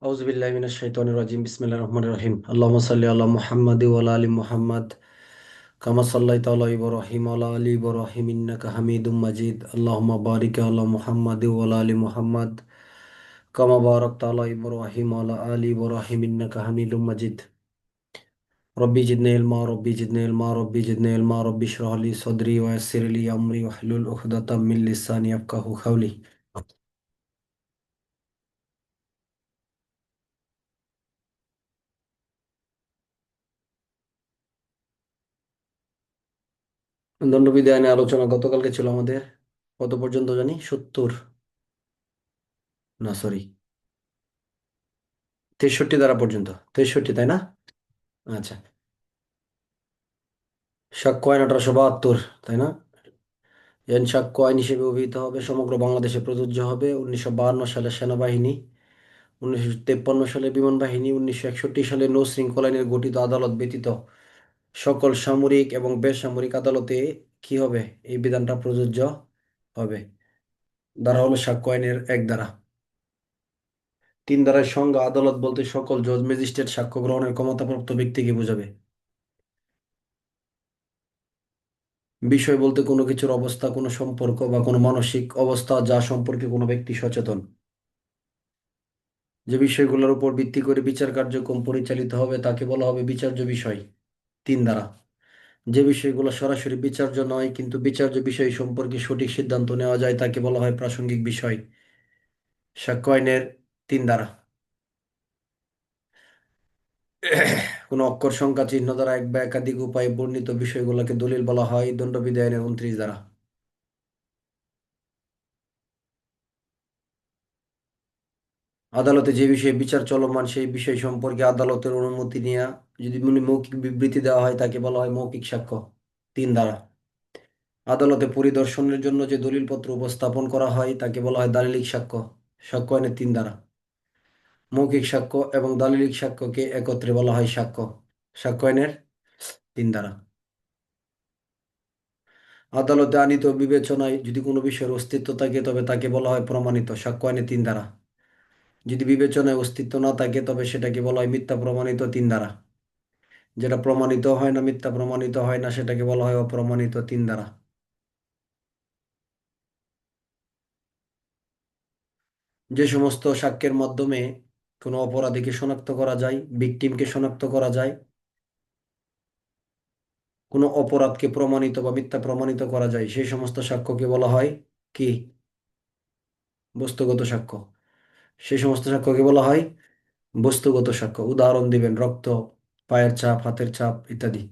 আউযু বিল্লাহি মিনাশ শাইতানির রাজিম বিসমিল্লাহির রহমানির রহিম আল্লাহুম্মা সাল্লি আলা মুহাম্মাদি ওয়া আলা আলি মুহাম্মাদ কামা সাল্লাইতা আলা ইব্রাহিম ওয়া আলা আলি ইব্রাহিম ইন্নাকা হামিদুম মাজিদ আল্লাহুম্মা বারিক আলা মুহাম্মাদি ওয়া আলা আলি মুহাম্মাদ কামা বারাকতা আলা ইব্রাহিম ওয়া আলা আলি ইব্রাহিম ইন্নাকা হামিদুম মাজিদ রব্বি জিদনি ইলমা রব্বি জিদনি ইলমা রব্বি জিদনি ইলমা রব্বি ইশরাহ লি সাদরি ওয়া ইয়াসসির লি আমরি ওয়াহলুল উকদাতাম মিন লিসানি ইয়াফকাহু কাওলি। দণ্ডবিধি আইনে আলোচনা গতকালকে ছিল আমাদের কত পর্যন্ত জানি 70, না সরি 63 ধারা পর্যন্ত। 63, তাই না? আচ্ছা। সাক্ষ্য আইন 1872, তাই না? এন সাক্ষ্য আইন হিসেবে অভিহিত হবে, সমগ্র বাংলাদেশে প্রযোজ্য হবে 1952 সালে সেনাবাহিনী, 1953 সালে বিমান বাহিনী, 1961 সালে নৌ শৃঙ্খলা আইনের গঠিত আদালত ব্যতীত সকল সামরিক এবং বেসামরিক আদালতে কি হবে, এই বিধানটা প্রযোজ্য হবে। ধারা হলো সাক্ষ্য আইনের এক ধারা। 3 ধারার সংজ্ঞা: আদালত বলতে সকল জজ ম্যাজিস্ট্রেট সাক্ষ্য গ্রহণের ক্ষমতাপ্রাপ্ত ব্যক্তিকে বোঝাবে। বিষয় বলতে কোনো কিছুর অবস্থা, কোনো সম্পর্ক বা কোনো মানসিক অবস্থা যা সম্পর্কে কোনো ব্যক্তি সচেতন। যে বিষয়গুলোর উপর ভিত্তি করে বিচার কার্যক্রম পরিচালিত হবে তাকে বলা হবে বিচার্য বিষয়। 3 ধারা: যে বিষয়গুলো সরাসরি বিচার্য নয় কিন্তু বিচার্য বিষয় সম্পর্কে সঠিক সিদ্ধান্ত নেওয়া যায় তাকে বলা হয় প্রাসঙ্গিক বিষয়। সাক্ষ্য আইনের 3 ধারা: কোনো অক্ষর, সংখ্যা, চিহ্ন দ্বারা এক বা একাধিক উপায়ে বর্ণিত বিষয়গুলোকে দলিল বলা হয়। দণ্ডবিধি আইনের 29 ধারা: আদালতে যে বিষয়ে বিচার চলমান সেই বিষয় সম্পর্কে আদালতের অনুমতি নেওয়া, যদি মৌখিক বিবৃতি দেওয়া হয় তাকে বলা হয় মৌখিক সাক্ষ্য। 3 ধারা: আদালতে পরিদর্শনের জন্য যে দলিলপত্র উপস্থাপন করা হয় তাকে বলা হয় দালিলিক সাক্ষ্য। সাক্ষ্য আইনের 3 ধারা: মৌখিক সাক্ষ্য এবং দালিলিক সাক্ষ্যকে একত্রে বলা হয় সাক্ষ্য। সাক্ষ্য আইনের 3 ধারা: আদালতে আনীত বিবেচনায় যদি কোনো বিষয়ের অস্তিত্ব থাকে তবে তাকে বলা হয় প্রমাণিত। সাক্ষ্য আইনের 3 ধারা: যদি বিবেচনায় অস্তিত্ব না থাকে তবে সেটাকে বলা হয় মিথ্যা প্রমাণিত। 3 ধারা: যেটা প্রমাণিত হয় না, মিথ্যা প্রমাণিত হয় না, সেটাকে বলা হয় অপ্রমাণিত। 3 ধারা: যে সমস্ত সাক্ষ্যের মাধ্যমে কোনো অপরাধীকে শনাক্ত করা যায়, ভিকটিমকে শনাক্ত করা যায়, কোনো অপরাধকে প্রমাণিত বা মিথ্যা প্রমাণিত করা যায়, সেই সমস্ত সাক্ষ্যকে বলা হয় কি? বস্তুগত সাক্ষ্য। সেই সমস্ত সাক্ষ্যকে বলা হয় বস্তুগত সাক্ষ্য। উদাহরণ দিবেন: রক্ত, পায়ের ছাপ, হাতের ছাপ ইত্যাদি।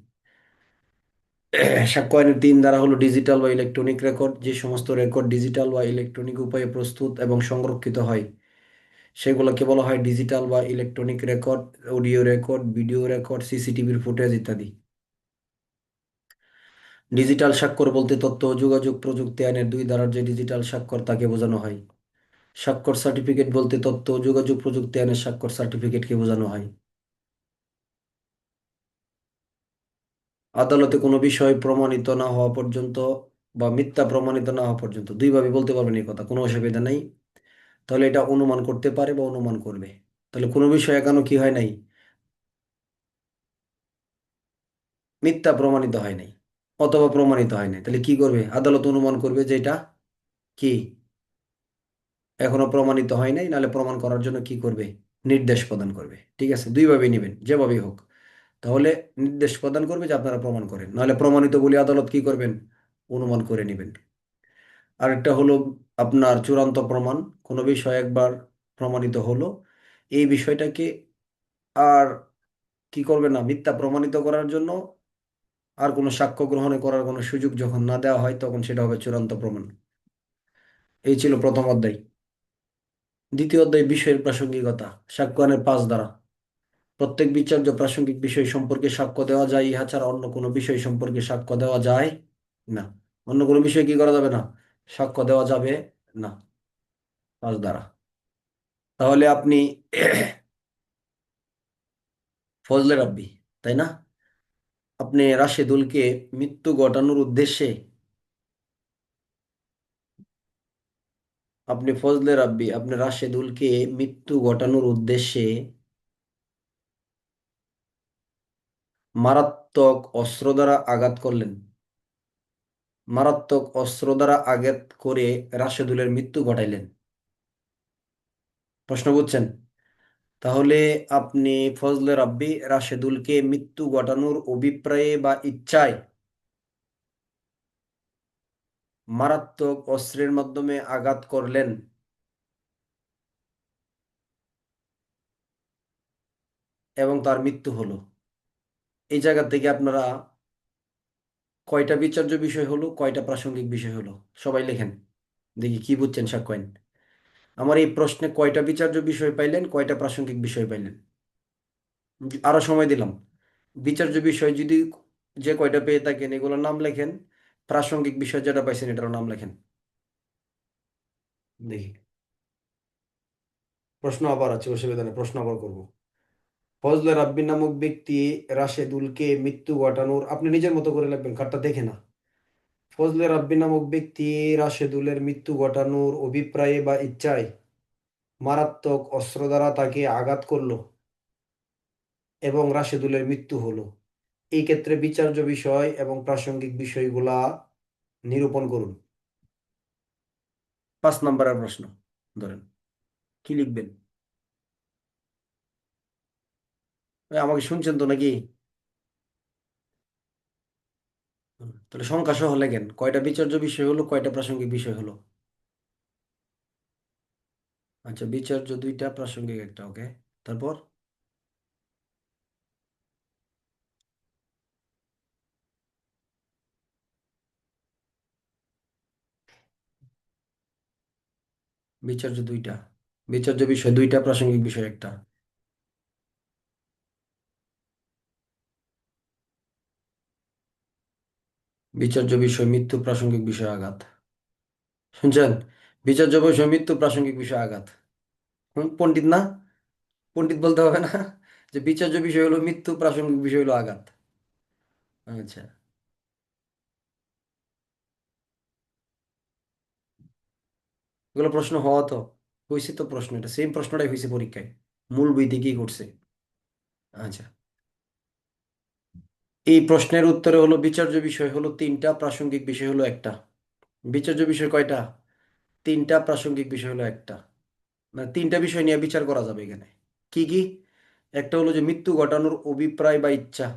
সাক্ষ্য আইনের 3 ধারা হলো ডিজিটাল বা ইলেকট্রনিক রেকর্ড। যে সমস্ত রেকর্ড ডিজিটাল বা ইলেকট্রনিক উপায়ে প্রস্তুত এবং সংরক্ষিত হয় সেগুলোকে বলা হয় ডিজিটাল বা electronic record. Audio record, video record, সিসিটিভির ফুটেজ ইত্যাদি। ডিজিটাল স্বাক্ষর বলতে তথ্য ও যোগাযোগ প্রযুক্তি আইনের 2 ধারার যে ডিজিটাল স্বাক্ষর তাকে বোঝানো হয়। স্বাক্ষর সার্টিফিকেট বলতে তথ্য ও যোগাযোগ প্রযুক্তি আইনের স্বাক্ষর সার্টিফিকেটকে বোঝানো হয়। আদালতে কোনো বিষয় প্রমাণিত না হওয়া পর্যন্ত বা মিথ্যা প্রমাণিত না হওয়া পর্যন্ত, দুইভাবে বলতে পারবেন এই কথা, কোনো অসুবিধা নেই। তাহলে এটা অনুমান করতে পারে বা অনুমান করবে। তাহলে কোনো বিষয় এখনো কি হয় নাই? মিথ্যা প্রমাণিত হয় নাই অথবা প্রমাণিত হয় নাই, তাহলে কি করবে? আদালত অনুমান করবে যে এটা কি এখনো প্রমাণিত হয় নাই, নাহলে প্রমাণ করার জন্য কি করবে? নির্দেশ প্রদান করবে। ঠিক আছে, দুইভাবেই নেবেন, যেভাবেই হোক। তাহলে নির্দেশ প্রদান করবে যে আপনারা প্রমাণ করেন, নাহলে প্রমাণিত বলে আদালত কি করবেন? অনুমান করে নেবেন। আরেকটা হলো আপনার চূড়ান্ত প্রমাণ। কোনো বিষয় একবার প্রমাণিত হলো, এই বিষয়টাকে আর কি করবে না, মিথ্যা প্রমাণিত করার জন্য আর কোনো সাক্ষ্য গ্রহণে করার কোনো সুযোগ যখন না দেওয়া হয় তখন সেটা হবে চূড়ান্ত প্রমাণ। এই ছিল প্রথম অধ্যায়। দ্বিতীয় অধ্যায় বিষয়ের প্রাসঙ্গিকতা। সাক্ষ্য আইনের 5 ধারা: প্রত্যেক বিচার্য প্রাসঙ্গিক বিষয় সম্পর্কে সাক্ষ্য দেওয়া যায়, ইহা ছাড়া অন্য কোনো বিষয় সম্পর্কে সাক্ষ্য দেওয়া যায় না। অন্য কোনো বিষয় কি করা যাবে না? সাক্ষ্য দেওয়া যাবে না। 5 ধারা। তাহলে আপনি ফজলে রাব্বি, তাই না? আপনি রাশেদুলকে মৃত্যু ঘটানোর উদ্দেশ্যে আপনি ফজলে রাব্বি, আপনি রাশেদুলকে মৃত্যু ঘটানোর উদ্দেশ্যে মারাত্মক অস্ত্র দ্বারা আঘাত করলেন। মারাত্মক অস্ত্র দ্বারা আঘাত করে রাশেদুলের মৃত্যু ঘটাইলেন। প্রশ্ন বুঝছেন? তাহলে আপনি ফজলে রাব্বি রাশেদুলকে মৃত্যু ঘটানোর অভিপ্রায়ে বা ইচ্ছায় মারাত্মক অস্ত্রের মাধ্যমে আঘাত করলেন এবং তার মৃত্যু হলো। এই জায়গা থেকে আপনারা কয়টা বিচার্য বিষয় হলো, কয়টা প্রাসঙ্গিক বিষয় হলো, সবাই লেখেন। দেখি কি বুঝছেন সাক্ষ্য। আমার এই প্রশ্নে কয়টা বিচার্য বিষয় পাইলেন, কয়টা প্রাসঙ্গিক বিষয় পাইলেন? আরো সময় দিলাম। বিচার্য বিষয় যদি যে কয়টা পেয়ে থাকেন এগুলোর নাম লেখেন। প্রাসঙ্গিক বিষয় যেটা পাইছেন এটার নাম লেখেন। দেখি। প্রশ্ন আবার আছে, অসুবিধা নেই, প্রশ্ন আবার করবো। ফজলে রাব্বি নামক ব্যক্তি রাশেদুলকে মৃত্যু ঘটানোর, আপনি নিজের মতো করে লিখবেন, কার্ডটা দেখে না। ফজলে রাব্বি নামক ব্যক্তি রাশেদুলের মৃত্যু ঘটানোর অভিপ্রায়ে বা ইচ্ছায় মারাত্মক অস্ত্র দ্বারা তাকে আঘাত করলো এবং রাশেদুলের মৃত্যু হলো। এই ক্ষেত্রে বিচার্য বিষয় এবং প্রাসঙ্গিক বিষয়গুলা নিরূপণ করুন। 5 নম্বরের প্রশ্ন ধরেন, কি লিখবেন? আমাকে শুনছেন তো নাকি? তাহলে সংখ্যা সহ লেখেন, কয়টা বিচার্য বিষয় হলো, কয়টা প্রাসঙ্গিক বিষয় হলো। আচ্ছা, বিচার্য 2টা, প্রাসঙ্গিক 1টা, ওকে। তারপর বিচার্য 2টা, বিচার্য বিষয় 2টা, প্রাসঙ্গিক বিষয় 1টা। বিচার্য বিষয় মৃত্যু, প্রাসঙ্গিক বিষয় আঘাত। শুনছেন? বিচার্য বিষয় মৃত্যু, প্রাসঙ্গিক বিষয় আঘাত। পণ্ডিত না? পণ্ডিত বলতে হবে না যে বিচার্য বিষয় হলো মৃত্যু, প্রাসঙ্গিক বিষয় হলো আঘাত। আচ্ছা, এগুলো প্রশ্ন হওয়া তো হয়েছে, তো প্রশ্ন এটা সেম প্রশ্নটাই হয়েছে পরীক্ষায়, মূল বই থেকেই করছে। আচ্ছা, এই প্রশ্নের উত্তরে হলো বিচার্য বিষয় হলো 3টা, প্রাসঙ্গিক বিষয় হলো 1টা। বিচার্য বিষয় কয়টা? 3টা, প্রাসঙ্গিক বিষয় হলো 1টা। মানে 3টা বিষয় নিয়ে বিচার করা যাবে এখানে। কি কি? একটা হলো যে মৃত্যু ঘটানোর অভিপ্রায় বা ইচ্ছা,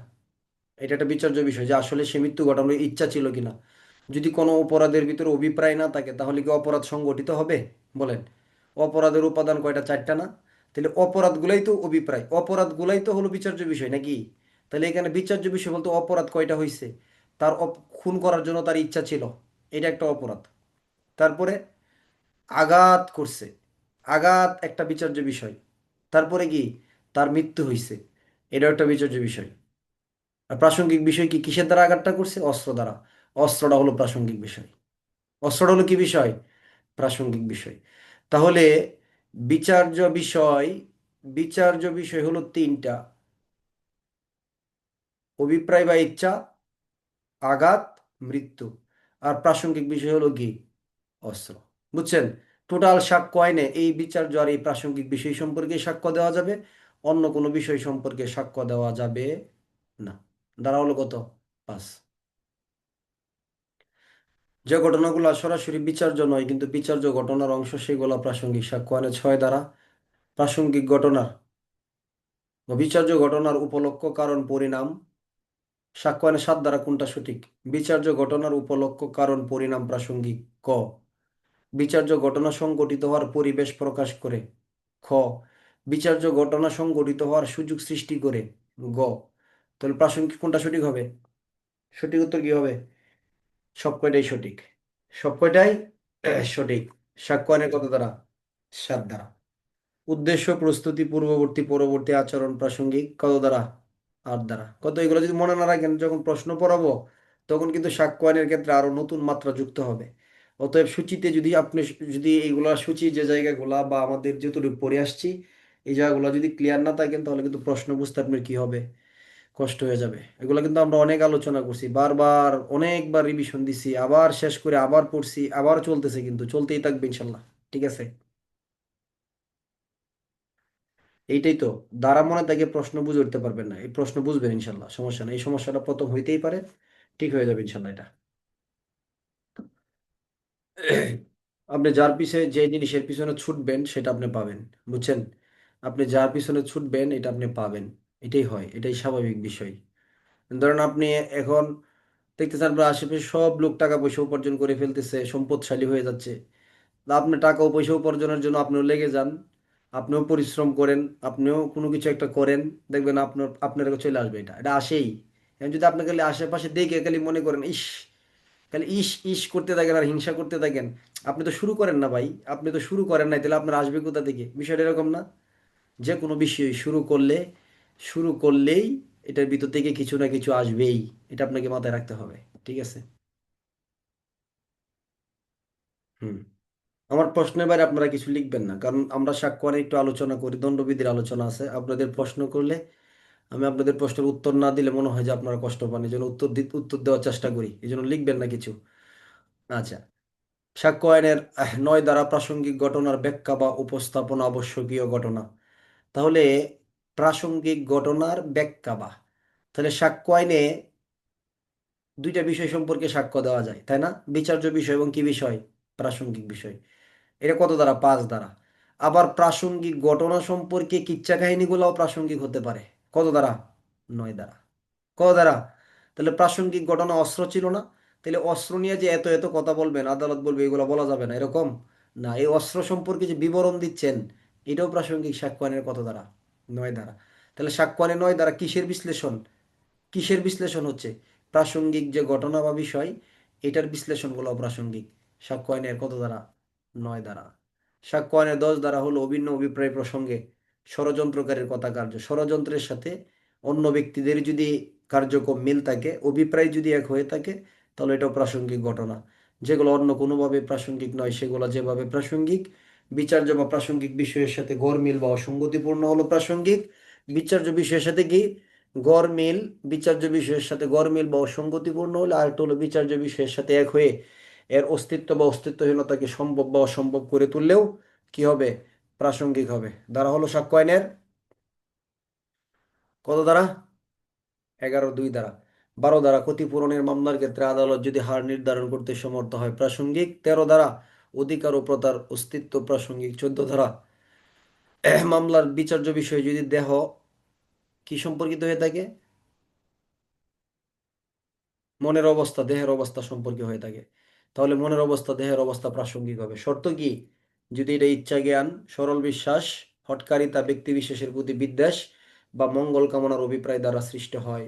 এটা একটা বিচার্য বিষয়, যে আসলে সে মৃত্যু ঘটানোর ইচ্ছা ছিল কিনা। যদি কোনো অপরাধের ভিতরে অভিপ্রায় না থাকে তাহলে কি অপরাধ সংগঠিত হবে? বলেন। অপরাধের উপাদান কয়টা? 4টা না? তাহলে অপরাধগুলাই তো অভিপ্রায়, অপরাধগুলাই তো হলো বিচার্য বিষয় নাকি? তাহলে এখানে বিচার্য বিষয় বলতে অপরাধ কয়টা হয়েছে? তার খুন করার জন্য তার ইচ্ছা ছিল, এটা একটা অপরাধ। তারপরে আঘাত করছে, আঘাত একটা বিচার্য বিষয়। তারপরে কি? তার মৃত্যু হয়েছে, এটা একটা বিচার্য বিষয়। আর প্রাসঙ্গিক বিষয় কি? কিসের দ্বারা আঘাতটা করছে? অস্ত্র দ্বারা। অস্ত্রটা হলো প্রাসঙ্গিক বিষয়। অস্ত্রটা হলো কি বিষয়? প্রাসঙ্গিক বিষয়। তাহলে বিচার্য বিষয়, বিচার্য বিষয় হলো 3টা: অভিপ্রায় বা ইচ্ছা, আঘাত, মৃত্যু। আর প্রাসঙ্গিক বিষয় হলো কি? অস্ত্র। বুঝছেন? টোটাল সাক্ষ্য আইনে এই বিচার্য আর এই প্রাসঙ্গিক বিষয় সম্পর্কে সাক্ষ্য দেওয়া যাবে, অন্য কোনো বিষয় সম্পর্কে সাক্ষ্য দেওয়া যাবে না। দ্বারা হলো কত? 5। যে ঘটনাগুলো সরাসরি বিচার্য নয় কিন্তু বিচার্য ঘটনার অংশ সেগুলো প্রাসঙ্গিক সাক্ষ্য আনে 6 দ্বারা। প্রাসঙ্গিক ঘটনার বা বিচার্য ঘটনার উপলক্ষ, কারণ, পরিণাম সাক্ষ্য আনে 7 দ্বারা। কোনটা সঠিক? বিচার্য ঘটনার উপলক্ষ, কারণ, পরিণাম প্রাসঙ্গিক। ক। বিচার্য ঘটনা সংঘটিত হওয়ার পরিবেশ প্রকাশ করে। খ। বিচার্য ঘটনা সংঘটিত হওয়ার সুযোগ সৃষ্টি করে। গ। তাহলে প্রাসঙ্গিক কোনটা সঠিক হবে? সঠিক উত্তর কি হবে? সব কয়টাই সঠিক। সব কয়টাই সঠিক। সাক্ষ্য আনে কত দ্বারা? 7 দ্বারা। উদ্দেশ্য, প্রস্তুতি, পূর্ববর্তী, পরবর্তী, আচরণ প্রাসঙ্গিক কত দ্বারা? 8 দ্বারা। কত? এগুলো যদি মনে না রাখেন যখন প্রশ্ন পড়াবো তখন কিন্তু সাক্ষ্য আইনের ক্ষেত্রে আরো নতুন মাত্রা যুক্ত হবে। অতএব সূচিতে যদি আপনি, যদি এইগুলা সূচি যে জায়গাগুলা বা আমাদের যেটুকু পড়ে আসছি এই জায়গাগুলো যদি ক্লিয়ার না থাকেন তাহলে কিন্তু প্রশ্ন বুঝতে আপনার কি হবে? কষ্ট হয়ে যাবে। এগুলো কিন্তু আমরা অনেক আলোচনা করছি, বারবার অনেকবার রিভিশন দিছি, আবার শেষ করে আবার পড়ছি, আবার চলতেছে, কিন্তু চলতেই থাকবে ইনশাল্লাহ। ঠিক আছে, এইটাই তো। দ্বারা মনে থেকে প্রশ্ন বুঝে উঠতে পারবেন না, এই প্রশ্ন বুঝবেন ইনশাল্লাহ, সমস্যা নেই, এই সমস্যাটা প্রথম হইতেই পারে, ঠিক হয়ে যাবে ইনশাল্লাহ এটা। আপনি যার পিছে যে জিনিসের পিছনে ছুটবেন সেটা আপনি পাবেন, বুঝছেন? আপনি যার পিছনে ছুটবেন এটা আপনি পাবেন, এটাই হয়, এটাই স্বাভাবিক বিষয়। ধরেন আপনি এখন দেখতেছেন আপনার আশেপাশে সব লোক টাকা পয়সা উপার্জন করে ফেলতেছে, সম্পদশালী হয়ে যাচ্ছে। তা আপনি টাকা ও পয়সা উপার্জনের জন্য আপনিও লেগে যান, আপনিও পরিশ্রম করেন, আপনিও কোনো কিছু একটা করেন, দেখবেন আপনার কাছে চলে আসবে, এটা এটা আসেই। এখন যদি আপনি খালি আশেপাশে দেখে খালি মনে করেন ইস, খালি ইস ইস করতে থাকেন আর হিংসা করতে থাকেন, আপনি তো শুরু করেন না ভাই, আপনি তো শুরু করেন নাই, তাহলে আপনার আসবে কোথা থেকে? বিষয়টা এরকম না? যে কোনো বিষয় শুরু করলেই এটার ভিতর থেকে কিছু না কিছু আসবেই, এটা আপনাকে মাথায় রাখতে হবে। ঠিক আছে। হুম। আমার প্রশ্নের বাইরে আপনারা কিছু লিখবেন না, কারণ আমরা সাক্ষ্য একটু আলোচনা করি, দণ্ডবিধির আলোচনা আছে, আপনাদের প্রশ্ন করলে আমি আপনাদের প্রশ্নের উত্তর না দিলে মনে হয় যে আপনারা কষ্ট পান, এই জন্য উত্তর দেওয়ার চেষ্টা করি, এই জন্য লিখবেন না কিছু। আচ্ছা, সাক্ষ্য আইনের 9 দ্বারা প্রাসঙ্গিক ঘটনার ব্যাখ্যা বা উপস্থাপনা আবশ্যকীয় ঘটনা। তাহলে প্রাসঙ্গিক ঘটনার ব্যাখ্যা বা, তাহলে সাক্ষ্য আইনে দুইটা বিষয় সম্পর্কে সাক্ষ্য দেওয়া যায়, তাই না? বিচার্য বিষয় এবং কি বিষয়? প্রাসঙ্গিক বিষয়। এটা কত দ্বারা? 5 দ্বারা। আবার প্রাসঙ্গিক ঘটনা সম্পর্কে কিচ্ছা কাহিনীগুলোও প্রাসঙ্গিক হতে পারে, কত দ্বারা? 9 দ্বারা। কত দ্বারা? তাহলে প্রাসঙ্গিক ঘটনা অস্ত্র ছিল না, তাহলে অস্ত্র নিয়ে যে এত এত কথা বলবেন, আদালত বলবে এগুলো বলা যাবে না, এরকম না। এই অস্ত্র সম্পর্কে যে বিবরণ দিচ্ছেন, এটাও প্রাসঙ্গিক সাক্ষ্য আইনের কত দ্বারা? 9 দ্বারা। তাহলে সাক্ষ্য আইনের 9 দ্বারা কিসের বিশ্লেষণ? কিসের বিশ্লেষণ হচ্ছে? প্রাসঙ্গিক যে ঘটনা বা বিষয়, এটার বিশ্লেষণগুলো প্রাসঙ্গিক সাক্ষ্য আইনের কত দ্বারা? 9 দ্বারা। সাক্ষ্য আইনের 10 দ্বারা হলো অভিন্ন অভিপ্রায় প্রসঙ্গে ষড়যন্ত্রকারীর কথা কার্য, ষড়যন্ত্রের সাথে অন্য ব্যক্তিদের যদি কার্যক্রম মিল থাকে, অভিপ্রায় যদি এক হয়ে থাকে, তাহলে এটাও প্রাসঙ্গিক ঘটনা। যেগুলো অন্য কোনোভাবে প্রাসঙ্গিক নয় সেগুলো যেভাবে প্রাসঙ্গিক। বিচার্য বা প্রাসঙ্গিক বিষয়ের সাথে গড়মিল বা অসঙ্গতিপূর্ণ হলো প্রাসঙ্গিক। বিচার্য বিষয়ের সাথে কি গড়মিল, বিচার্য বিষয়ের সাথে গড়মিল বা অসঙ্গতিপূর্ণ হলে, আর একটা হলো বিচার্য বিষয়ের সাথে এক হয়ে এর অস্তিত্ব বা অস্তিত্বহীনতাকে সম্ভব বা অসম্ভব করে তুললেও কি হবে? প্রাসঙ্গিক হবে। দ্বারা হলো সাক্ষ্য আইনের কত দ্বারা? 11 2 দ্বারা। 12 দ্বারা ক্ষতিপূরণের মামলার ক্ষেত্রে আদালত যদি হার নির্ধারণ করতে সমর্থ হয়, প্রাসঙ্গিক। 13 দ্বারা অধিকার ও প্রতার অস্তিত্ব প্রাসঙ্গিক। 14 দ্বারা মামলার বিচার্য বিষয়ে যদি দেহ কি সম্পর্কিত হয়ে থাকে, মনের অবস্থা দেহের অবস্থা সম্পর্কে হয়ে থাকে, তাহলে মনের অবস্থা দেহের অবস্থা প্রাসঙ্গিক হবে। শর্ত কি? যদি এটা ইচ্ছা জ্ঞান, সরল বিশ্বাস, হঠকারিতা, ব্যক্তি বিশেষের প্রতি বিদ্বেষ বা মঙ্গল কামনার অভিপ্রায় দ্বারা সৃষ্ট হয়।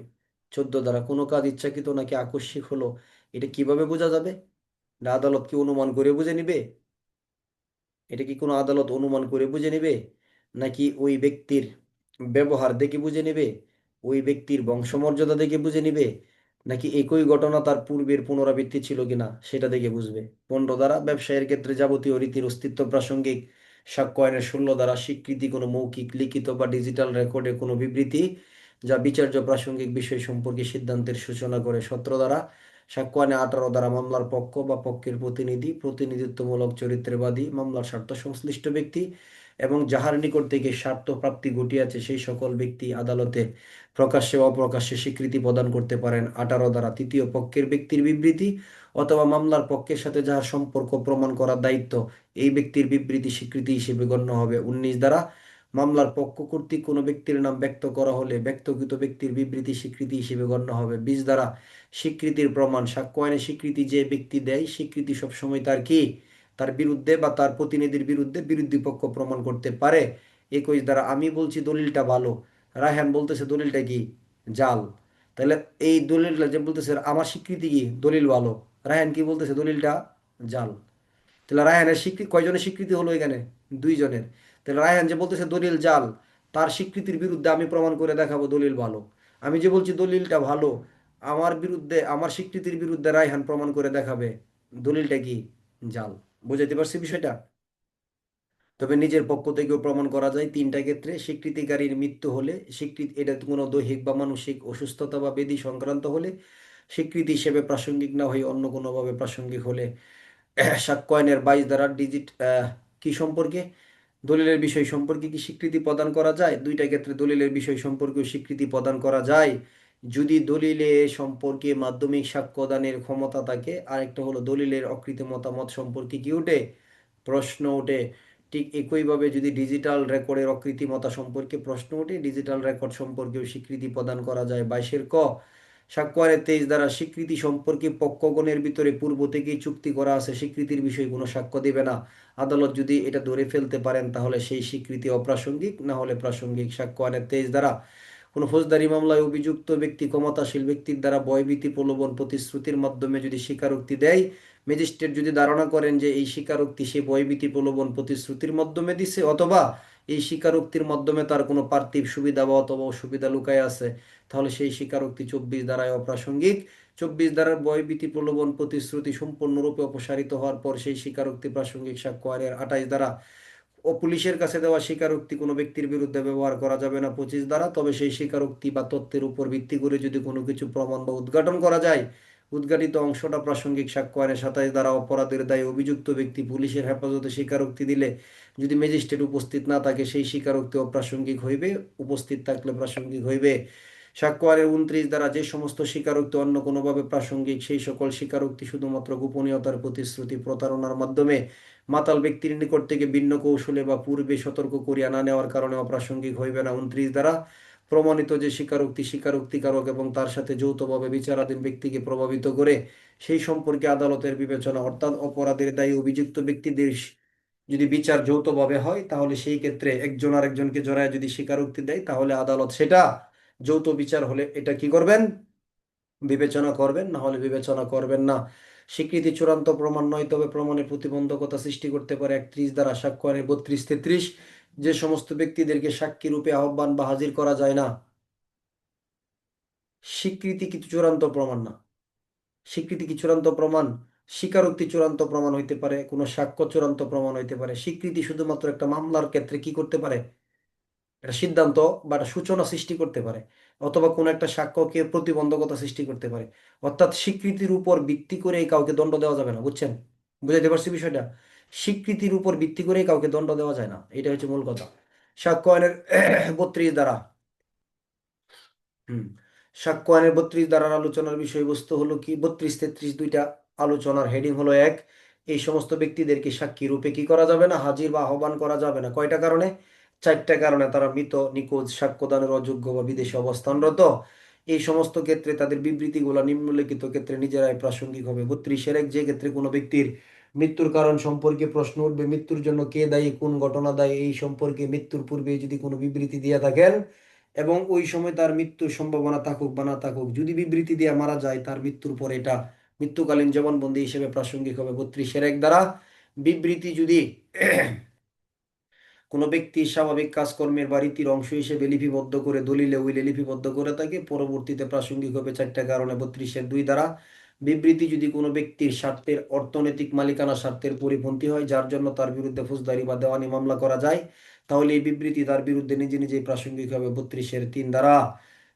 14 দ্বারা কোনো কাজ ইচ্ছাকৃত নাকি আকস্মিক হলো, এটা কিভাবে বোঝা যাবে? এটা আদালত কি অনুমান করে বুঝে নিবে? এটা কি কোনো আদালত অনুমান করে বুঝে নেবে, নাকি ওই ব্যক্তির ব্যবহার দেখে বুঝে নেবে, ওই ব্যক্তির বংশমর্যাদা দেখে বুঝে নেবে, নাকি একই ঘটনা তার পূর্বের পুনরাবৃত্তি ছিল কিনা সেটা দেখে বুঝবে? 15 দ্বারা ব্যবসায়ের ক্ষেত্রে যাবতীয় রীতির অস্তিত্ব প্রাসঙ্গিক। সাক্ষ্য আইনের 16 দ্বারা স্বীকৃতি কোনো মৌখিক, লিখিত বা ডিজিটাল রেকর্ডে কোনো বিবৃতি যা বিচার্য প্রাসঙ্গিক বিষয় সম্পর্কে সিদ্ধান্তের সূচনা করে। 17 দ্বারা সাক্ষ্য আইনে 18 দ্বারা মামলার পক্ষ বা পক্ষের প্রতিনিধি, প্রতিনিধিত্বমূলক চরিত্রবাদী, মামলার স্বার্থ সংশ্লিষ্ট ব্যক্তি এবং যাহার নিকট থেকে স্বার্থ প্রাপ্তি ঘটিয়াছে সেই সকল ব্যক্তি আদালতে প্রকাশ্যে বা অপ্রকাশ্যে স্বীকৃতি প্রদান করতে পারেন। 18 দ্বারা তৃতীয় পক্ষের ব্যক্তির বিবৃতি অথবা মামলার পক্ষের সাথে যাহার সম্পর্ক প্রমাণ করার দায়িত্ব, এই ব্যক্তির বিবৃতি স্বীকৃতি হিসেবে গণ্য হবে। 19 দ্বারা মামলার পক্ষ কর্তৃক কোনো ব্যক্তির নাম ব্যক্ত করা হলে ব্যক্তকৃত ব্যক্তির বিবৃতি স্বীকৃতি হিসেবে গণ্য হবে। 20 দ্বারা স্বীকৃতির প্রমাণ। সাক্ষ্য আইনে স্বীকৃতি যে ব্যক্তি দেয়, স্বীকৃতি সবসময় তার কি, তার বিরুদ্ধে বা তার প্রতিনিধির বিরুদ্ধে বিরোধী পক্ষ প্রমাণ করতে পারে। 21 দ্বারা আমি বলছি দলিলটা ভালো, রায়হান বলতেছে দলিলটা কি, জাল। তাহলে এই দলিলটা যে বলতেছে আমার স্বীকৃতি কি, দলিল ভালো, রায়হান কি বলতেছে, দলিলটা জাল। তাহলে রায়হানের স্বীকৃতি কয়জনের স্বীকৃতি হলো এখানে? 2 জনের। তাহলে রায়হান যে বলতেছে দলিল জাল, তার স্বীকৃতির বিরুদ্ধে আমি প্রমাণ করে দেখাবো দলিল ভালো। আমি যে বলছি দলিলটা ভালো, আমার বিরুদ্ধে, আমার স্বীকৃতির বিরুদ্ধে রায়হান প্রমাণ করে দেখাবে দলিলটা কি, জাল। বুঝাইতে পারছি বিষয়টা? তবে নিজের পক্ষ থেকেও প্রমাণ করা যায় 3টা ক্ষেত্রে। স্বীকৃতিকারীর মৃত্যু হলে, স্বীকৃতি এটা কোনো দৈহিক বা মানসিক অসুস্থতা বা ব্যাধি সংক্রান্ত হলে, স্বীকৃতি হিসেবে প্রাসঙ্গিক না হয়ে অন্য কোনোভাবে প্রাসঙ্গিক হলে। সাক্ষ্য আইনের 22 দ্বারা কি সম্পর্কে? দলিলের বিষয় সম্পর্কে কি স্বীকৃতি প্রদান করা যায়? দুইটা ক্ষেত্রে দলিলের বিষয় সম্পর্কেও স্বীকৃতি প্রদান করা যায়। যদি দলিলে সম্পর্কে মাধ্যমিক সাক্ষ্য দানের ক্ষমতা থাকে, আরেকটা হলো দলিলের অকৃত মতামত সম্পর্কে কি ওঠে? প্রশ্ন ওঠে। ঠিক একইভাবে যদি ডিজিটাল রেকর্ডের অকৃত্রিমতা সম্পর্কে প্রশ্ন ওঠে, ডিজিটাল রেকর্ড সম্পর্কেও স্বীকৃতি প্রদান করা যায়। 22-এর ক, সাক্ষ্য আইনের 23 দ্বারা স্বীকৃতি সম্পর্কে পক্ষগণের ভিতরে পূর্ব থেকেই চুক্তি করা আছে, স্বীকৃতির বিষয়ে কোনো সাক্ষ্য দেবে না। আদালত যদি এটা ধরে ফেলতে পারেন তাহলে সেই স্বীকৃতি অপ্রাসঙ্গিক, না হলে প্রাসঙ্গিক। সাক্ষ্য আইনের 23 দ্বারা কোনো ফৌজদারি মামলায় অভিযুক্ত ব্যক্তি ক্ষমতাশীল ব্যক্তির দ্বারা ভয়ভীতি প্রলোভন প্রতিশ্রুতির মাধ্যমে যদি স্বীকারোক্তি দেয়, ম্যাজিস্ট্রেট যদি ধারণা করেন যে এই স্বীকারোক্তি সে ভয়ভীতি প্রলোভন প্রতিশ্রুতির মাধ্যমে দিছে, অথবা এই স্বীকারোক্তির মাধ্যমে তার কোনো পার্থিব সুবিধা বা অথবা অসুবিধা লুকায় আছে, তাহলে সেই স্বীকারোক্তি 24 ধারায় অপ্রাসঙ্গিক। 24 ধারার ভয়ভীতি প্রলোভন প্রতিশ্রুতি সম্পূর্ণরূপে অপসারিত হওয়ার পর সেই স্বীকারোক্তি প্রাসঙ্গিক। সাক্ষ্য আইনের 28 ধারা ও পুলিশের কাছে দেওয়া স্বীকারোক্তি কোনো ব্যক্তির বিরুদ্ধে ব্যবহার করা যাবে না। 25 ধারা, তবে সেই স্বীকারোক্তি বা তথ্যের উপর ভিত্তি করে যদি কোনো কিছু প্রমাণ বা উদ্ঘাটন করা যায়, উদ্ঘাটিত অংশটা প্রাসঙ্গিক। সাক্ষ্য আইনের 27 ধারা অপরাধের দায়ে অভিযুক্ত ব্যক্তি পুলিশের হেফাজতে স্বীকারোক্তি দিলে যদি ম্যাজিস্ট্রেট উপস্থিত না থাকে সেই স্বীকারোক্তি অপ্রাসঙ্গিক হইবে, উপস্থিত থাকলে প্রাসঙ্গিক হইবে। সাক্ষ্য আইনের 29 দ্বারা যে সমস্ত স্বীকারোক্তি অন্য কোনোভাবে প্রাসঙ্গিক, সেই সকল স্বীকারোক্তি শুধুমাত্র গোপনীয়তার প্রতিশ্রুতি প্রতারণার মাধ্যমে মাতাল ব্যক্তির নিকট থেকে ভিন্ন কৌশলে বা পূর্বে সতর্ক করিয়া না নেওয়ার কারণে অপ্রাসঙ্গিক হইবে না। 29 দ্বারা প্রমাণিত যে স্বীকারোক্তি স্বীকারোক্তিকারক এবং তার সাথে যৌথভাবে বিচারাধীন ব্যক্তিকে প্রভাবিত করে, সেই সম্পর্কে আদালতের বিবেচনা, অর্থাৎ অপরাধের দায়ী অভিযুক্ত ব্যক্তিদের যদি বিচার যৌথভাবে হয়, তাহলে সেই ক্ষেত্রে একজন আরেকজনকে জড়ায় যদি স্বীকারোক্তি দেয়, তাহলে আদালত সেটা যৌথ বিচার হলে এটা কি করবেন? বিবেচনা করবেন, না হলে বিবেচনা করবেন না। স্বীকৃতি চূড়ান্ত প্রমাণ নয়, তবে প্রমাণের প্রতিবন্ধকতা সৃষ্টি করতে পারে। 31 দ্বারা সাক্ষ্য আইনের 32-33 যে সমস্ত ব্যক্তিদেরকে সাক্ষী রূপে আহ্বান বা হাজির করা যায় না, স্বীকৃতি কি চূড়ান্ত প্রমাণ না? স্বীকৃতি কি চূড়ান্ত প্রমাণ? স্বীকারোক্তি চূড়ান্ত প্রমাণ হইতে পারে, কোনো সাক্ষ্য চূড়ান্ত প্রমাণ হইতে পারে। স্বীকৃতি শুধুমাত্র একটা মামলার ক্ষেত্রে কি করতে পারে? একটা সিদ্ধান্ত বা একটা সূচনা সৃষ্টি করতে পারে, অথবা কোনো একটা সাক্ষ্যকে প্রতিবন্ধকতা সৃষ্টি করতে পারে। অর্থাৎ স্বীকৃতির উপর ভিত্তি করে কাউকে দণ্ড দেওয়া যাবে না, বুঝছেন? বুঝাইতে পারছি বিষয়টা? স্বীকৃতির উপর ভিত্তি করে কাউকে দণ্ড দেওয়া যায় না, এটা হচ্ছে মূল কথা। সাক্ষ্য আইনের 32 দ্বারা হুম সাক্ষ্য আইনের 32 ধারার আলোচনার বিষয়বস্তু হলো কি? 32-33 দুইটা আলোচনার হেডিং হলো এক, এই সমস্ত ব্যক্তিদেরকে সাক্ষী রূপে কি করা যাবে না? হাজির বা আহ্বান করা যাবে না। কয়টা কারণে? 4টা কারণে। তারা মৃত, নিখোঁজ, সাক্ষ্যদানের অযোগ্য বা বিদেশে অবস্থানরত। এই সমস্ত ক্ষেত্রে তাদের বিবৃতিগুলো নিম্নলিখিত ক্ষেত্রে নিজেরাই প্রাসঙ্গিক হবে। 32-এর 1 যে ক্ষেত্রে কোনো ব্যক্তির মৃত্যুর কারণ সম্পর্কে প্রশ্ন উঠবে, মৃত্যুর জন্য কে দায়ী, কোন ঘটনা দায়ী, এই সম্পর্কে মৃত্যুর পূর্বে যদি কোনো বিবৃতি দিয়ে থাকেন এবং ওই সময় তার মৃত্যুর সম্ভাবনা থাকুক বা না থাকুক, যদি বিবৃতি দিয়ে মারা যায় তার মৃত্যুর পরে, এটা মৃত্যুকালীন জবানবন্দি হিসেবে প্রাসঙ্গিক হবে। 32-এর 1 দ্বারা বিবৃতি যদি কোনো ব্যক্তির স্বাভাবিক কাজকর্মের বা রীতির অংশ হিসেবে লিপিবদ্ধ করে দলিলে উইলে লিপিবদ্ধ করে থাকে, পরবর্তীতে প্রাসঙ্গিক হবে 4টা কারণে। 32-এর 2 দ্বারা বিবৃতি যদি কোনো ব্যক্তির স্বার্থের, অর্থনৈতিক মালিকানা স্বার্থের পরিপন্থী হয়, যার জন্য তার বিরুদ্ধে ফৌজদারি বা দেওয়ানি মামলা করা যায়, তাহলে এই বিবৃতি তার বিরুদ্ধে নিজে নিজেই প্রাসঙ্গিক হবে। 32-এর 3 দ্বারা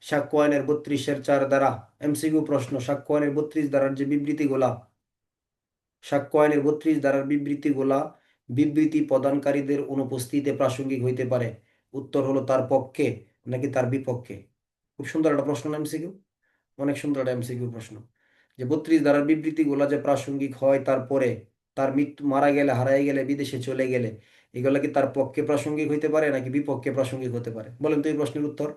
সাক্ষ্য আইনের 32-এর 4 দ্বারা এমসিকিউ প্রশ্ন, সাক্ষ্য আইনের 32 দ্বারার যে বিবৃতিগুলা, সাক্ষ্য আইনের 32 ধারার বিবৃতিগুলা বিবৃতি প্রদানকারীদের অনুপস্থিতিতে প্রাসঙ্গিক হইতে পারে। উত্তর হলো তার পক্ষে নাকি তার বিপক্ষে? খুব সুন্দর একটা প্রশ্ন না এমসিকিউ? অনেক সুন্দর একটা এমসিকিউ প্রশ্ন। যে 32 ধারার বিবৃতিগুলা যে প্রাসঙ্গিক হয় তারপরে, তার মৃত্যু, মারা গেলে, হারাই গেলে, বিদেশে চলে গেলে, এগুলা কি তার পক্ষে প্রাসঙ্গিক হইতে পারে নাকি বিপক্ষে প্রাসঙ্গিক হতে পারে? বলেন তো এই প্রশ্নের উত্তর।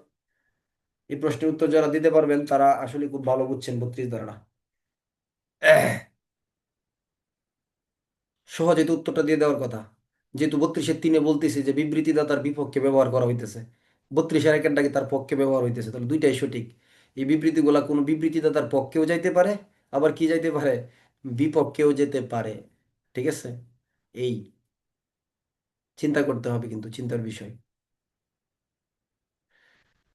এই প্রশ্নের উত্তর যারা দিতে পারবেন তারা আসলে খুব ভালো বুঝছেন 32 ধারাটা। সহজে তো উত্তরটা দিয়ে দেওয়ার কথা, যেহেতু 32-এর 3 বলতেছে যে বিবৃতিদাতার বিপক্ষে ব্যবহার করা হইতেছে, 32-এর 1 কি তার পক্ষে ব্যবহার হইতেছে, তাহলে দুইটাই সঠিক। এই বিবৃতিগুলা কোনো বিবৃতিদাতার পক্ষেও যাইতে পারে, আবার কি যাইতে পারে? বিপক্ষেও যেতে পারে। ঠিক আছে? এই চিন্তা করতে হবে, কিন্তু চিন্তার বিষয়।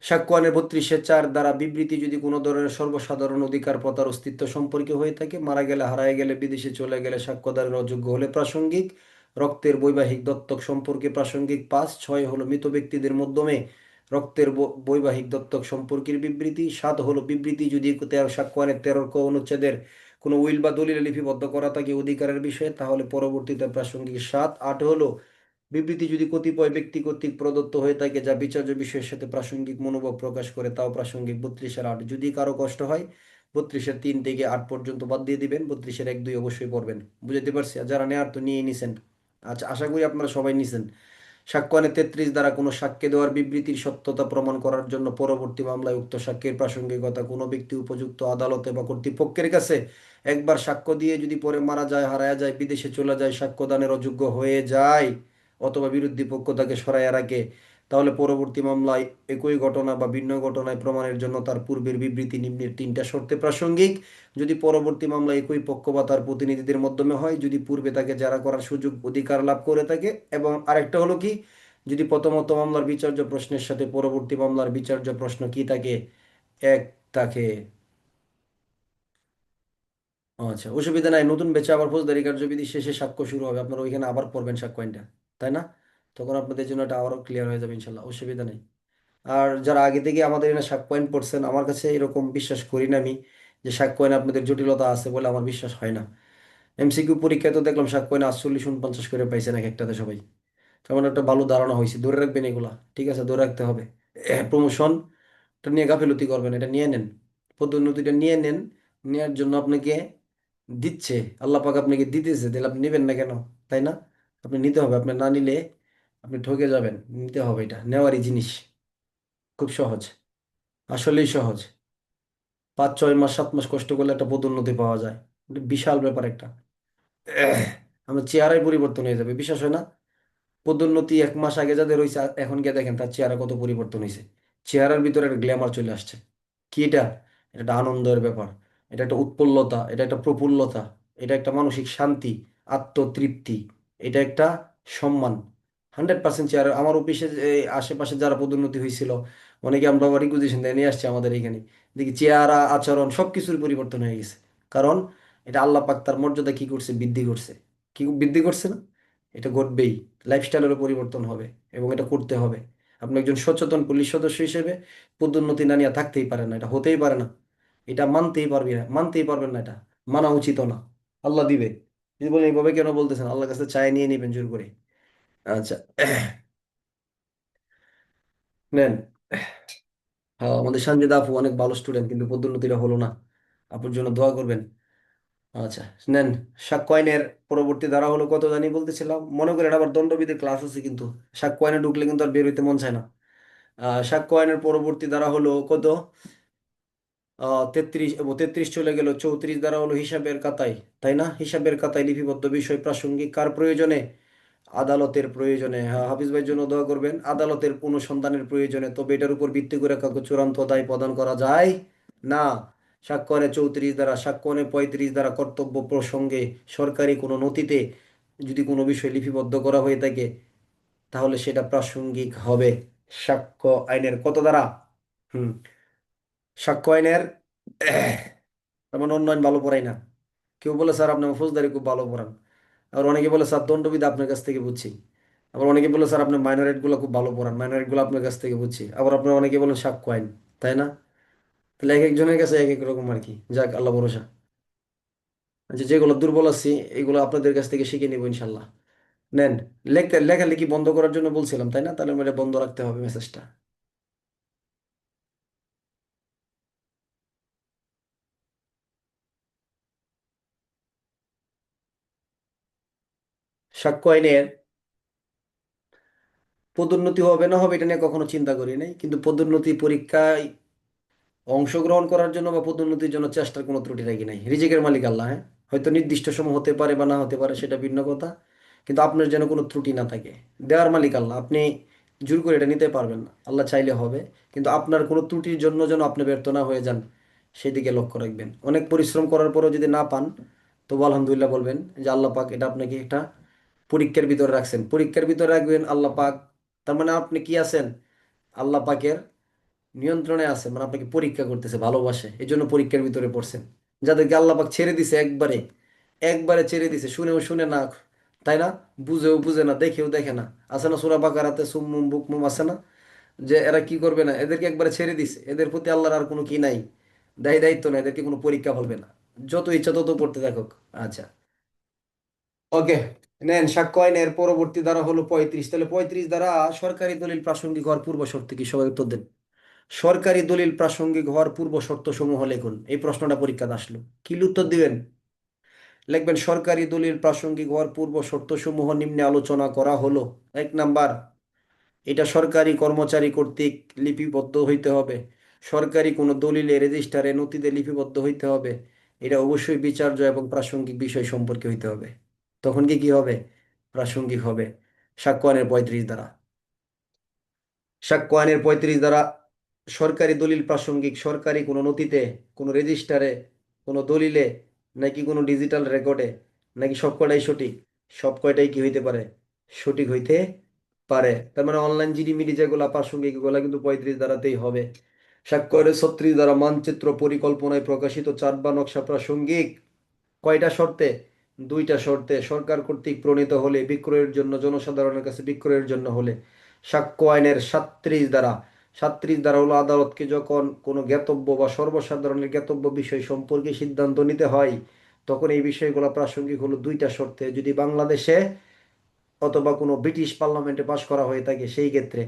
সাক্ষ্য আইনের 32-এর 4 দ্বারা বিবৃতি যদি কোনো ধরনের সর্বসাধারণ অধিকার প্রথার অস্তিত্ব সম্পর্কে হয়ে থাকে, মারা গেলে, হারায় গেলে, বিদেশে চলে গেলে, সাক্ষ্যদানের অযোগ্য হলে প্রাসঙ্গিক। রক্তের বৈবাহিক দত্তক সম্পর্কে প্রাসঙ্গিক। 5-6 হলো মৃত ব্যক্তিদের মাধ্যমে রক্তের বৈবাহিক দত্তক সম্পর্কের বিবৃতি। 7 হলো বিবৃতি যদি সাক্ষ্য আইনের 13 ক অনুচ্ছেদের কোনো উইল বা দলিলে লিপিবদ্ধ করা থাকে অধিকারের বিষয়ে, তাহলে পরবর্তীতে প্রাসঙ্গিক 7, 8 হলো বিবৃতি যদি কতিপয় ব্যক্তি কর্তৃক প্রদত্ত হয়ে থাকে যা বিচার্য বিষয়ের সাথে প্রাসঙ্গিক মনোভাব প্রকাশ করে, তাও প্রাসঙ্গিক। 32-8 যদি কারো কষ্ট হয় 32-3 থেকে 8 পর্যন্ত বাদ দিয়ে দিবেন, 32-1-2 অবশ্যই পড়বেন। বুঝতে পারছি? আর যারা নেয়ার তো নিয়ে নিছেন। আচ্ছা, আশা করি আপনারা সবাই নিছেন। সাক্ষ্যায়নে 33 দ্বারা কোনো সাক্ষ্যে দেওয়ার বিবৃতির সত্যতা প্রমাণ করার জন্য পরবর্তী মামলায় উক্ত সাক্ষ্যের প্রাসঙ্গিকতা কোনো ব্যক্তি উপযুক্ত আদালতে বা কর্তৃপক্ষের কাছে একবার সাক্ষ্য দিয়ে যদি পরে মারা যায়, হারায়া যায়, বিদেশে চলে যায়, সাক্ষ্যদানের অযোগ্য হয়ে যায়, অথবা বিরোধী পক্ষ তাকে সরাইয়া রাখে, তাহলে পরবর্তী মামলায় একই ঘটনা বা ভিন্ন ঘটনায় প্রমাণের জন্য তার পূর্বের বিবৃতি নিম্নের 3টা শর্তে প্রাসঙ্গিক। যদি পরবর্তী মামলা একই পক্ষ বা তার প্রতিনিধিদের মাধ্যমে হয়, যদি পূর্বে তাকে জেরা করার সুযোগ অধিকার লাভ করে থাকে, এবং আরেকটা হলো কি, যদি প্রথমত মামলার বিচার্য প্রশ্নের সাথে পরবর্তী মামলার বিচার্য প্রশ্ন কি থাকে, এক থাকে। আচ্ছা, অসুবিধা নাই। নতুন বেচে আবার ফৌজদারি কার্যবিধি শেষে সাক্ষ্য শুরু হবে, আপনারা ওইখানে আবার পড়বেন সাক্ষ্য আইনটা, তাই না? তখন আপনাদের জন্য এটা আবারও ক্লিয়ার হয়ে যাবে ইনশাল্লাহ, অসুবিধা নেই। আর যারা আগে থেকে আমাদের এখানে সাক্ষ্য আইন পড়ছেন, আমার কাছে এরকম বিশ্বাস করি না আমি যে সাক্ষ্য আইনে আপনাদের জটিলতা আছে বলে আমার বিশ্বাস হয় না। এমসিকিউ পরীক্ষায় তো দেখলাম সাক্ষ্য আইনে 48-49 করে পাইছেন এক একটাতে সবাই। তেমন একটা ভালো ধারণা হয়েছে, ধরে রাখবেন এগুলা, ঠিক আছে? ধরে রাখতে হবে। প্রমোশনটা নিয়ে গাফিলতি করবেন, এটা নিয়ে নেন, পদোন্নতিটা নিয়ে নেন। নেওয়ার জন্য আপনাকে দিচ্ছে, আল্লাহ পাক আপনাকে দিতেছে, তাহলে আপনি নেবেন না কেন? তাই না? আপনি নিতে হবে, আপনি না নিলে আপনি ঠকে যাবেন। নিতে হবে, এটা নেওয়ারই জিনিস। খুব সহজ, আসলেই সহজ। 5-6 মাস 7 মাস কষ্ট করলে একটা পদোন্নতি পাওয়া যায়, এটা বিশাল ব্যাপার একটা। আমার চেহারাই পরিবর্তন হয়ে যাবে, বিশ্বাস হয় না? পদোন্নতি 1 মাস আগে যাদের হয়েছে, এখন গিয়ে দেখেন তার চেহারা কত পরিবর্তন হয়েছে। চেহারার ভিতরে একটা গ্ল্যামার চলে আসছে। কি এটা? এটা একটা আনন্দের ব্যাপার, এটা একটা উৎফুল্লতা, এটা একটা প্রফুল্লতা, এটা একটা মানসিক শান্তি, আত্মতৃপ্তি, এটা একটা সম্মান। 100% চেহারা। আমার অফিসে আশেপাশে যারা পদোন্নতি হয়েছিল, অনেকে আমরা রিকুইজিশন দিয়ে নিয়ে আসছি আমাদের এখানে, দেখি চেহারা আচরণ সবকিছুর পরিবর্তন হয়ে গেছে। কারণ এটা আল্লাহ পাক তার মর্যাদা কি করছে, বৃদ্ধি করছে। কি বৃদ্ধি করছে না? এটা ঘটবেই। লাইফস্টাইলেরও পরিবর্তন হবে, এবং এটা করতে হবে। আপনি একজন সচেতন পুলিশ সদস্য হিসেবে পদোন্নতি না নিয়ে থাকতেই পারেন না, এটা হতেই পারে না। এটা মানতেই পারবি না, মানতেই পারবেন না, এটা মানা উচিত না। আল্লাহ দিবে। যদি বলেন এইভাবে কেন বলতেছেন, আল্লাহর কাছে চাই নিয়ে নিবেন জোর করে। আচ্ছা, নেন। হ্যাঁ, আমাদের সঞ্জিদা আপু অনেক ভালো স্টুডেন্ট, কিন্তু পদোন্নতিটা হলো না। আপুর জন্য দোয়া করবেন। আচ্ছা, নেন। সাক্ষ্য আইনের পরবর্তী ধারা হলো কত জানি বলতেছিলাম, মনে করেন আবার দণ্ডবিধির ক্লাস আছে কিন্তু। সাক্ষ্য আইনে ঢুকলে কিন্তু আর বের হইতে মন চায় না। সাক্ষ্য আইনের পরবর্তী ধারা হলো কত? 33, 33 চলে গেল, 34 ধারা হলো হিসাবের খাতায়। তাই না? হিসাবের খাতায় লিপিবদ্ধ বিষয় প্রাসঙ্গিক কার প্রয়োজনে? আদালতের প্রয়োজনে। হ্যাঁ, হাফিজ ভাইয়ের জন্য দোয়া করবেন। আদালতের অনুসন্ধানের প্রয়োজনে, তবে এটার উপর ভিত্তি করে কাউকে চূড়ান্ত দায় প্রদান করা যায় না। সাক্ষ্যনে 34 দ্বারা, সাক্ষ্যনে 35 দ্বারা কর্তব্য প্রসঙ্গে সরকারি কোনো নথিতে যদি কোনো বিষয় লিপিবদ্ধ করা হয়ে থাকে, তাহলে সেটা প্রাসঙ্গিক হবে। সাক্ষ্য আইনের কত দ্বারা? হুম, সাক্ষ্য আইনের তার মানে অন্য আইন ভালো পড়াই না। কেউ বলে স্যার আপনি ফৌজদারি খুব ভালো পড়ান। আবার অনেকে বলে স্যার দণ্ডবিধি আপনার কাছ থেকে বুঝছি। আবার অনেকে বলে স্যার আপনি মাইনরিটি গুলো খুব ভালো পড়ান, মাইনরিটি গুলো আপনার কাছ থেকে বুঝছি। আবার আপনার অনেকে বলেন সাক্ষ্য আইন। তাই না? তাহলে এক একজনের কাছে এক এক রকম আর কি। যাক, আল্লাহ ভরসা। আচ্ছা, যেগুলো দুর্বল আছি এগুলো আপনাদের কাছ থেকে শিখে নিব ইনশাল্লাহ। নেন। লেখালেখি বন্ধ করার জন্য বলছিলাম, তাই না? তাহলে মানে বন্ধ রাখতে হবে মেসেজটা। সাক্ষ্য আইনের পদোন্নতি হবে না হবে এটা নিয়ে কখনো চিন্তা করি নাই, কিন্তু পদোন্নতি পরীক্ষায় অংশগ্রহণ করার জন্য বা পদোন্নতির জন্য চেষ্টার কোনো ত্রুটি রাখি নাই। রিজিকের মালিক আল্লাহ, হ্যাঁ। হয়তো নির্দিষ্ট সময় হতে পারে বা না হতে পারে, সেটা ভিন্ন কথা। কিন্তু আপনার যেন কোনো ত্রুটি না থাকে। দেওয়ার মালিক আল্লাহ, আপনি জোর করে এটা নিতে পারবেন না, আল্লাহ চাইলে হবে। কিন্তু আপনার কোনো ত্রুটির জন্য যেন আপনি ব্যর্থ না হয়ে যান, সেদিকে লক্ষ্য রাখবেন। অনেক পরিশ্রম করার পরেও যদি না পান, তবু আলহামদুলিল্লাহ বলবেন যে আল্লাহ পাক এটা আপনাকে একটা পরীক্ষার ভিতরে রাখছেন। পরীক্ষার ভিতরে রাখবেন আল্লাহ পাক, তার মানে আপনি কি আছেন? আল্লাহ পাকের নিয়ন্ত্রণে আছে, মানে আপনাকে পরীক্ষা করতেছে, ভালোবাসে, এই জন্য পরীক্ষার ভিতরে পড়ছেন। যাদেরকে আল্লাপাক ছেড়ে দিছে একবারে, একবারে ছেড়ে দিছে, শুনেও শুনে না, তাই না? বুঝেও বুঝে না, দেখেও দেখে না। আছে না সূরা বাকারাতে সুম্মুম বুকমুম, আছে না? যে এরা কি করবে না, এদেরকে একবারে ছেড়ে দিছে, এদের প্রতি আল্লাহর আর কোনো কি নাই, দায়িত্ব নাই, এদেরকে কোনো পরীক্ষা ফেলবে না। যত ইচ্ছা তত পড়তে থাকুক। আচ্ছা, ওকে, নেন সাক্ষ্য আইনের পরবর্তী ধারা হলো 35। তাহলে 35 দ্বারা সরকারি দলিল প্রাসঙ্গিক হওয়ার পূর্ব শর্ত কি, সবাই উত্তর দেন। সরকারি দলিল প্রাসঙ্গিক হওয়ার পূর্ব শর্ত সমূহ লিখুন। এই প্রশ্নটা পরীক্ষাতে আসলো, কি উত্তর দিবেন? লিখবেন সরকারি দলিল প্রাসঙ্গিক হওয়ার পূর্ব শর্ত সমূহ নিম্নে আলোচনা করা হলো। 1 নাম্বার, এটা সরকারি কর্মচারী কর্তৃক লিপিবদ্ধ হইতে হবে। সরকারি কোনো দলিলে রেজিস্টারে নথিতে লিপিবদ্ধ হইতে হবে। এটা অবশ্যই বিচার্য এবং প্রাসঙ্গিক বিষয় সম্পর্কে হইতে হবে। তখন কি কি হবে? প্রাসঙ্গিক হবে। সাক্ষ্য আইনের 35 দ্বারা, সাক্ষ্য আইনের 35 দ্বারা সরকারি দলিল প্রাসঙ্গিক সরকারি কোনো নথিতে, কোনো রেজিস্টারে, কোনো দলিলে, নাকি কোনো ডিজিটাল রেকর্ডে, নাকি সব কয়টাই সঠিক? সব কয়টাই কি হইতে পারে? সঠিক হইতে পারে। তার মানে অনলাইন জিডিমিডি যেগুলা প্রাসঙ্গিক, এগুলা কিন্তু 35 দ্বারাতেই হবে। স্বাক্ষরের 36 দ্বারা মানচিত্র পরিকল্পনায় প্রকাশিত চার্ট বা নকশা প্রাসঙ্গিক। কয়টা শর্তে? 2টা শর্তে। সরকার কর্তৃক প্রণীত হলে, বিক্রয়ের জন্য, জনসাধারণের কাছে বিক্রয়ের জন্য হলে। সাক্ষ্য আইনের 37 দ্বারা, 37 দ্বারা হলো আদালতকে যখন কোনো জ্ঞাতব্য বা সর্বসাধারণের জ্ঞাতব্য বিষয় সম্পর্কে সিদ্ধান্ত নিতে হয়, তখন এই বিষয়গুলো প্রাসঙ্গিক হলো 2টা শর্তে। যদি বাংলাদেশে অথবা কোনো ব্রিটিশ পার্লামেন্টে পাশ করা হয়ে থাকে সেই ক্ষেত্রে।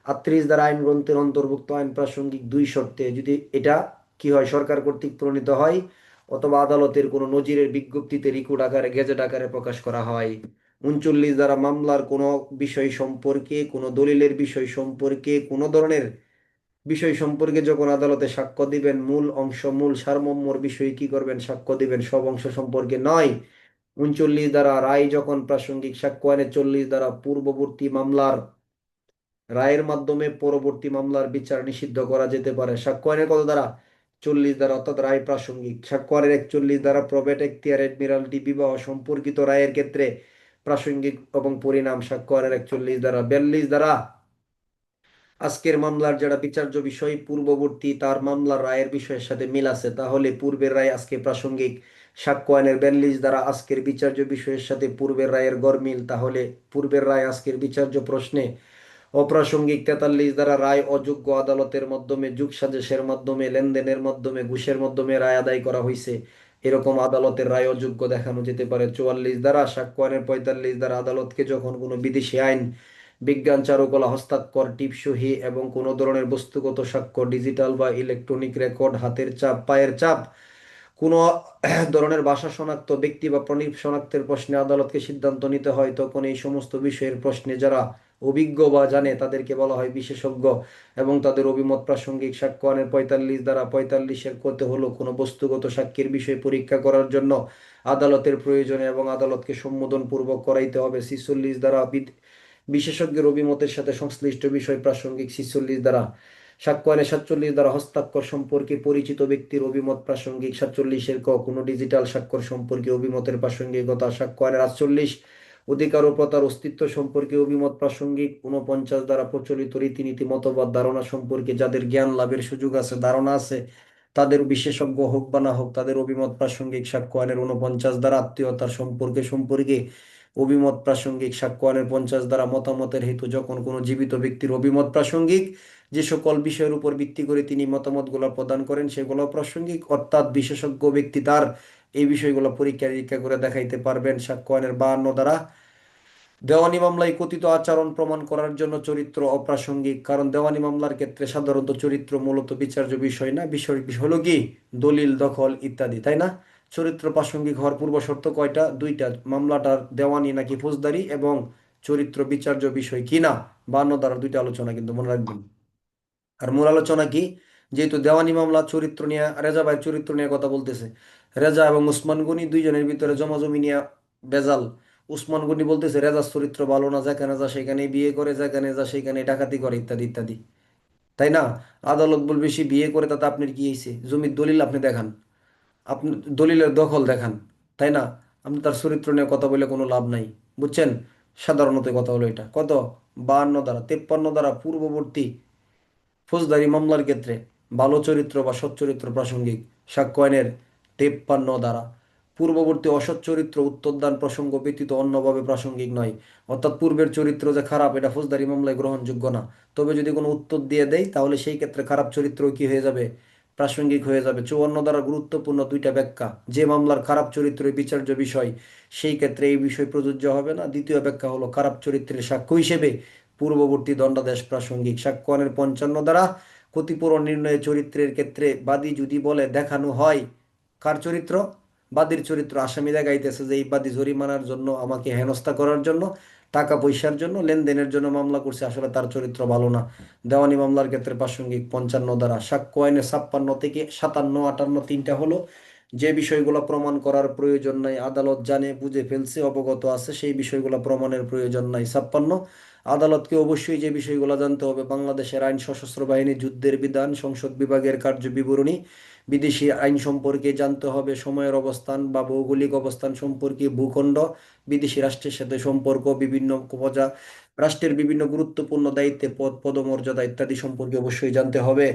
38 দ্বারা আইন গ্রন্থের অন্তর্ভুক্ত আইন প্রাসঙ্গিক 2 শর্তে, যদি এটা কি হয়, সরকার কর্তৃক প্রণীত হয় অথবা আদালতের কোনো নজিরের বিজ্ঞপ্তিতে রিকুট আকারে, গেজেট আকারে প্রকাশ করা হয়। 39 দ্বারা মামলার কোনো বিষয় সম্পর্কে, কোনো দলিলের বিষয় সম্পর্কে, কোনো ধরনের বিষয় সম্পর্কে যখন আদালতে সাক্ষ্য দিবেন, মূল অংশ, মূল সারমর্মর বিষয়ে কি করবেন? সাক্ষ্য দিবেন, সব অংশ সম্পর্কে নয়। 39 দ্বারা রায় যখন প্রাসঙ্গিক। সাক্ষ্য আইনের 40 দ্বারা পূর্ববর্তী মামলার রায়ের মাধ্যমে পরবর্তী মামলার বিচার নিষিদ্ধ করা যেতে পারে। সাক্ষ্য আইনের কত দ্বারা? 40 দ্বারা, অর্থাৎ রায় প্রাসঙ্গিক। সাক্ষ্য আইনের 41 দ্বারা প্রবেট এখতিয়ার, এডমিরালটি, বিবাহ সম্পর্কিত রায়ের ক্ষেত্রে প্রাসঙ্গিক এবং পরিণাম। সাক্ষ্য আইনের 41 দ্বারা। 42 দ্বারা আজকের মামলার যেটা বিচার্য বিষয় পূর্ববর্তী তার মামলার রায়ের বিষয়ের সাথে মিল আছে, তাহলে পূর্বের রায় আজকে প্রাসঙ্গিক। সাক্ষ্য আইনের 42 দ্বারা আজকের বিচার্য বিষয়ের সাথে পূর্বের রায়ের গড় মিল, তাহলে পূর্বের রায় আজকের বিচার্য প্রশ্নে অপ্রাসঙ্গিক। 43 দ্বারা রায় অযোগ্য, আদালতের মাধ্যমে, যোগসাজশের মাধ্যমে, লেনদেনের মাধ্যমে, ঘুষের মাধ্যমে রায় আদায় করা হয়েছে, এরকম আদালতের রায় অযোগ্য দেখানো যেতে পারে। 44 দ্বারা সাক্ষ্য আইনের 45 দ্বারা আদালতকে যখন কোনো বিদেশি আইন, বিজ্ঞান, চারুকলা, হস্তাক্ষর, টিপসই এবং কোনো ধরনের বস্তুগত সাক্ষ্য, ডিজিটাল বা ইলেকট্রনিক রেকর্ড, হাতের চাপ, পায়ের চাপ, কোনো ধরনের ভাষা শনাক্ত, ব্যক্তি বা প্রাণী শনাক্তের প্রশ্নে আদালতকে সিদ্ধান্ত নিতে হয়, তখন এই সমস্ত বিষয়ের প্রশ্নে যারা অভিজ্ঞ বা জানে তাদেরকে বলা হয় বিশেষজ্ঞ, এবং তাদের অভিমত প্রাসঙ্গিক। সাক্ষ্য আইনের 45 দ্বারা 45-এর করতে হলো কোনো বস্তুগত সাক্ষীর বিষয় পরীক্ষা করার জন্য আদালতের প্রয়োজনে এবং আদালতকে সম্বোধন পূর্বক করাইতে হবে। 46 দ্বারা বিশেষজ্ঞের অভিমতের সাথে সংশ্লিষ্ট বিষয় প্রাসঙ্গিক। 46 দ্বারা সাক্ষ্য আইনে 47 দ্বারা হস্তাক্ষর সম্পর্কে পরিচিত ব্যক্তির অভিমত প্রাসঙ্গিক। 47-এর ক কোনো ডিজিটাল স্বাক্ষর সম্পর্কে অভিমতের প্রাসঙ্গিকতা। সাক্ষ্য আইনের 48 অধিকার ও প্রথার অস্তিত্ব সম্পর্কে অভিমত প্রাসঙ্গিক। 49 দ্বারা প্রচলিত রীতিনীতি, মতবাদ, ধারণা সম্পর্কে যাদের জ্ঞান লাভের সুযোগ আছে, ধারণা আছে, তাদের বিশেষজ্ঞ হোক বা না হোক, তাদের অভিমত প্রাসঙ্গিক। সাক্ষ্য আইনের 49 দ্বারা আত্মীয়তার সম্পর্কে সম্পর্কে অভিমত প্রাসঙ্গিক। সাক্ষ্য আইনের 50 দ্বারা মতামতের হেতু যখন কোনো জীবিত ব্যক্তির অভিমত প্রাসঙ্গিক, যে সকল বিষয়ের উপর ভিত্তি করে তিনি মতামতগুলো প্রদান করেন সেগুলো প্রাসঙ্গিক, অর্থাৎ বিশেষজ্ঞ ব্যক্তি তার এই বিষয়গুলো পরীক্ষা নিরীক্ষা করে দেখাইতে পারবেন। সাক্ষ্য আইনের 52 দ্বারা দেওয়ানি মামলায় কথিত আচরণ প্রমাণ করার জন্য চরিত্র অপ্রাসঙ্গিক, কারণ দেওয়ানি মামলার ক্ষেত্রে সাধারণত চরিত্র মূলত বিচার্য বিষয় না, বিষয় হলো কি দলিল, দখল ইত্যাদি, তাই না? চরিত্র প্রাসঙ্গিক হওয়ার পূর্ব শর্ত কয়টা? 2টা। মামলাটার দেওয়ানি নাকি ফৌজদারি, এবং চরিত্র বিচার্য বিষয় কিনা। 52 দ্বারা 2টা আলোচনা কিন্তু মনে রাখবেন। আর মূল আলোচনা কি? যেহেতু দেওয়ানি মামলা চরিত্র নিয়ে, রেজা ভাই চরিত্র নিয়ে কথা বলতেছে, রেজা এবং উসমান গনি দুইজনের ভিতরে জমাজমি নিয়ে বেজাল। উসমান গনি বলতেছে রেজার চরিত্র ভালো না, যেখানে যা সেখানে বিয়ে করে, যেখানে যা সেখানে ডাকাতি করে, ইত্যাদি ইত্যাদি, তাই না? আদালত বলবে সে বিয়ে করে, তাতে আপনার কি হয়েছে? জমির দলিল আপনি দেখান, আপনি দলিলের দখল দেখান, তাই না? আপনি তার চরিত্র নিয়ে কথা বলে কোনো লাভ নাই, বুঝছেন? সাধারণত কথা হলো এটা। কত? 52 দ্বারা। 53 দ্বারা পূর্ববর্তী ফৌজদারি মামলার ক্ষেত্রে ভালো চরিত্র বা সৎ চরিত্র প্রাসঙ্গিক। সাক্ষ্য আইনের 53 দ্বারা পূর্ববর্তী অসৎ চরিত্র উত্তরদান প্রসঙ্গ ব্যতীত অন্যভাবে প্রাসঙ্গিক নয়। অর্থাৎ পূর্বের চরিত্র যে খারাপ, এটা ফৌজদারি মামলায় গ্রহণযোগ্য না। তবে যদি কোনো উত্তর দিয়ে দেয় তাহলে সেই ক্ষেত্রে খারাপ চরিত্র কি হয়ে যাবে? প্রাসঙ্গিক হয়ে যাবে। 54 দ্বারা গুরুত্বপূর্ণ দুইটা ব্যাখ্যা, যে মামলার খারাপ চরিত্রের বিচার্য বিষয় সেই ক্ষেত্রে এই বিষয় প্রযোজ্য হবে না। দ্বিতীয় ব্যাখ্যা হলো খারাপ চরিত্রের সাক্ষ্য হিসেবে পূর্ববর্তী দণ্ডাদেশ প্রাসঙ্গিক। সাক্ষ্য আইনের 55 দ্বারা ক্ষতিপূরণ নির্ণয়ে চরিত্রের ক্ষেত্রে বাদী যদি বলে দেখানো হয় কার চরিত্র, বাদীর চরিত্র, আসামি দেখাইতেছে যে এই বাদী জরিমানার জন্য, আমাকে হেনস্থা করার জন্য, টাকা পয়সার জন্য, লেনদেনের জন্য মামলা করছে, আসলে তার চরিত্র ভালো না। দেওয়ানি মামলার ক্ষেত্রে প্রাসঙ্গিক 55 দ্বারা। সাক্ষ্য আইনের 56 থেকে 57, 58 তিনটা হলো যে বিষয়গুলো প্রমাণ করার প্রয়োজন নাই, আদালত জানে, বুঝে ফেলছে, অবগত আছে, সেই বিষয়গুলো প্রমাণের প্রয়োজন নাই। 56, আদালতকে অবশ্যই যে বিষয়গুলো জানতে হবে: বাংলাদেশের আইন, সশস্ত্র বাহিনী, যুদ্ধের বিধান, সংসদ বিভাগের কার্য বিবরণী, বিদেশি আইন সম্পর্কে জানতে হবে, সময়ের অবস্থান বা ভৌগোলিক অবস্থান সম্পর্কে, ভূখণ্ড, বিদেশি রাষ্ট্রের সাথে সম্পর্ক, বিভিন্ন প্রজা রাষ্ট্রের বিভিন্ন গুরুত্বপূর্ণ দায়িত্বে পদ, পদমর্যাদা ইত্যাদি সম্পর্কে অবশ্যই জানতে হবে।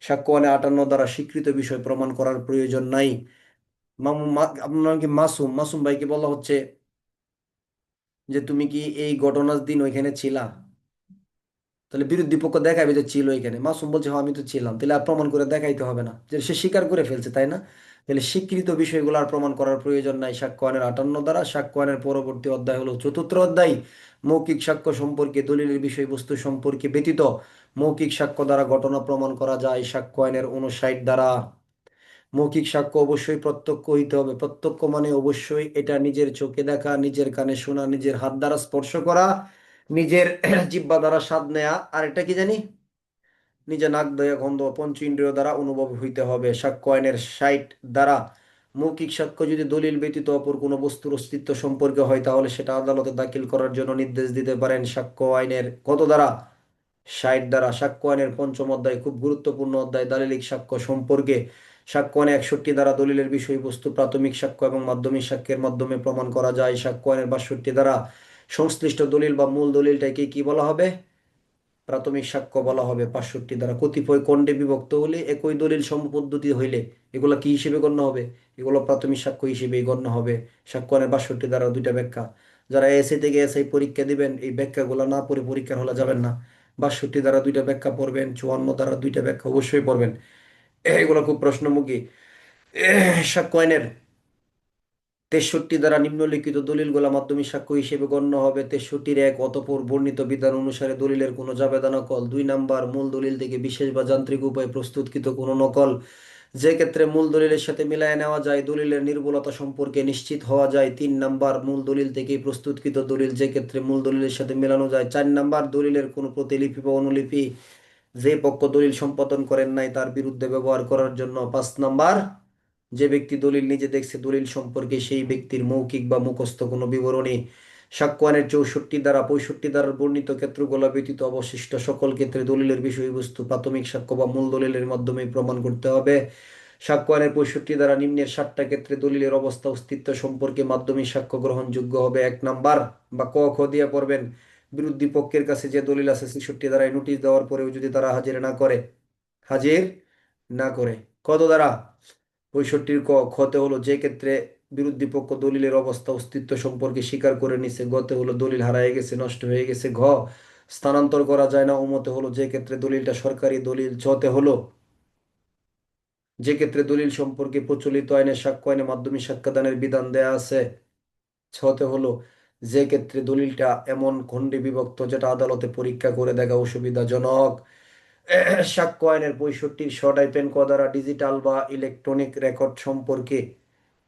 সাক্ষ্য আইনে 58 দ্বারা স্বীকৃত বিষয় প্রমাণ করার প্রয়োজন নাই। আপনার কি মাসুম, মাসুম ভাইকে বলা হচ্ছে যে তুমি কি এই ঘটনার দিন ওইখানে ছিলা? তাহলে বিরোধী পক্ষ দেখাবে যে ছিল এখানে। মাসুম বলছে হ্যাঁ আমি তো ছিলাম, তাহলে আর প্রমাণ করে দেখাইতে হবে না, যে সে স্বীকার করে ফেলছে, তাই না? তাহলে স্বীকৃত বিষয়গুলো আর প্রমাণ করার প্রয়োজন নাই সাক্ষ্য আইনের 58 দ্বারা। সাক্ষ্য আইনের পরবর্তী অধ্যায় হলো চতুর্থ অধ্যায়, মৌখিক সাক্ষ্য সম্পর্কে, দলিলের বিষয়বস্তু সম্পর্কে ব্যতীত মৌখিক সাক্ষ্য দ্বারা ঘটনা প্রমাণ করা যায়। সাক্ষ্য আইনের 59 দ্বারা মৌখিক সাক্ষ্য অবশ্যই প্রত্যক্ষ হইতে হবে। প্রত্যক্ষ মানে অবশ্যই এটা নিজের চোখে দেখা, নিজের কানে শোনা, নিজের হাত দ্বারা স্পর্শ করা, নিজের জিহ্বা দ্বারা স্বাদ নেয়া, আর এটা কি জানি, নিজে নাক দয়া গন্ধ পঞ্চ ইন্দ্রিয় দ্বারা অনুভব হইতে হবে। সাক্ষ্য আইনের 60 দ্বারা মৌখিক সাক্ষ্য যদি দলিল ব্যতীত অপর কোনো বস্তুর অস্তিত্ব সম্পর্কে হয় তাহলে সেটা আদালতে দাখিল করার জন্য নির্দেশ দিতে পারেন। সাক্ষ্য আইনের কত দ্বারা? 60 দ্বারা। সাক্ষ্য আইনের 5ম অধ্যায় খুব গুরুত্বপূর্ণ অধ্যায়, দালিলিক সাক্ষ্য সম্পর্কে। সাক্ষ্য আইনে 61 দ্বারা দলিলের বিষয়বস্তু প্রাথমিক সাক্ষ্য এবং মাধ্যমিক সাক্ষ্যের মাধ্যমে প্রমাণ করা যায়। সাক্ষ্য আইনের 62 দ্বারা সংশ্লিষ্ট দলিল বা মূল দলিলটাকে কি বলা হবে? প্রাথমিক সাক্ষ্য বলা হবে। 65 দ্বারা কতিপয় খণ্ডে বিভক্ত হলে একই দলিল সমপদ্ধতি হইলে এগুলো কি হিসেবে গণ্য হবে? এগুলো প্রাথমিক সাক্ষ্য হিসেবেই গণ্য হবে। সাক্ষ্য আইনের 62 দ্বারা দুইটা ব্যাখ্যা। যারা এসএ থেকে এসআই পরীক্ষা দিবেন এই ব্যাখ্যাগুলো না পড়ে পরীক্ষার হলে যাবেন না। 62 দ্বারা দুইটা ব্যাখ্যা পড়বেন, 54 দ্বারা দুইটা ব্যাখ্যা অবশ্যই পড়বেন, এগুলো খুব প্রশ্নমুখী। সাক্ষ্য আইনের 63 দ্বারা নিম্নলিখিত দলিলগুলো মাধ্যমিক সাক্ষ্য হিসেবে গণ্য হবে। 63-1 অতঃপর বর্ণিত বিধান অনুসারে দলিলের কোনো জাবেদা নকল। 2 নাম্বার, মূল দলিল থেকে বিশেষ বা যান্ত্রিক উপায়ে প্রস্তুতকৃত কোনো নকল, যে ক্ষেত্রে মূল দলিলের সাথে মিলায় নেওয়া যায়, দলিলের নির্ভুলতা সম্পর্কে নিশ্চিত হওয়া যায়। 3 নাম্বার, মূল দলিল থেকেই প্রস্তুতকৃত দলিল, যে ক্ষেত্রে মূল দলিলের সাথে মেলানো যায়। 4 নাম্বার, দলিলের কোনো প্রতিলিপি বা অনুলিপি যে পক্ষ দলিল সম্পাদন করেন নাই তার বিরুদ্ধে ব্যবহার করার জন্য। 5 নাম্বার, যে ব্যক্তি দলিল নিজে দেখছে দলিল সম্পর্কে সেই ব্যক্তির মৌখিক বা মুখস্থ কোনো বিবরণী। সাক্ষ্য আইনের 64 দ্বারা 65 দ্বারা বর্ণিত ক্ষেত্রগুলো ব্যতীত অবশিষ্ট সকল ক্ষেত্রে দলিলের বিষয়বস্তু প্রাথমিক সাক্ষ্য বা মূল দলিলের মাধ্যমে প্রমাণ করতে হবে। সাক্ষ্য আইনের 65 দ্বারা নিম্নের 7টা ক্ষেত্রে দলিলের অবস্থা অস্তিত্ব সম্পর্কে মাধ্যমিক সাক্ষ্য গ্রহণযোগ্য হবে। 1 নাম্বার বা ক খ দিয়ে পড়বেন, বিরোধী পক্ষের কাছে যে দলিল আছে 66 দ্বারাই নোটিশ দেওয়ার পরেও যদি তারা হাজির না করে। কত দ্বারা? 65 ক। খতে হলো যে ক্ষেত্রে বিরোধী পক্ষ দলিলের অবস্থা অস্তিত্ব সম্পর্কে স্বীকার করে নিছে। গতে হলো দলিল হারায় গেছে, নষ্ট হয়ে গেছে। ঘ স্থানান্তর করা যায় না। অমতে হলো যে ক্ষেত্রে দলিলটা সরকারি দলিল। চতে হলো যে ক্ষেত্রে দলিল সম্পর্কে প্রচলিত আইনে সাক্ষ্য আইনে মাধ্যমিক সাক্ষ্যদানের বিধান দেয়া আছে। ছতে হলো যে ক্ষেত্রে দলিলটা এমন খণ্ডে বিভক্ত যেটা আদালতে পরীক্ষা করে দেখা অসুবিধাজনক। সাক্ষ্য আইনের 65 টাইপেন ক দ্বারা ডিজিটাল বা ইলেকট্রনিক রেকর্ড সম্পর্কে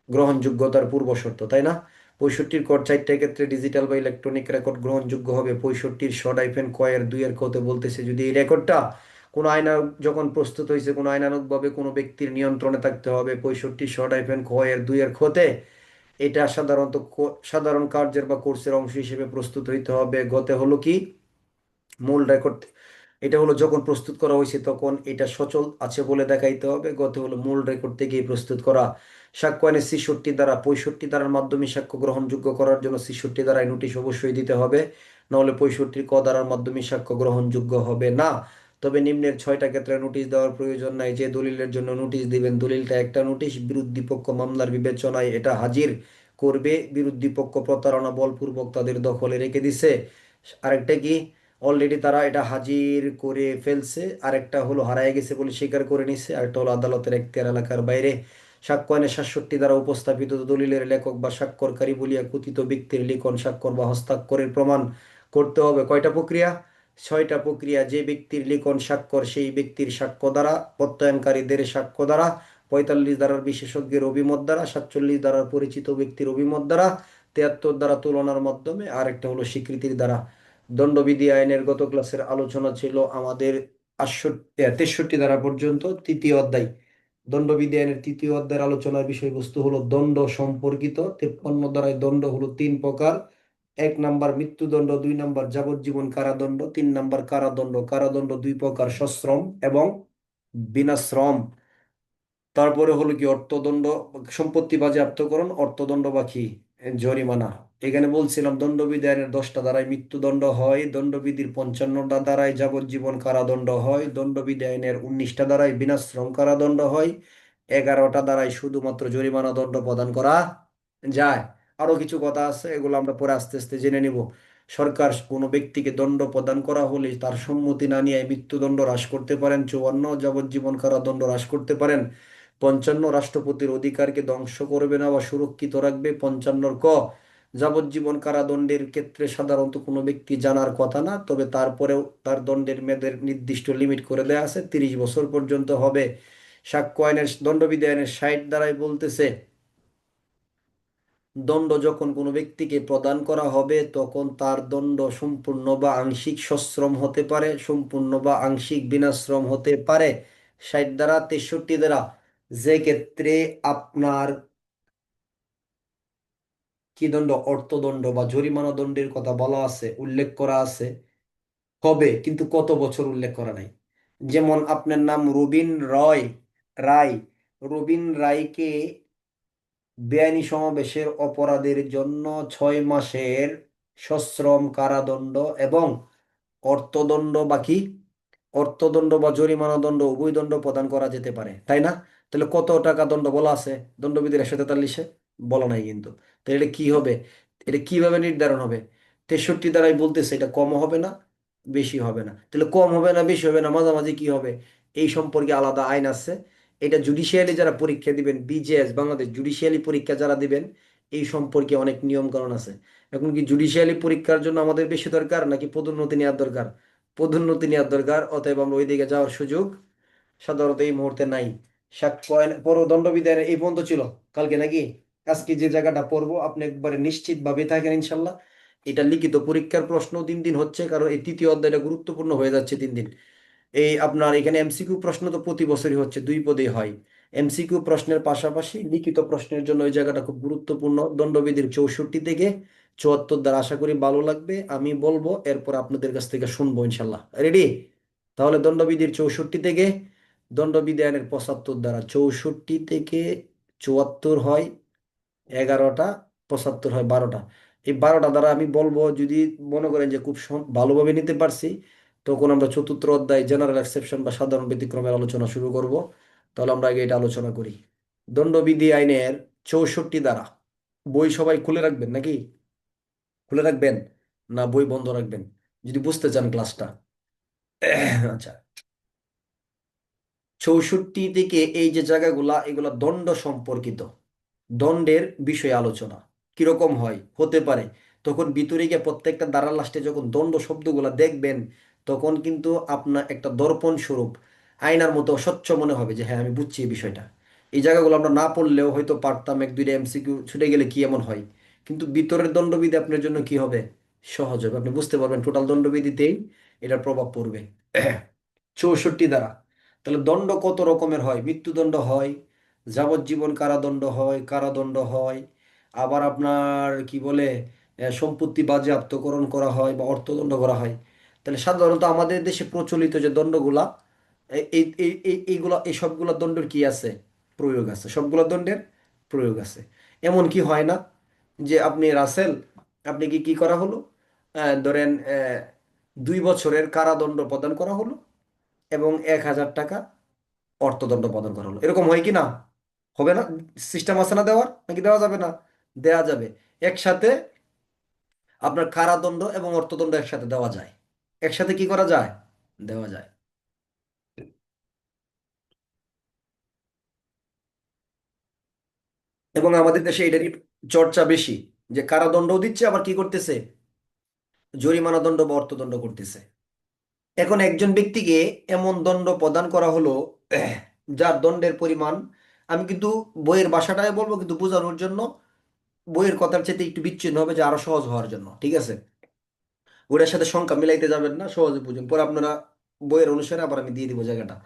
গ্রহণযোগ্যতার পূর্ব শর্ত, তাই না? 65 কর 4টা ক্ষেত্রে ডিজিটাল বা ইলেকট্রনিক রেকর্ড গ্রহণযোগ্য হবে। 65 টাইপেন ক এর 2 এর কতে বলতেছে যদি এই রেকর্ডটা কোনো আইনানুগ যখন প্রস্তুত হয়েছে কোনো আইনানুগভাবে কোনো ব্যক্তির নিয়ন্ত্রণে থাকতে হবে। 65 টাইপেন ক এর 2 এর খতে এটা সাধারণত সাধারণ কার্যের বা কোর্সের অংশ হিসেবে প্রস্তুত হইতে হবে। গতে হলো কি মূল রেকর্ড, এটা হলো যখন প্রস্তুত করা হয়েছে তখন এটা সচল আছে বলে দেখাইতে হবে। গত হলো মূল রেকর্ড থেকেই প্রস্তুত করা। সাক্ষ্য আইনের 66 দ্বারা 65 দ্বারার মাধ্যমে সাক্ষ্য গ্রহণযোগ্য করার জন্য 66 দ্বারায় নোটিশ অবশ্যই দিতে হবে, নাহলে 65 ক দ্বারার মাধ্যমে সাক্ষ্য গ্রহণযোগ্য হবে না। তবে নিম্নের 6টা ক্ষেত্রে নোটিশ দেওয়ার প্রয়োজন নাই। যে দলিলের জন্য নোটিশ দিবেন দলিলটা একটা নোটিশ, বিরোধী পক্ষ মামলার বিবেচনায় এটা হাজির করবে, বিরোধী পক্ষ প্রতারণা বলপূর্বক তাদের দখলে রেখে দিছে। আরেকটা কি, অলরেডি তারা এটা হাজির করে ফেলছে, আরেকটা হলো হারায় গেছে বলে স্বীকার করে নিচ্ছে, আরেকটা হলো আদালতের এখতিয়ার এলাকার বাইরে। সাক্ষ্য আইনের 67 দ্বারা উপস্থাপিত দলিলের লেখক বা স্বাক্ষরকারী বলিয়া কথিত ব্যক্তির লিখন স্বাক্ষর বা হস্তাক্ষরের প্রমাণ করতে হবে কয়টা প্রক্রিয়া? 6টা প্রক্রিয়া। যে ব্যক্তির লিখন স্বাক্ষর সেই ব্যক্তির সাক্ষ্য দ্বারা, প্রত্যয়নকারীদের সাক্ষ্য দ্বারা, 45 ধারার বিশেষজ্ঞের অভিমত দ্বারা, 47 ধারার পরিচিত ব্যক্তির অভিমত দ্বারা, 73 দ্বারা তুলনার মাধ্যমে, আর একটা হলো স্বীকৃতির দ্বারা। দণ্ডবিধি আইনের গত ক্লাসের আলোচনা ছিল আমাদের 63 ধারা পর্যন্ত, তৃতীয় অধ্যায়। দণ্ডবিধি আইনের তৃতীয় অধ্যায়ের আলোচনার বিষয়বস্তু হলো দণ্ড সম্পর্কিত। 53 ধারায় দণ্ড হলো 3 প্রকার। 1 নাম্বার মৃত্যুদণ্ড, 2 নাম্বার যাবজ্জীবন কারাদণ্ড, 3 নাম্বার কারাদণ্ড। কারাদণ্ড 2 প্রকার: সশ্রম এবং বিনাশ্রম। তারপরে হলো কি অর্থদণ্ড, সম্পত্তি বাজেয়াপ্তকরণ, অর্থদণ্ড বা কি জরিমানা। এখানে বলছিলাম দণ্ডবিধি আইনের 10টা ধারায় মৃত্যুদণ্ড হয়, দণ্ডবিধির 55টা ধারায় যাবজ্জীবন কারাদণ্ড হয়, দণ্ডবিধি আইনের 19টা ধারায় বিনাশ্রম কারাদণ্ড হয়, 11টা ধারায় শুধুমাত্র জরিমানা দণ্ড প্রদান করা যায়। আরো কিছু কথা আছে, এগুলো আমরা পরে আস্তে আস্তে জেনে নিব। সরকার কোনো ব্যক্তিকে দণ্ড প্রদান করা হলে তার সম্মতি না নিয়ে মৃত্যুদণ্ড হ্রাস করতে পারেন, 54 যাবজ্জীবন কারাদণ্ড হ্রাস করতে পারেন, 55 রাষ্ট্রপতির অধিকারকে ধ্বংস করবে না বা সুরক্ষিত রাখবে, 55 ক যাবজ্জীবন কারাদণ্ডের ক্ষেত্রে সাধারণত কোনো ব্যক্তি জানার কথা না, তবে তারপরেও তার দণ্ডের মেয়াদের নির্দিষ্ট লিমিট করে দেয়া আছে, 30 বছর পর্যন্ত হবে। সাক্ষ্য আইনের দণ্ডবিধি আইনের 60 ধারায় বলতেছে দণ্ড যখন কোনো ব্যক্তিকে প্রদান করা হবে তখন তার দণ্ড সম্পূর্ণ বা আংশিক সশ্রম হতে পারে, সম্পূর্ণ বা আংশিক বিনাশ্রম হতে পারে। 60 ধারা। 63 ধারা, যে ক্ষেত্রে আপনার কি দণ্ড, অর্থদণ্ড বা জরিমানা দণ্ডের কথা বলা আছে, উল্লেখ করা আছে, হবে কিন্তু কত বছর উল্লেখ করা নাই। যেমন আপনার নাম রবিন রায়। রবিন রায়কে বেআইনি সমাবেশের অপরাধের জন্য 6 মাসের সশ্রম কারাদণ্ড এবং অর্থদণ্ড বা কি অর্থদণ্ড বা জরিমানা দণ্ড উভয় দণ্ড প্রদান করা যেতে পারে, তাই না? তাহলে কত টাকা দণ্ড বলা আছে দণ্ডবিধির 143-এ? বলা নাই কিন্তু। তাহলে এটা কি হবে? এটা কিভাবে নির্ধারণ হবে? 63 দ্বারাই বলতেছে এটা কম হবে না, বেশি হবে না। তাহলে কম হবে না, বেশি হবে না, মাঝামাঝি কি হবে? এই সম্পর্কে আলাদা আইন আছে। এটা জুডিশিয়ালি যারা পরীক্ষা দিবেন, বিজেএস বাংলাদেশ জুডিশিয়ালি পরীক্ষা যারা দিবেন, এই সম্পর্কে অনেক নিয়ম কানুন আছে। এখন কি জুডিশিয়ালি পরীক্ষার জন্য আমাদের বেশি দরকার নাকি পদোন্নতি নেওয়ার দরকার? পদোন্নতি নেওয়ার দরকার, অতএব আমরা ওই দিকে যাওয়ার সুযোগ সাধারণত এই মুহূর্তে নাই। সাক্ষ্য আইন পর দণ্ডবিধান এই পর্যন্ত ছিল কালকে নাকি? আজকে যে জায়গাটা পড়বো আপনি একবারে নিশ্চিত ভাবে থাকেন ইনশাল্লাহ। এটা লিখিত পরীক্ষার প্রশ্ন দিন দিন হচ্ছে, কারণ এই তৃতীয় অধ্যায়টা গুরুত্বপূর্ণ হয়ে যাচ্ছে দিন দিন। এই আপনার এখানে এমসিকিউ প্রশ্ন তো প্রতি বছরই হচ্ছে, 2 পদে হয়। এমসিকিউ প্রশ্নের পাশাপাশি লিখিত প্রশ্নের জন্য ওই জায়গাটা খুব গুরুত্বপূর্ণ। দণ্ডবিধির 64 থেকে 74 দ্বারা আশা করি ভালো লাগবে, আমি বলবো এরপর আপনাদের কাছ থেকে শুনবো ইনশাল্লাহ। রেডি? তাহলে দণ্ডবিধির 64 থেকে, দণ্ডবিধি আইনের 75 দ্বারা 64 থেকে 74 হয় 11টা, 75 হয় 12টা। এই 12টা দ্বারা আমি বলবো, যদি মনে করেন যে খুব ভালোভাবে নিতে পারছি, তখন আমরা চতুর্থ অধ্যায় জেনারেল এক্সেপশন বা সাধারণ ব্যতিক্রমের আলোচনা শুরু করব। তাহলে আমরা আগে এটা আলোচনা করি। দণ্ডবিধি আইনের 64 দ্বারা, বই সবাই খুলে রাখবেন নাকি? খুলে রাখবেন না বই বন্ধ রাখবেন যদি বুঝতে চান ক্লাসটা? আচ্ছা, 64 থেকে এই যে জায়গাগুলা, এগুলা দণ্ড সম্পর্কিত, দণ্ডের বিষয়ে আলোচনা কিরকম হয় হতে পারে। তখন ভিতরে গিয়ে প্রত্যেকটা ধারার লাস্টে যখন দণ্ড শব্দগুলা দেখবেন, তখন কিন্তু আপনার একটা দর্পণ স্বরূপ আয়নার মতো স্বচ্ছ মনে হবে যে হ্যাঁ আমি বুঝছি এই বিষয়টা। এই জায়গাগুলো আমরা না পড়লেও হয়তো পারতাম, 1-2টা এমসিকিউ ছুটে গেলে কি এমন হয়, কিন্তু ভিতরের দণ্ডবিধি আপনার জন্য কি হবে, সহজ হবে, আপনি বুঝতে পারবেন টোটাল দণ্ডবিধিতেই এটার প্রভাব পড়বে। 64 দ্বারা, তাহলে দণ্ড কত রকমের হয়? মৃত্যুদণ্ড হয়, যাবজ্জীবন কারাদণ্ড হয়, কারাদণ্ড হয়, আবার আপনার কি বলে সম্পত্তি বাজেয়াপ্তকরণ করা হয় বা অর্থদণ্ড করা হয়। তাহলে সাধারণত আমাদের দেশে প্রচলিত যে দণ্ডগুলা, এইগুলা, এই সবগুলা দণ্ডের কি আছে, প্রয়োগ আছে, সবগুলা দণ্ডের প্রয়োগ আছে। এমন কি হয় না যে আপনি রাসেল, আপনি কি কি করা হলো, ধরেন 2 বছরের কারাদণ্ড প্রদান করা হলো এবং 1,000 টাকা অর্থদণ্ড প্রদান করা হলো, এরকম হয় কি না? হবে না? সিস্টেম আছে না দেওয়ার, নাকি দেওয়া যাবে না? দেওয়া যাবে। একসাথে আপনার কারাদণ্ড এবং অর্থদণ্ড একসাথে দেওয়া যায়, একসাথে কি করা যায়, দেওয়া যায়। এবং আমাদের দেশে এটারই চর্চা বেশি, যে কারাদণ্ডও দিচ্ছে আবার কি করতেছে, জরিমানা দণ্ড বা অর্থদণ্ড করতেছে। এখন একজন ব্যক্তিকে এমন দণ্ড প্রদান করা হলো যার দণ্ডের পরিমাণ, আমি কিন্তু বইয়ের ভাষাটাই বলবো কিন্তু বোঝানোর জন্য, বইয়ের কথার চাইতে একটু বিচ্ছিন্ন হবে, যে আরো সহজ হওয়ার জন্য, ঠিক আছে? ওটার সাথে সংখ্যা মিলাইতে যাবেন না, সহজে বুঝুন, পরে আপনারা বইয়ের অনুসারে আবার আমি দিয়ে দিব জায়গাটা।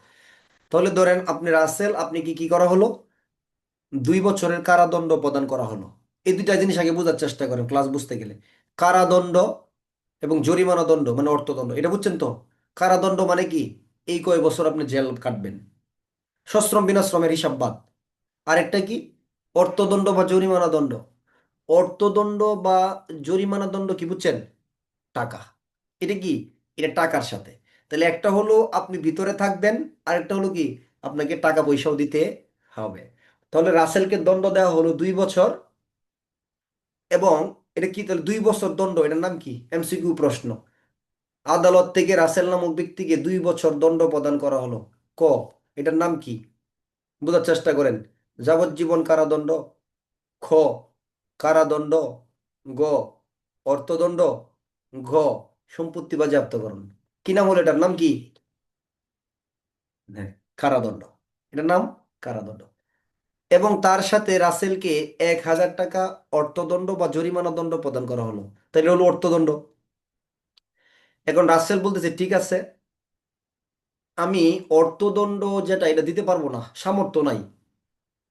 তাহলে ধরেন আপনি রাসেল, আপনি কি কি করা হলো, 2 বছরের কারাদণ্ড প্রদান করা হলো। এই দুইটা জিনিস আগে বোঝার চেষ্টা করেন ক্লাস বুঝতে গেলে। কারাদণ্ড এবং জরিমানা দণ্ড মানে অর্থদণ্ড, এটা বুঝছেন তো? কারাদণ্ড মানে কি, এই কয় বছর আপনি জেল কাটবেন, সশ্রম বিনাশ্রমের হিসাব বাদ। আরেকটা কি, অর্থদণ্ড বা জরিমানা দণ্ড। অর্থদণ্ড বা জরিমানা দণ্ড কি বুঝছেন, টাকা। এটা কি, এটা টাকার সাথে। তাহলে একটা হলো আপনি ভিতরে থাকবেন, আরেকটা হলো কি, আপনাকে টাকা পয়সাও দিতে হবে। তাহলে রাসেলকে দণ্ড দেওয়া হলো 2 বছর, এবং এটা কি, তাহলে 2 বছর দণ্ড, এটার নাম কি, এমসিকিউ প্রশ্ন। আদালত থেকে রাসেল নামক ব্যক্তিকে 2 বছর দণ্ড প্রদান করা হলো, ক, এটার নাম কি, বোঝার চেষ্টা করেন। যাবজ্জীবন কারাদণ্ড, খ কারাদণ্ড, গ অর্থদণ্ড, ঘ সম্পত্তি বাজেয়াপ্তকরণ। কি নাম হলো, এটার নাম কি, হ্যাঁ, কারাদণ্ড। এটার নাম কারাদণ্ড। এবং তার সাথে রাসেলকে 1,000 টাকা অর্থদণ্ড বা জরিমানা দণ্ড প্রদান করা হলো, তাহলে হলো অর্থদণ্ড। এখন রাসেল বলতেছে ঠিক আছে, আমি অর্থদণ্ড যেটা এটা দিতে পারবো না, সামর্থ্য নাই।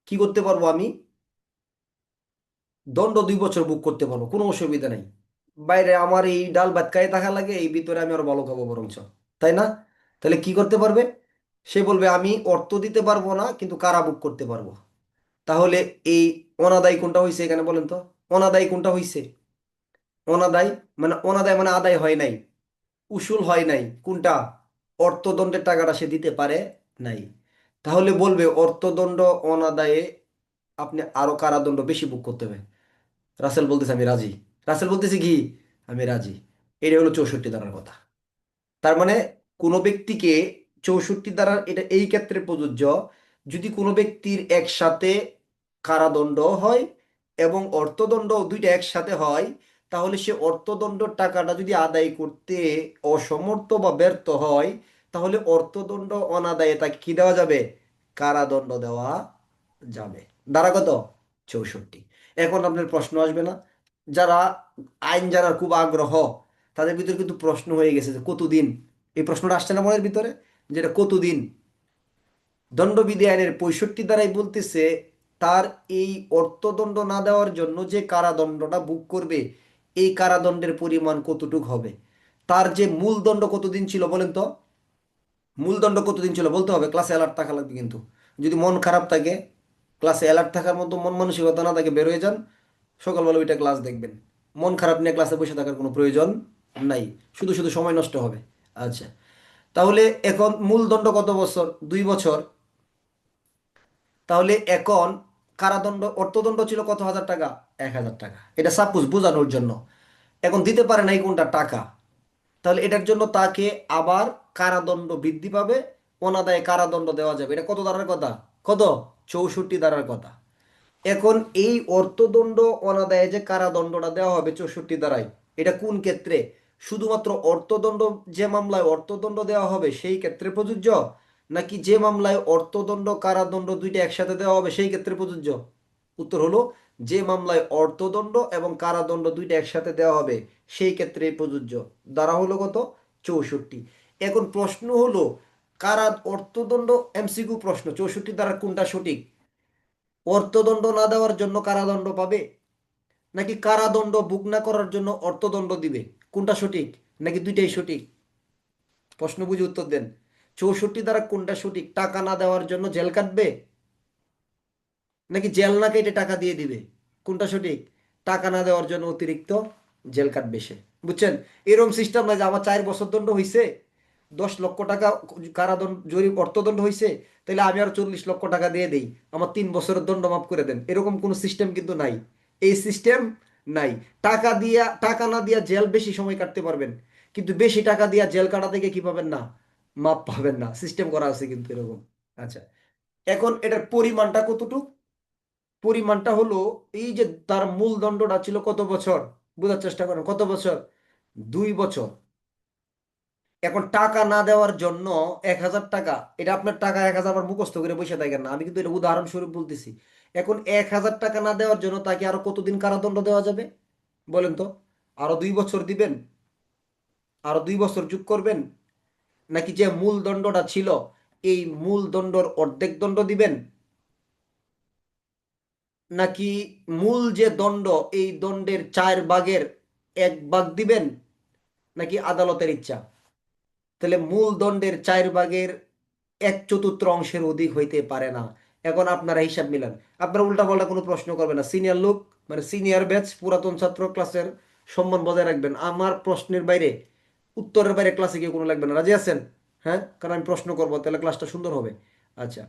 কি করতে পারবো আমি, দণ্ড 2 বছর বুক করতে পারবো, কোনো অসুবিধা নেই। বাইরে আমার এই ডাল ভাত খাই থাকা লাগে, এই ভিতরে আমি আরো ভালো খাবো বরঞ্চ, তাই না? তাহলে কি করতে পারবে, সে বলবে আমি অর্থ দিতে পারবো না কিন্তু কারা বুক করতে পারবো। তাহলে এই অনাদায়ী কোনটা হয়েছে এখানে বলেন তো, অনাদায়ী কোনটা হয়েছে, অনাদায় মানে, অনাদায় মানে আদায় হয় নাই, উসুল হয় নাই কোনটা, অর্থদণ্ডের টাকাটা সে দিতে পারে নাই। তাহলে বলবে অর্থদণ্ড অনাদায়ে আপনি আরো কারাদণ্ড বেশি ভোগ করতে হবে। রাসেল বলতেছে আমি রাজি। রাসেল বলতেছে কি, আমি রাজি। এটা হলো 64 ধারার কথা। তার মানে কোনো ব্যক্তিকে, 64 ধারা এটা এই ক্ষেত্রে প্রযোজ্য, যদি কোনো ব্যক্তির একসাথে কারাদণ্ড হয় এবং অর্থদণ্ড দুইটা একসাথে হয়, তাহলে সে অর্থদণ্ড টাকাটা যদি আদায় করতে অসমর্থ বা ব্যর্থ হয়, তাহলে অর্থদণ্ড অনাদায়ে তাকে কি দেওয়া যাবে, কারাদণ্ড দেওয়া যাবে। ধারা কত, 64। এখন আপনার প্রশ্ন আসবে না, যারা আইন জানার খুব আগ্রহ, তাদের ভিতরে কিন্তু প্রশ্ন হয়ে গেছে যে কতদিন, এই প্রশ্নটা আসছে না মনের ভিতরে, যেটা কতদিন। দণ্ডবিধি আইনের 65 দ্বারাই বলতেছে, তার এই অর্থদণ্ড না দেওয়ার জন্য যে কারাদণ্ডটা ভোগ করবে, এই কারাদণ্ডের পরিমাণ কতটুক হবে। তার যে মূল দণ্ড কতদিন ছিল বলেন তো, মূলদণ্ড কতদিন ছিল বলতে হবে, ক্লাসে অ্যালার্ট থাকা লাগবে কিন্তু। যদি মন খারাপ থাকে, ক্লাসে অ্যালার্ট থাকার মতো মন মানসিকতা না থাকে, বের হয়ে যান, সকালবেলা ওইটা ক্লাস দেখবেন। মন খারাপ নিয়ে ক্লাসে বসে থাকার কোনো প্রয়োজন নাই, শুধু শুধু সময় নষ্ট হবে। আচ্ছা, তাহলে এখন মূলদণ্ড কত বছর, 2 বছর। তাহলে এখন কারাদণ্ড, অর্থদণ্ড ছিল কত হাজার টাকা, 1,000 টাকা, এটা সাপোজ বোঝানোর জন্য। এখন দিতে পারে নাই কোনটা, টাকা। তাহলে এটার জন্য তাকে আবার কারাদণ্ড বৃদ্ধি পাবে, অনাদায়ে কারাদণ্ড দেওয়া যাবে। এটা কত ধারার কথা, কত, 64 ধারার কথা। এখন এই অর্থদণ্ড অনাদায়ে যে কারাদণ্ডটা দেওয়া হবে 64 ধারায়, এটা কোন ক্ষেত্রে, শুধুমাত্র অর্থদণ্ড, যে মামলায় অর্থদণ্ড দেওয়া হবে সেই ক্ষেত্রে প্রযোজ্য, নাকি যে মামলায় অর্থদণ্ড কারাদণ্ড দুইটা একসাথে দেওয়া হবে সেই ক্ষেত্রে প্রযোজ্য? উত্তর হলো, যে মামলায় অর্থদণ্ড এবং কারাদণ্ড দুইটা একসাথে দেওয়া হবে সেই ক্ষেত্রে প্রযোজ্য। দ্বারা হলো কত, 64। এখন প্রশ্ন হলো, কারা অর্থদণ্ড, এমসিকিউ প্রশ্ন, 64 দ্বারা কোনটা সঠিক, অর্থদণ্ড না দেওয়ার জন্য কারাদণ্ড পাবে, নাকি কারাদণ্ড ভোগ না করার জন্য অর্থদণ্ড দিবে, কোনটা সঠিক, নাকি দুইটাই সঠিক? প্রশ্ন বুঝে উত্তর দেন। 64 দ্বারা কোনটা সঠিক, টাকা না দেওয়ার জন্য জেল কাটবে, নাকি জেল না কেটে টাকা দিয়ে দিবে, কোনটা সঠিক, টাকা না দেওয়ার জন্য অতিরিক্ত জেল কাটবে সে। বুঝছেন? এরকম সিস্টেম না যে আমার 4 বছর দণ্ড হয়েছে, 10 লক্ষ টাকা কারাদণ্ড অর্থদণ্ড হয়েছে, তাহলে আমি আর 40 লক্ষ টাকা দিয়ে দেই, আমার 3 বছরের দণ্ড মাফ করে দেন, এরকম কোনো সিস্টেম কিন্তু নাই। এই সিস্টেম নাই। টাকা দিয়া, টাকা না দিয়া জেল বেশি সময় কাটতে পারবেন, কিন্তু বেশি টাকা দিয়া জেল কাটা থেকে কি পাবেন না, মাপ পাবেন না, সিস্টেম করা আছে কিন্তু এরকম। আচ্ছা, এখন এটার পরিমাণটা কতটুক? পরিমাণটা হলো, এই যে তার মূলদণ্ডটা ছিল কত বছর, বোঝার চেষ্টা করেন, কত বছর? 2 বছর। এখন টাকা না দেওয়ার জন্য 1,000 টাকা, এটা আপনার টাকা 1,000 আবার মুখস্থ করে বসে থাকেন না, আমি কিন্তু এটা উদাহরণস্বরূপ বলতেছি। এখন 1,000 টাকা না দেওয়ার জন্য তাকে আরো কতদিন কারাদণ্ড দেওয়া যাবে বলেন তো? আরো 2 বছর দিবেন? আরো 2 বছর যোগ করবেন? নাকি যে মূল দণ্ডটা ছিল এই মূল দণ্ডর অর্ধেক দণ্ড দিবেন? নাকি মূল যে দণ্ড এই দণ্ডের 4 ভাগের 1 ভাগ দিবেন? নাকি আদালতের ইচ্ছা? তাহলে মূল দণ্ডের 4 ভাগের 1/4 অংশের অধিক হইতে পারে না। এখন আপনারা হিসাব মিলান। আপনারা উল্টাপাল্টা কোনো প্রশ্ন করবেন না, সিনিয়র লোক, মানে সিনিয়র ব্যাচ, পুরাতন ছাত্র, ক্লাসের সম্মান বজায় রাখবেন। আমার প্রশ্নের বাইরে, উত্তরের বাইরে ক্লাসে কেউ কোনো লাগবে না, রাজি আছেন? হ্যাঁ, কারণ আমি প্রশ্ন করবো, তাহলে ক্লাসটা সুন্দর হবে। আচ্ছা,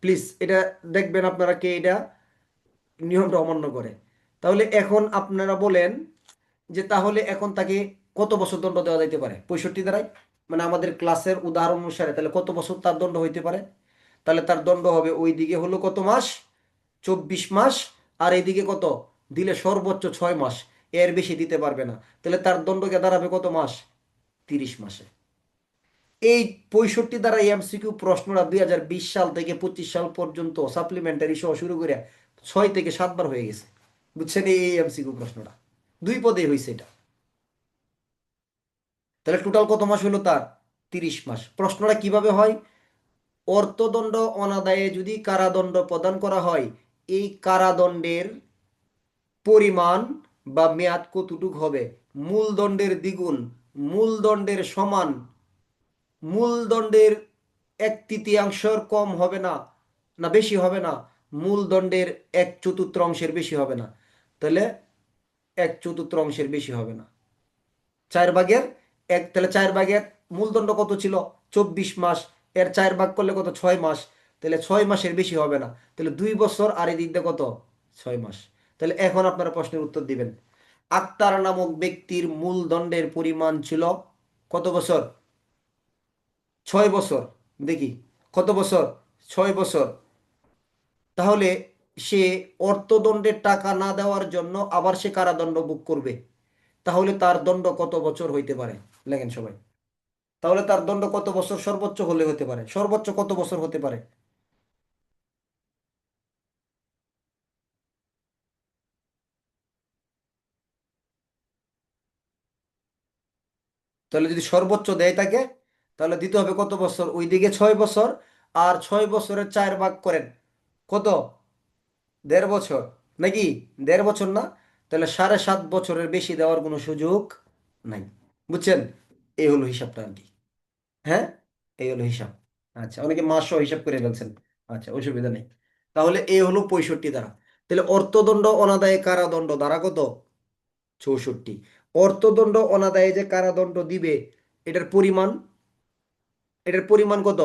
প্লিজ এটা দেখবেন আপনারা কে এটা নিয়মটা অমান্য করে। তাহলে এখন আপনারা বলেন যে তাহলে এখন তাকে কত বছর দণ্ড দেওয়া যাইতে পারে 65 দ্বারাই? মানে আমাদের ক্লাসের উদাহরণ অনুসারে তাহলে কত বছর তার দণ্ড হইতে পারে? তাহলে তার দণ্ড হবে, ওই দিকে হলো কত মাস, 24 মাস, আর এইদিকে কত দিলে সর্বোচ্চ 6 মাস, এর বেশি দিতে পারবে না। তাহলে তার দণ্ডকে দাঁড়াবে কত মাস? 30 মাসে। এই 65 দ্বারা এমসিকিউ প্রশ্নটা 2020 সাল থেকে 25 সাল পর্যন্ত সাপ্লিমেন্টারি সহ শুরু করে 6 থেকে 7 বার হয়ে গেছে। বুঝছেন? এই এমসিকিউ প্রশ্নটা 2 পদে হয়েছে এটা। তাহলে টোটাল কত মাস হলো তার? 30 মাস। প্রশ্নটা কিভাবে হয়? অর্থদণ্ড অনাদায়ে যদি কারাদণ্ড প্রদান করা হয়, এই কারাদণ্ডের পরিমাণ বা মেয়াদ কতটুক হবে? মূলদণ্ডের দ্বিগুণ, মূলদণ্ডের সমান, মূলদণ্ডের 1/3 কম হবে না, না বেশি হবে না, মূলদণ্ডের 1/4 বেশি হবে না। তাহলে 1/4 বেশি হবে না, 4/1, তাহলে 4/1, মূলদণ্ড কত ছিল? 24 মাস, এর 4 ভাগ করলে কত? 6 মাস। তাহলে 6 মাসের বেশি হবে না। তাহলে 2 বছর, আর এই দিক দিয়ে কত? 6 মাস। তাহলে এখন আপনারা প্রশ্নের উত্তর দিবেন। আক্তার নামক ব্যক্তির মূলদণ্ডের পরিমাণ ছিল কত বছর? 6 বছর। দেখি কত বছর? 6 বছর। তাহলে সে অর্থদণ্ডের টাকা না দেওয়ার জন্য আবার সে কারাদণ্ড ভোগ করবে। তাহলে তার দণ্ড কত বছর হইতে পারে? লেখেন সবাই। তাহলে তার দণ্ড কত বছর সর্বোচ্চ হলে হতে পারে? সর্বোচ্চ কত বছর হতে পারে? তাহলে যদি সর্বোচ্চ দেয় তাকে, তাহলে দিতে হবে কত বছর? ওইদিকে 6 বছর, আর 6 বছরের 4 ভাগ করেন কত? 1.5 বছর, নাকি? 1.5 বছর না? তাহলে 7.5 বছরের বেশি দেওয়ার কোনো সুযোগ নাই। বুঝছেন? এই হলো হিসাবটা আর কি। হ্যাঁ, এই হলো হিসাব। আচ্ছা, অনেকে মাসও হিসাব করে ফেলছেন। আচ্ছা, অসুবিধা নেই। তাহলে এই হলো 65 দ্বারা। তাহলে অর্থদণ্ড অনাদায়ে কারাদণ্ড দ্বারা কত? 64। অর্থদণ্ড অনাদায়ে যে কারাদণ্ড দিবে, এটার পরিমাণ, এটার পরিমাণ কত?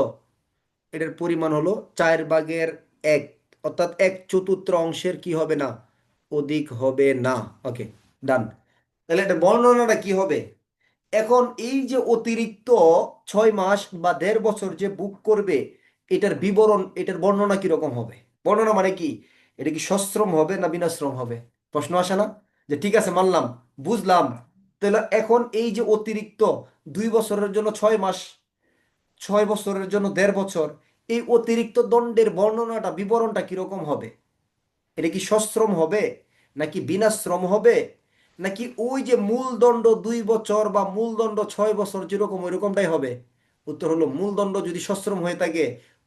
এটার পরিমাণ হলো 4/1, অর্থাৎ 1/4 কি হবে না, অধিক হবে না। ওকে, ডান। তাহলে এটা বর্ণনাটা কি হবে? এখন এই যে অতিরিক্ত 6 মাস বা 1.5 বছর যে বুক করবে, এটার বিবরণ, এটার বর্ণনা কিরকম হবে? বর্ণনা মানে কি? এটা কি সশ্রম হবে না বিনাশ্রম হবে? প্রশ্ন আসে না? যে ঠিক আছে, মানলাম, বুঝলাম, তাহলে এখন এই যে অতিরিক্ত 2 বছরের জন্য 6 মাস, 6 বছরের জন্য 1.5 বছর, এই অতিরিক্ত দণ্ডের বর্ণনাটা, বিবরণটা কিরকম হবে? এটা কি সশ্রম হবে, নাকি বিনাশ্রম হবে, নাকি ওই যে মূলদণ্ড 2 বছর বা মূলদণ্ড 6 বছর যেরকম ওই রকমটাই হবে? উত্তর হলো, মূলদণ্ড যদি সশ্রম হয়ে থাকে,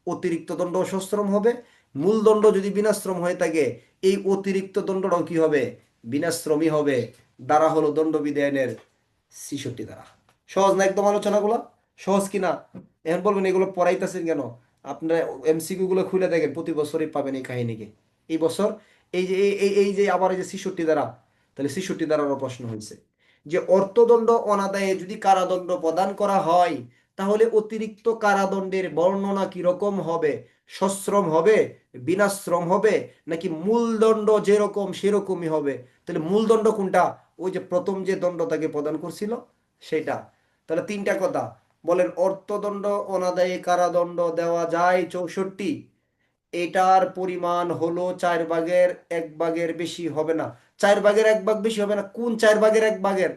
অতিরিক্ত দণ্ড সশ্রম হবে। মূলদণ্ড যদি বিনাশ্রম হয়ে থাকে, এই অতিরিক্ত দণ্ডটাও কি হবে? বিনাশ্রমী হবে। দ্বারা হলো দণ্ডবিধি আইনের 66 দ্বারা। সহজ না একদম আলোচনাগুলো? সহজ কি না? এখন বলবেন এগুলো পড়াইতেছেন কেন? আপনারা এমসিকিউ গুলো খুলে দেখেন, প্রতি বছরই পাবেন এই কাহিনীকে। এই বছর এই যে এই যে আবার এই যে 66 দ্বারা, তাহলে 66 দ্বারারও প্রশ্ন হয়েছে যে অর্থদণ্ড অনাদায়ে যদি কারাদণ্ড প্রদান করা হয়, তাহলে অতিরিক্ত কারাদণ্ডের বর্ণনা কিরকম হবে? সশ্রম হবে, বিনাশ্রম হবে, নাকি মূলদণ্ড যেরকম সেরকমই হবে? তাহলে মূলদণ্ড কোনটা? ওই যে প্রথম যে দণ্ড তাকে প্রদান করছিল সেটা। তাহলে তিনটা কথা বলেন, অর্থদণ্ড অনাদায়ী কারাদণ্ড দেওয়া যায় 64, এটার পরিমাণ হলো 4/1 বেশি হবে না। 4/1 বেশি হবে না, কোন 4/1?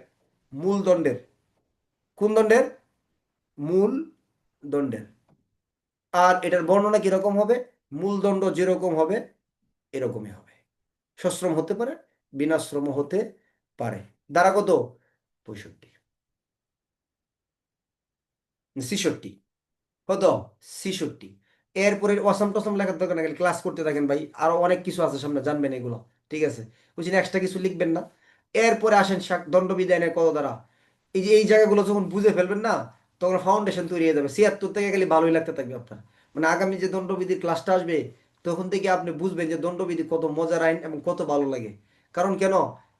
মূল দণ্ডের। কোন দণ্ডের? মূল দণ্ডের। আর এটার বর্ণনা কিরকম হবে? মূলদণ্ড যেরকম হবে এরকমই হবে। সশ্রম হতে পারে, বিনাশ্রম হতে পারে। দ্বারা কত? 65, 66। কত? 66। এরপরে অসম টসম লেখার দরকার না, ক্লাস করতে থাকেন ভাই, আরো অনেক কিছু আছে সামনে, জানবেন এগুলো। ঠিক আছে, বুঝছেন? এক্সট্রা কিছু লিখবেন না। এরপরে আসেন দণ্ডবিধানের কত দ্বারা। এই যে এই জায়গাগুলো যখন বুঝে ফেলবেন না, তখন ফাউন্ডেশন তৈরি হয়ে যাবে। 76 থেকে গেলে ভালোই লাগতে থাকবে আপনার। মানে আগামী যে দণ্ডবিধির ক্লাসটা আসবে, তখন থেকে আপনি বুঝবেন যে দণ্ডবিধি কত মজার আইন এবং কত ভালো লাগে। কারণ কেন?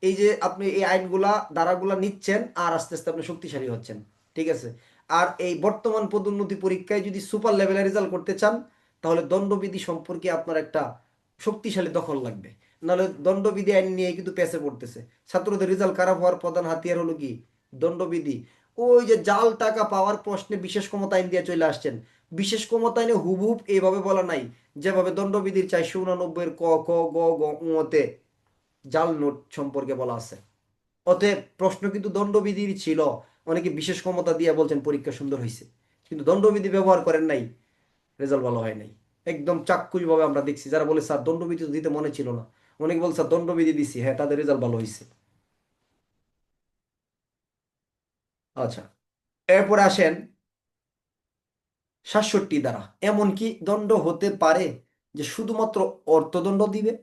এই যে আপনি এই আইনগুলা ধারাগুলা নিচ্ছেন, আর আস্তে আস্তে আপনি শক্তিশালী হচ্ছেন। ঠিক আছে। আর এই বর্তমান পদোন্নতি পরীক্ষায় যদি সুপার লেভেলের রেজাল্ট করতে চান, তাহলে দণ্ডবিধি সম্পর্কে আপনার একটা শক্তিশালী দখল লাগবে। নাহলে দণ্ডবিধি আইন নিয়ে কিন্তু পেছে পড়তেছে। ছাত্রদের রেজাল্ট খারাপ হওয়ার প্রধান হাতিয়ার হলো কি? দণ্ডবিধি। ওই যে জাল টাকা পাওয়ার প্রশ্নে বিশেষ ক্ষমতা আইন দিয়ে চলে আসছেন। বিশেষ ক্ষমতা আইনে হুবহুব এইভাবে বলা নাই, যেভাবে দণ্ডবিধির 489 ক খ গ গ তে জাল নোট সম্পর্কে বলা আছে। অতএব প্রশ্ন কিন্তু দণ্ডবিধির ছিল। অনেকে বিশেষ ক্ষমতা দিয়ে বলছেন পরীক্ষা সুন্দর হয়েছে, কিন্তু দণ্ডবিধি ব্যবহার করেন নাই, রেজাল্ট ভালো হয় নাই। একদম চাক্ষুষ ভাবে আমরা দেখছি, যারা বলে স্যার দণ্ডবিধি তো দিতে মনে ছিল না, অনেকে বলছে স্যার দণ্ডবিধি দিছি, হ্যাঁ তাদের রেজাল্ট ভালো হয়েছে। আচ্ছা, এরপরে আসেন 67 দ্বারা। এমন কি দণ্ড হতে পারে যে শুধুমাত্র অর্থদণ্ড দিবে?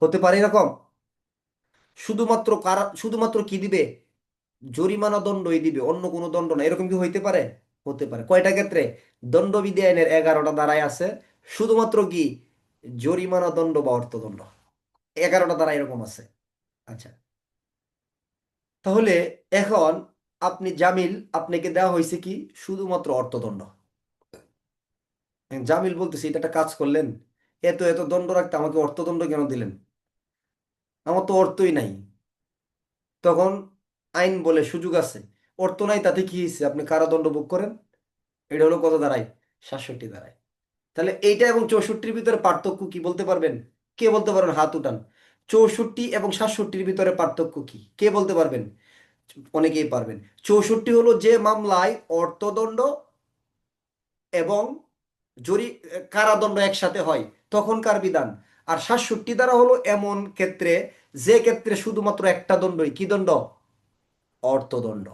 হতে পারে এরকম? শুধুমাত্র কারা, শুধুমাত্র কি দিবে? জরিমানা দণ্ডই দিবে, অন্য কোনো দণ্ড না, এরকম কি হইতে পারে? হতে পারে। কয়টা ক্ষেত্রে? দণ্ডবিধি আইনের 11টা ধারায় আছে শুধুমাত্র কি জরিমানা দণ্ড বা অর্থদণ্ড, 11টা ধারা এরকম আছে। আচ্ছা, তাহলে এখন আপনি জামিল, আপনাকে দেওয়া হয়েছে কি? শুধুমাত্র অর্থদণ্ড। জামিল বলতেছে এটা একটা কাজ করলেন, এত এত দণ্ড রাখতে আমাকে অর্থদণ্ড কেন দিলেন? আমার তো অর্থই নাই। তখন আইন বলে সুযোগ আছে, অর্থ নাই তাতে কি হয়েছে, আপনি কারাদণ্ড ভোগ করেন। এটা হলো কত দাঁড়ায়? 67 দাঁড়ায়। তাহলে এইটা এবং 64-র ভিতরে পার্থক্য কি বলতে পারবেন? কে বলতে পারবেন? হাত উঠান। 64 এবং 67-র ভিতরে পার্থক্য কি কে বলতে পারবেন? অনেকেই পারবেন। 64 হলো যে মামলায় অর্থদণ্ড এবং জরি কারাদণ্ড একসাথে হয় তখনকার বিধান। আর 67 দ্বারা হলো এমন ক্ষেত্রে যে ক্ষেত্রে শুধুমাত্র একটা দণ্ডই, কি দণ্ড? অর্থদণ্ড।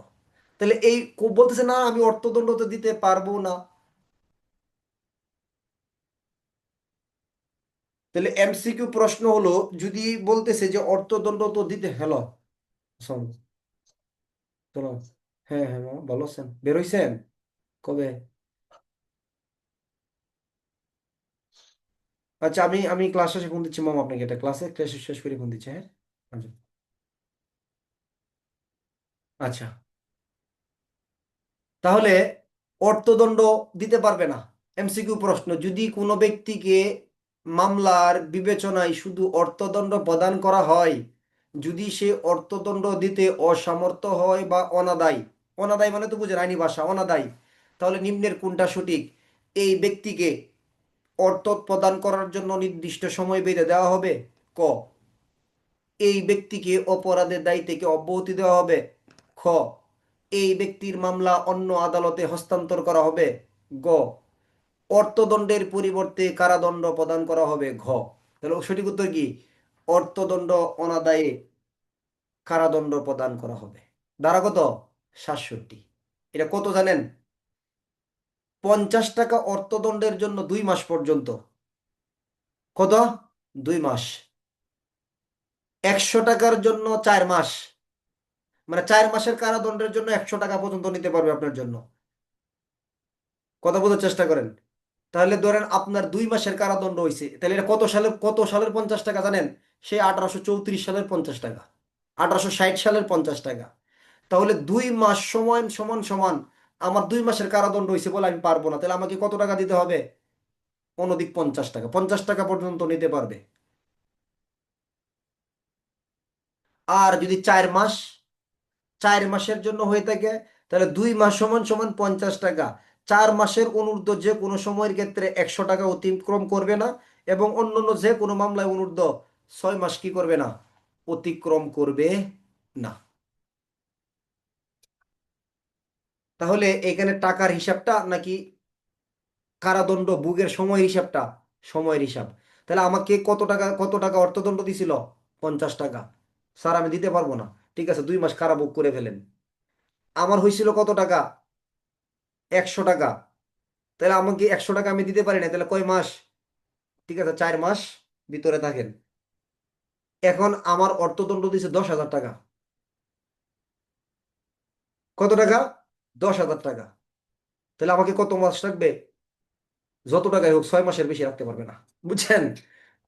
তাহলে এই বলতেছে না আমি অর্থদণ্ড তো দিতে পারবো না। তাহলে এমসিকিউ প্রশ্ন হলো, যদি বলতেছে যে অর্থদণ্ড তো দিতে, হ্যালো শোন, চলো, হ্যাঁ হ্যাঁ মামা, ভালো আছেন? বের হইছেন কবে? আচ্ছা, আমি আমি ক্লাস শেষে ফোন দিচ্ছি মামা আপনাকে, এটা ক্লাস শেষ করে ফোন দিচ্ছি, হ্যাঁ। আচ্ছা। আচ্ছা, তাহলে অর্থদণ্ড দিতে পারবে না। এমসিকিউ প্রশ্ন, যদি কোনো ব্যক্তিকে মামলার বিবেচনায় শুধু অর্থদণ্ড প্রদান করা হয়, যদি সে অর্থদণ্ড দিতে অসমর্থ হয় বা অনাদায়ী, অনাদায়ী মানে তো বুঝেন আইনি ভাষা, অনাদায়ী, তাহলে নিম্নের কোনটা সঠিক? এই ব্যক্তিকে অর্থ প্রদান করার জন্য নির্দিষ্ট সময় বেঁধে দেওয়া হবে। ক, এই ব্যক্তিকে অপরাধের দায় থেকে অব্যাহতি দেওয়া হবে। খ, এই ব্যক্তির মামলা অন্য আদালতে হস্তান্তর করা হবে। গ, অর্থদণ্ডের পরিবর্তে কারাদণ্ড প্রদান করা হবে। ঘ। তাহলে সঠিক উত্তর কি? অর্থদণ্ড অনাদায়ে কারাদণ্ড প্রদান করা হবে। ধারা কত? 67। এটা কত জানেন? 50 টাকা অর্থদণ্ডের জন্য 2 মাস পর্যন্ত। কত? 2 মাস। 100 টাকার জন্য 4 মাস। মানে 4 মাসের কারাদণ্ডের জন্য 100 টাকা পর্যন্ত নিতে পারবে আপনার জন্য। কথা বোঝার চেষ্টা করেন। তাহলে ধরেন আপনার 2 মাসের কারাদণ্ড হয়েছে, তাহলে এটা কত সালের 50 টাকা জানেন? সে 1834 সালের 50 টাকা, 1860 সালের 50 টাকা। তাহলে 2 মাস সমান সমান সমান আমার 2 মাসের কারাদণ্ড হয়েছে বলে আমি পারবো না, তাহলে আমাকে কত টাকা দিতে হবে? অনধিক 50 টাকা, 50 টাকা পর্যন্ত নিতে পারবে। আর যদি 4 মাস, 4 মাসের জন্য হয়ে থাকে, তাহলে 2 মাস সমান সমান 50 টাকা। 4 মাসের অনূর্ধ্ব যে কোনো সময়ের ক্ষেত্রে 100 টাকা অতিক্রম করবে না, এবং অন্যান্য যে কোনো মামলায় অনূর্ধ্ব 6 মাস কি করবে না, অতিক্রম করবে না। তাহলে এখানে টাকার হিসাবটা নাকি কারাদণ্ড ভোগের সময়ের হিসাবটা? সময়ের হিসাব। তাহলে আমাকে কত টাকা অর্থদণ্ড দিছিল? 50 টাকা। স্যার আমি দিতে পারবো না। ঠিক আছে, 2 মাস কারাভোগ করে ফেলেন। আমার হয়েছিল কত টাকা? 100 টাকা। তাহলে আমাকে 100 টাকা আমি দিতে পারি না, তাহলে কয় মাস? ঠিক আছে, 4 মাস ভিতরে থাকেন। এখন আমার অর্থদণ্ড দিছে 10,000 টাকা। কত টাকা? 10,000 টাকা। তাহলে আমাকে কত মাস রাখবে? যত টাকাই হোক, 6 মাসের বেশি রাখতে পারবে না। বুঝছেন?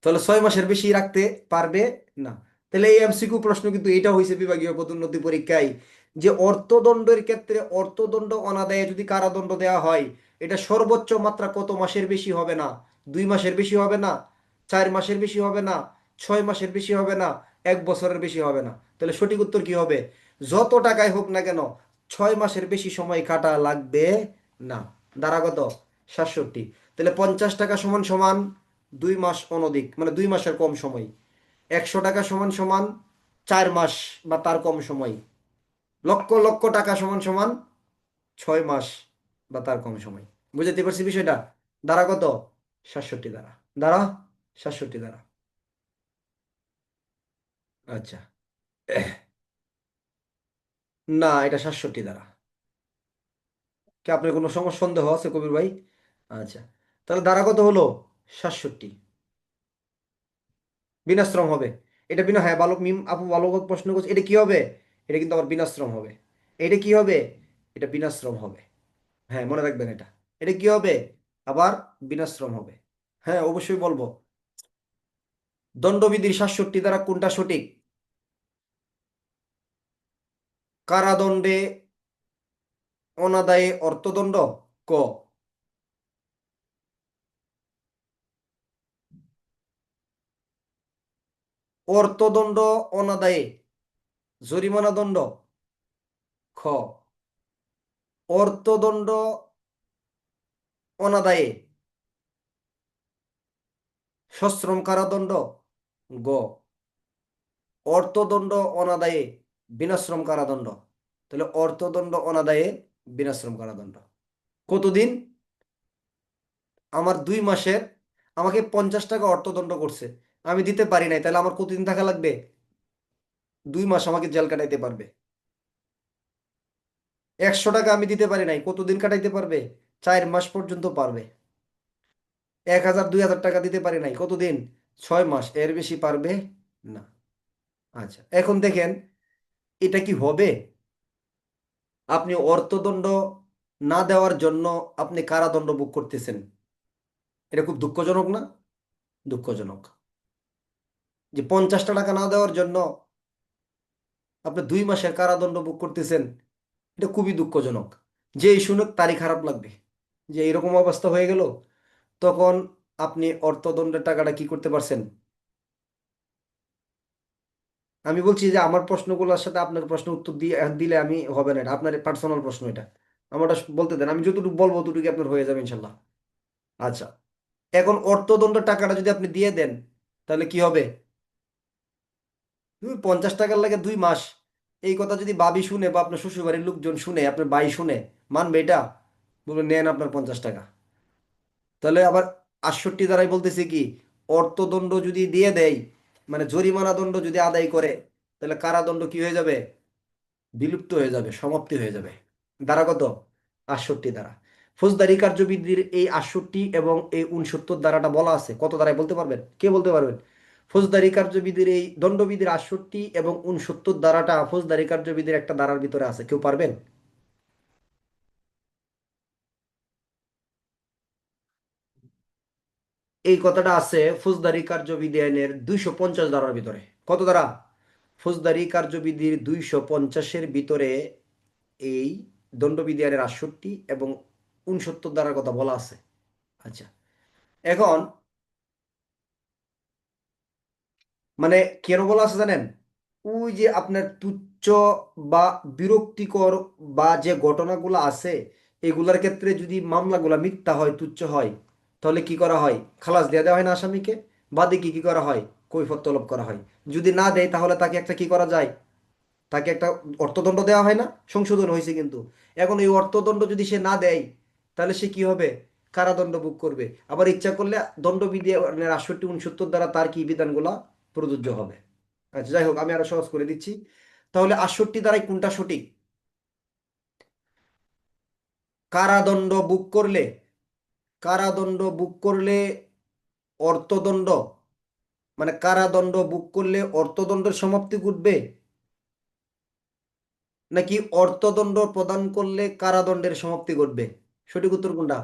তাহলে 6 মাসের বেশি রাখতে পারবে না। তাহলে এই এমসিকিউ প্রশ্ন কিন্তু এটা হয়েছে বিভাগীয় পদোন্নতি পরীক্ষায়, যে অর্থদণ্ডের ক্ষেত্রে অর্থদণ্ড অনাদায়ে যদি কারাদণ্ড দেওয়া হয়, এটা সর্বোচ্চ মাত্রা কত মাসের বেশি হবে না? 2 মাসের বেশি হবে না, 4 মাসের বেশি হবে না, 6 মাসের বেশি হবে না, 1 বছরের বেশি হবে না। তাহলে সঠিক উত্তর কি হবে? যত টাকায় হোক না কেন, 6 মাসের বেশি সময় কাটা লাগবে না। দ্বারা কত? 67। তাহলে 50 টাকা সমান সমান 2 মাস অনধিক, মানে 2 মাসের কম সময়। 100 টাকা সমান সমান 4 মাস বা তার কম সময়। লক্ষ লক্ষ টাকা সমান সমান 6 মাস বা তার কম সময়। বুঝতে পারছি বিষয়টা? দ্বারা কত? 67 দ্বারা। দ্বারা 67 দ্বারা। আচ্ছা। না, এটা 67 দ্বারা। কি আপনার কোনো সমস্যা, সন্দেহ আছে কবির ভাই? আচ্ছা, তাহলে দ্বারা কত হলো? 67। বিনাশ্রম হবে। এটা বিনা, হ্যাঁ, বালক মিম আপু বালক প্রশ্ন করছে, এটা কি হবে? এটা কিন্তু আবার বিনাশ্রম হবে। এটা কি হবে? এটা বিনাশ্রম হবে। হ্যাঁ, মনে রাখবেন এটা। এটা কি হবে? আবার বিনাশ্রম হবে। হ্যাঁ, অবশ্যই বলবো। দণ্ডবিধির 67 দ্বারা কোনটা সঠিক? কারাদণ্ডে অনাদায়ে অর্থদণ্ড। ক। অর্থদণ্ড অনাদায়ে জরিমানা দণ্ড। খ। অর্থদণ্ড অনাদায়ে সশ্রম কারাদণ্ড। গ। অর্থদণ্ড অনাদায়ে বিনাশ্রম কারাদণ্ড। তাহলে অর্থদণ্ড অনাদায়ে বিনাশ্রম কারাদণ্ড। কতদিন? আমার 2 মাসের। আমাকে 50 টাকা অর্থদণ্ড করছে, আমি দিতে পারি নাই, তাহলে আমার কতদিন থাকা লাগবে? 2 মাস আমাকে জেল কাটাইতে পারবে। 100 টাকা আমি দিতে পারি নাই, কতদিন কাটাইতে পারবে? 4 মাস পর্যন্ত পারবে। 1,000 2,000 টাকা দিতে পারি নাই, কতদিন? 6 মাস, এর বেশি পারবে না। আচ্ছা, এখন দেখেন এটা কি হবে? আপনি অর্থদণ্ড না দেওয়ার জন্য আপনি কারাদণ্ড ভোগ করতেছেন। এটা খুব দুঃখজনক না? দুঃখজনক যে 50 টাকা না দেওয়ার জন্য আপনি 2 মাসের কারাদণ্ড ভোগ করতেছেন। এটা খুবই দুঃখজনক। যে এই শুনুক তারই খারাপ লাগবে যে এরকম অবস্থা হয়ে গেল। তখন আপনি অর্থদণ্ডের টাকাটা কি করতে পারছেন? আমি বলছি যে আমার প্রশ্নগুলোর সাথে আপনার প্রশ্ন উত্তর দিয়ে দিলে আমি হবে না, এটা আপনার পার্সোনাল প্রশ্ন। এটা আমারটা বলতে দেন, আমি যতটুকু বলবো ততটুকু আপনার হয়ে যাবে ইনশাল্লাহ। আচ্ছা, এখন অর্থদণ্ডের টাকাটা যদি আপনি দিয়ে দেন, তাহলে কি হবে? 50 টাকার লাগে 2 মাস, এই কথা যদি ভাবি শুনে বা আপনার শ্বশুরবাড়ির লোকজন শুনে, আপনার ভাই শুনে, মানবে এটা? বলবেন নেন আপনার 50 টাকা। তাহলে আবার 68 দ্বারাই বলতেছে কি, অর্থদণ্ড যদি দিয়ে দেয়, মানে জরিমানা দণ্ড যদি আদায় করে, তাহলে কারাদণ্ড কি হয়ে যাবে? বিলুপ্ত হয়ে যাবে, সমাপ্তি হয়ে যাবে। দ্বারা কত? 68 দ্বারা। ফৌজদারি কার্যবিধির এই 68 এবং এই 69 দ্বারাটা বলা আছে কত দ্বারায় বলতে পারবেন? কে বলতে পারবেন? ফৌজদারি কার্যবিধির এই দণ্ডবিধির 68 এবং 69 দ্বারাটা ফৌজদারি কার্যবিধির একটা ধারার ভিতরে আছে, কেউ পারবেন? এই কথাটা আছে ফৌজদারি কার্যবিধি আইনের 250 ধারার ভিতরে। কত ধারা? ফৌজদারি কার্যবিধির 250-এর ভিতরে এই দণ্ডবিধি আইনের 68 এবং 69 ধারার কথা বলা আছে। আচ্ছা, এখন মানে কেন বলা আছে জানেন? ওই যে আপনার তুচ্ছ বা বিরক্তিকর বা যে ঘটনাগুলো আছে এগুলার ক্ষেত্রে যদি মামলাগুলা মিথ্যা হয়, তুচ্ছ হয়, তাহলে কি করা হয়? খালাস দিয়ে দেওয়া হয় না আসামিকে, বাদীকে কি করা হয়? কৈফিয়ত তলব করা হয়। যদি না দেয় তাহলে তাকে একটা কি করা যায়? তাকে একটা অর্থদণ্ড দেওয়া হয় না? সংশোধন হয়েছে কিন্তু। এখন এই অর্থদণ্ড যদি সে না দেয় তাহলে সে কি হবে? কারাদণ্ড ভোগ করবে। আবার ইচ্ছা করলে দণ্ডবিধি ৬৮ ৬৯ দ্বারা তার কি বিধানগুলা প্রযোজ্য হবে। আচ্ছা, যাই হোক, আমি আরো সহজ করে দিচ্ছি। তাহলে ৬৮ দ্বারাই কোনটা সঠিক? কারাদণ্ড ভোগ করলে, কারাদণ্ড ভোগ করলে অর্থদণ্ড, মানে কারাদণ্ড ভোগ করলে অর্থদণ্ডের সমাপ্তি ঘটবে, নাকি অর্থদণ্ড প্রদান করলে কারাদণ্ডের সমাপ্তি ঘটবে? সঠিক উত্তর কোনটা?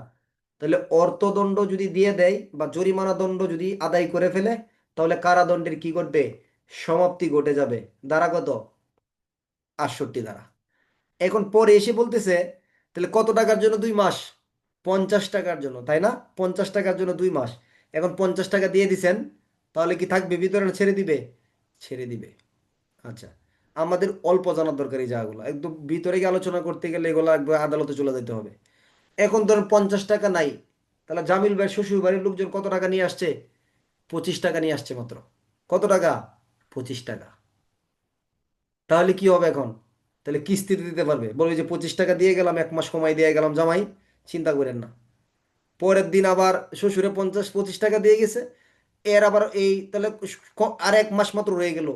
তাহলে অর্থদণ্ড যদি দিয়ে দেয় বা জরিমানা দণ্ড যদি আদায় করে ফেলে তাহলে কারাদণ্ডের কি ঘটবে? সমাপ্তি ঘটে যাবে। দ্বারা কত? ৬৮ দ্বারা। এখন পরে এসে বলতেছে তাহলে কত টাকার জন্য ২ মাস? ৫০ টাকার জন্য, তাই না? ৫০ টাকার জন্য ২ মাস। এখন ৫০ টাকা দিয়ে দিছেন, তাহলে কি থাকবে ভিতরে না ছেড়ে দিবে? ছেড়ে দিবে। আচ্ছা, আমাদের অল্প জানার দরকার এই জায়গাগুলো, একদম ভিতরে গিয়ে আলোচনা করতে গেলে এগুলো একবার আদালতে চলে যেতে হবে। এখন ধরুন ৫০ টাকা নাই, তাহলে জামিল ভাই শ্বশুর বাড়ির লোকজন কত টাকা নিয়ে আসছে? 25 টাকা নিয়ে আসছে মাত্র। কত টাকা? 25 টাকা। তাহলে কি হবে এখন? তাহলে কিস্তিতে দিতে পারবে, বলবে যে 25 টাকা দিয়ে গেলাম, 1 মাস সময় দিয়ে গেলাম জামাই, চিন্তা করেন না। পরের দিন আবার শ্বশুরে ৫০ ২৫ টাকা দিয়ে গেছে, এর আবার এই তাহলে আর 1 মাস মাত্র রয়ে গেল।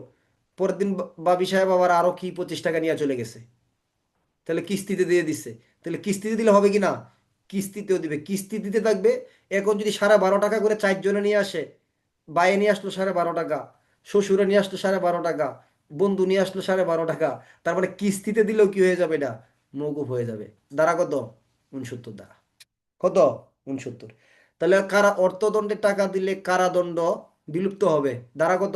পরের দিন বাবি সাহেব আবার আরো কি 25 টাকা নিয়ে চলে গেছে, তাহলে কিস্তিতে দিয়ে দিচ্ছে। তাহলে কিস্তিতে দিলে হবে কি না? কিস্তিতেও দিবে, কিস্তি দিতে থাকবে। এখন যদি 12.5 টাকা করে 4 জনে নিয়ে আসে, বাইরে নিয়ে আসলো 12.5 টাকা, শ্বশুরে নিয়ে আসলো 12.5 টাকা, বন্ধু নিয়ে আসলো 12.5 টাকা, তার মানে কিস্তিতে দিলেও কি হয়ে যাবে? এটা মওকুফ হয়ে যাবে। দ্বারা কত? 69 দ্বারা। কত? 69। তাহলে কারা অর্থদণ্ডের টাকা দিলে কারাদণ্ড বিলুপ্ত হবে। দ্বারা কত?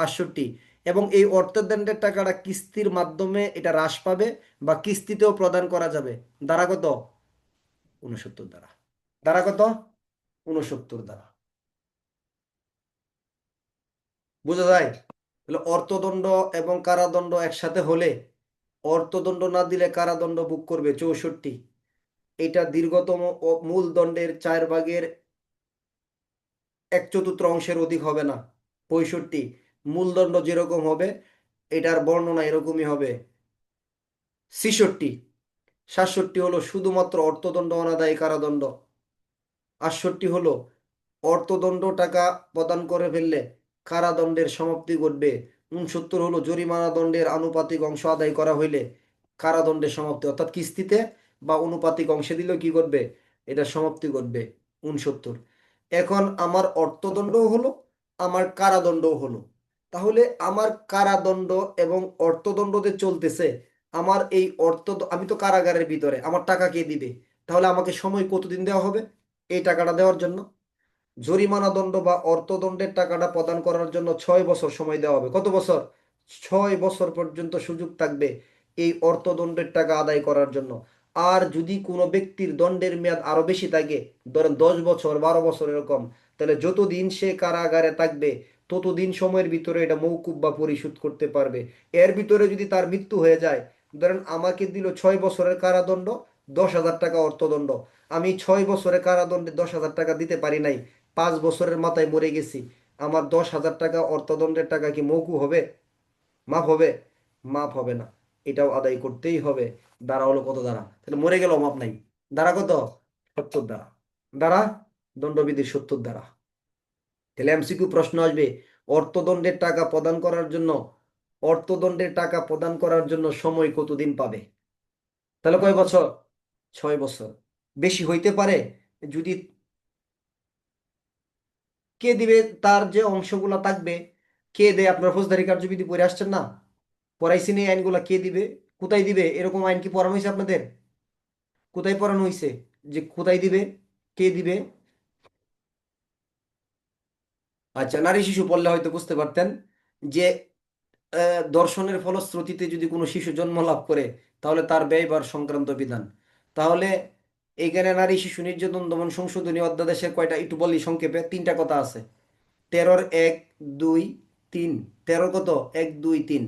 ৬৮। এবং এই অর্থদণ্ডের টাকাটা কিস্তির মাধ্যমে এটা হ্রাস পাবে বা কিস্তিতেও প্রদান করা যাবে। দ্বারা কত? 69 দ্বারা। দ্বারা কত? 69 দ্বারা। বোঝা যায়? তাহলে অর্থদণ্ড এবং কারাদণ্ড একসাথে হলে, অর্থদণ্ড না দিলে কারাদণ্ড ভোগ করবে 64। এটা দীর্ঘতম মূল দণ্ডের 4/1/4 অংশের অধিক হবে না। 65। মূলদণ্ড যেরকম হবে এটার বর্ণনা এরকমই হবে। 66। 67 হলো শুধুমাত্র অর্থদণ্ড অনাদায়ী কারাদণ্ড। 68 হলো অর্থদণ্ড টাকা প্রদান করে ফেললে কারাদণ্ডের সমাপ্তি ঘটবে। 69 হলো জরিমানা দণ্ডের আনুপাতিক অংশ আদায় করা হইলে কারাদণ্ডের সমাপ্তি, অর্থাৎ কিস্তিতে বা অনুপাতিক অংশে দিলেও কি ঘটবে? এটা সমাপ্তি ঘটবে। 69। এখন আমার অর্থদণ্ডও হলো, আমার কারাদণ্ডও হলো। তাহলে আমার কারাদণ্ড এবং অর্থদণ্ড যে চলতেছে, আমার এই আমি তো কারাগারের ভিতরে, আমার টাকা কে দিবে? তাহলে আমাকে সময় কতদিন দেওয়া হবে এই টাকাটা দেওয়ার জন্য? জরিমানা দণ্ড বা অর্থদণ্ডের টাকাটা প্রদান করার জন্য 6 বছর সময় দেওয়া হবে। কত বছর? 6 বছর পর্যন্ত সুযোগ থাকবে এই অর্থদণ্ডের টাকা আদায় করার জন্য। আর যদি কোনো ব্যক্তির দণ্ডের মেয়াদ আরো বেশি থাকে, ধরেন 10 বছর, 12 বছর এরকম, তাহলে যতদিন সে কারাগারে থাকবে ততদিন সময়ের ভিতরে এটা মওকুফ বা পরিশোধ করতে পারবে। এর ভিতরে যদি তার মৃত্যু হয়ে যায়, ধরেন আমাকে দিল 6 বছরের কারাদণ্ড, 10,000 টাকা অর্থদণ্ড, আমি 6 বছরের কারাদণ্ডে 10,000 টাকা দিতে পারি নাই, 5 বছরের মাথায় মরে গেছি, আমার 10,000 টাকা অর্থদণ্ডের টাকা কি মওকুফ হবে? মাফ হবে? মাফ হবে না, এটাও আদায় করতেই হবে। দ্বারা হলো কত দ্বারা? তাহলে মরে গেল মাপ নাই। দ্বারা কত? 70 দ্বারা। দ্বারা দণ্ডবিধির 70 দ্বারা। তাহলে এমসিকিউ প্রশ্ন আসবে, অর্থদণ্ডের টাকা প্রদান করার জন্য, অর্থদণ্ডের টাকা প্রদান করার জন্য সময় কতদিন পাবে? তাহলে কয় বছর? 6 বছর। বেশি হইতে পারে যদি, কে দিবে? তার যে অংশগুলো থাকবে, কে দেয়? আপনার ফৌজদারি কার্যবিধি পড়ে আসছেন না? পড়াইছেন এই আইনগুলা, কে দিবে? কোথায় দিবে? এরকম আইন কি পড়ানো হয়েছে আপনাদের? কোথায় পড়ানো হয়েছে যে কোথায় দিবে? কে দিবে? আচ্ছা, নারী শিশু পড়লে হয়তো বুঝতে পারতেন যে দর্শনের ফলশ্রুতিতে যদি কোনো শিশু জন্ম লাভ করে তাহলে তার ব্যয়ভার সংক্রান্ত বিধান। তাহলে এইখানে নারী শিশু নির্যাতন দমন সংশোধনী অধ্যাদেশের কয়টা একটু বলি সংক্ষেপে, 3টা কথা আছে। 13-1-2-3। 13 কত? 1-2-3।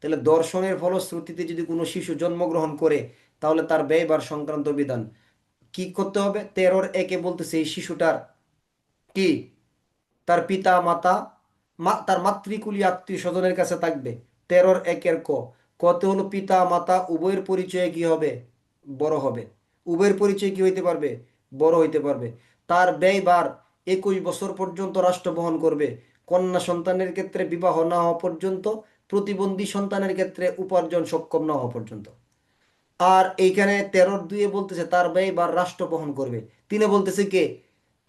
তাহলে দর্শনের ফলশ্রুতিতে যদি কোনো শিশু জন্মগ্রহণ করে তাহলে তার ব্যয়ভার সংক্রান্ত বিধান কি করতে হবে? 13-1 বলতেছে এই শিশুটার কি তার পিতা মাতা তার মাতৃকুলীয় আত্মীয় স্বজনের কাছে থাকবে। 13-1 ক কত হলো পিতা মাতা উভয়ের পরিচয়ে কি হবে? বড় হবে। উভয়ের পরিচয় কি হইতে পারবে? বড় হইতে পারবে। তার ব্যয়ভার 21 বছর পর্যন্ত রাষ্ট্র বহন করবে। কন্যা সন্তানের ক্ষেত্রে বিবাহ না হওয়া পর্যন্ত, প্রতিবন্ধী সন্তানের ক্ষেত্রে উপার্জন সক্ষম না হওয়া পর্যন্ত। আর এইখানে 13-2 বলতেছে তার ব্যয়ভার রাষ্ট্র বহন করবে। 3 বলতেছে কে?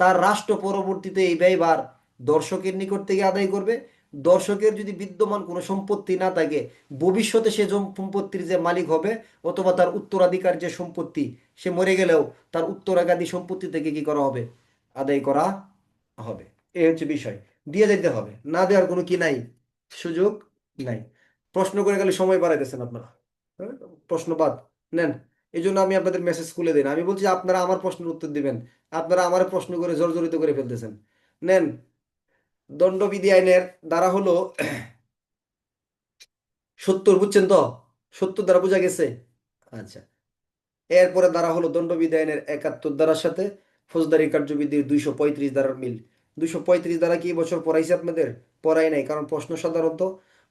তার রাষ্ট্র পরবর্তীতে এই ব্যয়ভার দর্শকের নিকট থেকে আদায় করবে। দর্শকের যদি বিদ্যমান কোনো সম্পত্তি না থাকে, ভবিষ্যতে সে সম্পত্তির যে মালিক হবে অথবা তার উত্তরাধিকার যে সম্পত্তি, সে মরে গেলেও তার উত্তরাধিকারী সম্পত্তি থেকে কি করা হবে? আদায় করা হবে। এই হচ্ছে বিষয়। দিয়ে যেতে হবে, না দেওয়ার কোনো কি নাই, সুযোগ নাই। প্রশ্ন করে গেলে সময় বাড়াইতেছেন আপনারা। হ্যাঁ? প্রশ্ন বাদ নেন। এই জন্য আমি আপনাদের মেসেজ খুলে দিই না। আমি বলছি আপনারা আমার প্রশ্নের উত্তর দিবেন, আপনারা আমার প্রশ্ন করে জর্জরিত করে ফেলতেছেন। নেন। দণ্ডবিধি আইনের ধারা হলো 70, বুঝছেন তো? 70 দ্বারা বোঝা গেছে? আচ্ছা। এরপরে ধারা হলো দণ্ডবিধি আইনের 71 ধারার সাথে ফৌজদারি কার্যবিধির 235 ধারার মিল। 235 ধারা কি বছর পড়াইছে আপনাদের? পড়াই নাই, কারণ প্রশ্ন সাধারণত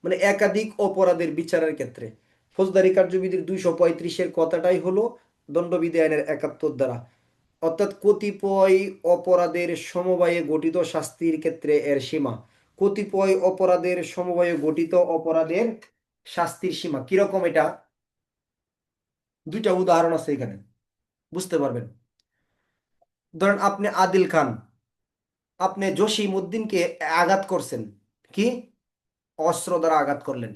মানে একাধিক অপরাধের বিচারের ক্ষেত্রে ফৌজদারি কার্যবিধির 235-এর কথাটাই হলো দণ্ডবিধি আইনের 71 ধারা। অর্থাৎ কতিপয় অপরাধের সমবায়ে গঠিত শাস্তির ক্ষেত্রে এর সীমা। কতিপয় অপরাধের সমবায়ে গঠিত অপরাধের শাস্তির সীমা কিরকম এটা? দুইটা উদাহরণ আছে এখানে, বুঝতে পারবেন। ধরেন আপনি আদিল খান, আপনি জসিম উদ্দিনকে আঘাত করছেন। কি? অস্ত্র দ্বারা আঘাত করলেন।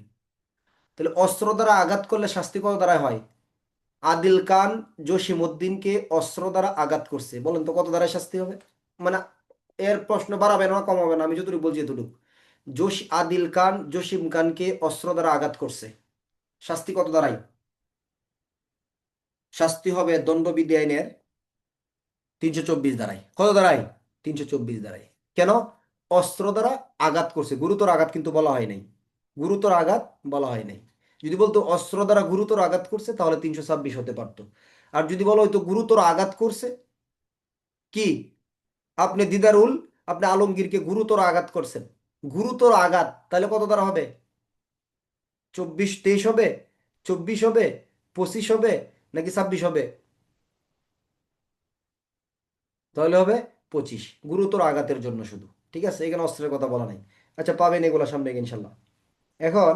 তাহলে অস্ত্র দ্বারা আঘাত করলে শাস্তি কত দ্বারা হয়? আদিল খান জসিম উদ্দিনকে অস্ত্র দ্বারা আঘাত করছে, বলেন তো কত দ্বারা শাস্তি হবে? মানে এর প্রশ্ন বাড়াবে না কমাবে না, আমি যতটুকু বলছি এতটুকু। আদিল খান জসিম খানকে অস্ত্র দ্বারা আঘাত করছে, শাস্তি কত দ্বারাই? শাস্তি হবে দণ্ডবিধি আইনের 324 ধারায়। কত ধারায়? 324 ধারায়। কেন? অস্ত্র দ্বারা আঘাত করছে, গুরুতর আঘাত কিন্তু বলা হয় নাই। গুরুতর আঘাত বলা হয় নাই। যদি বলতো অস্ত্র দ্বারা গুরুতর আঘাত করছে তাহলে 326 হতে পারতো। আর যদি বলো হয়তো গুরুতর আঘাত করছে, কি আপনি দিদারুল, আপনি আলমগীরকে গুরুতর আঘাত করছেন, গুরুতর আঘাত, তাহলে কত দ্বারা হবে? 24-23 হবে, 24 হবে, 25 হবে, নাকি 26 হবে? তাহলে হবে 25, গুরুতর আঘাতের জন্য শুধু। ঠিক আছে, এখানে অস্ত্রের কথা বলা নাই। আচ্ছা, পাবেন এগুলো সামনে ইনশাল্লাহ। এখন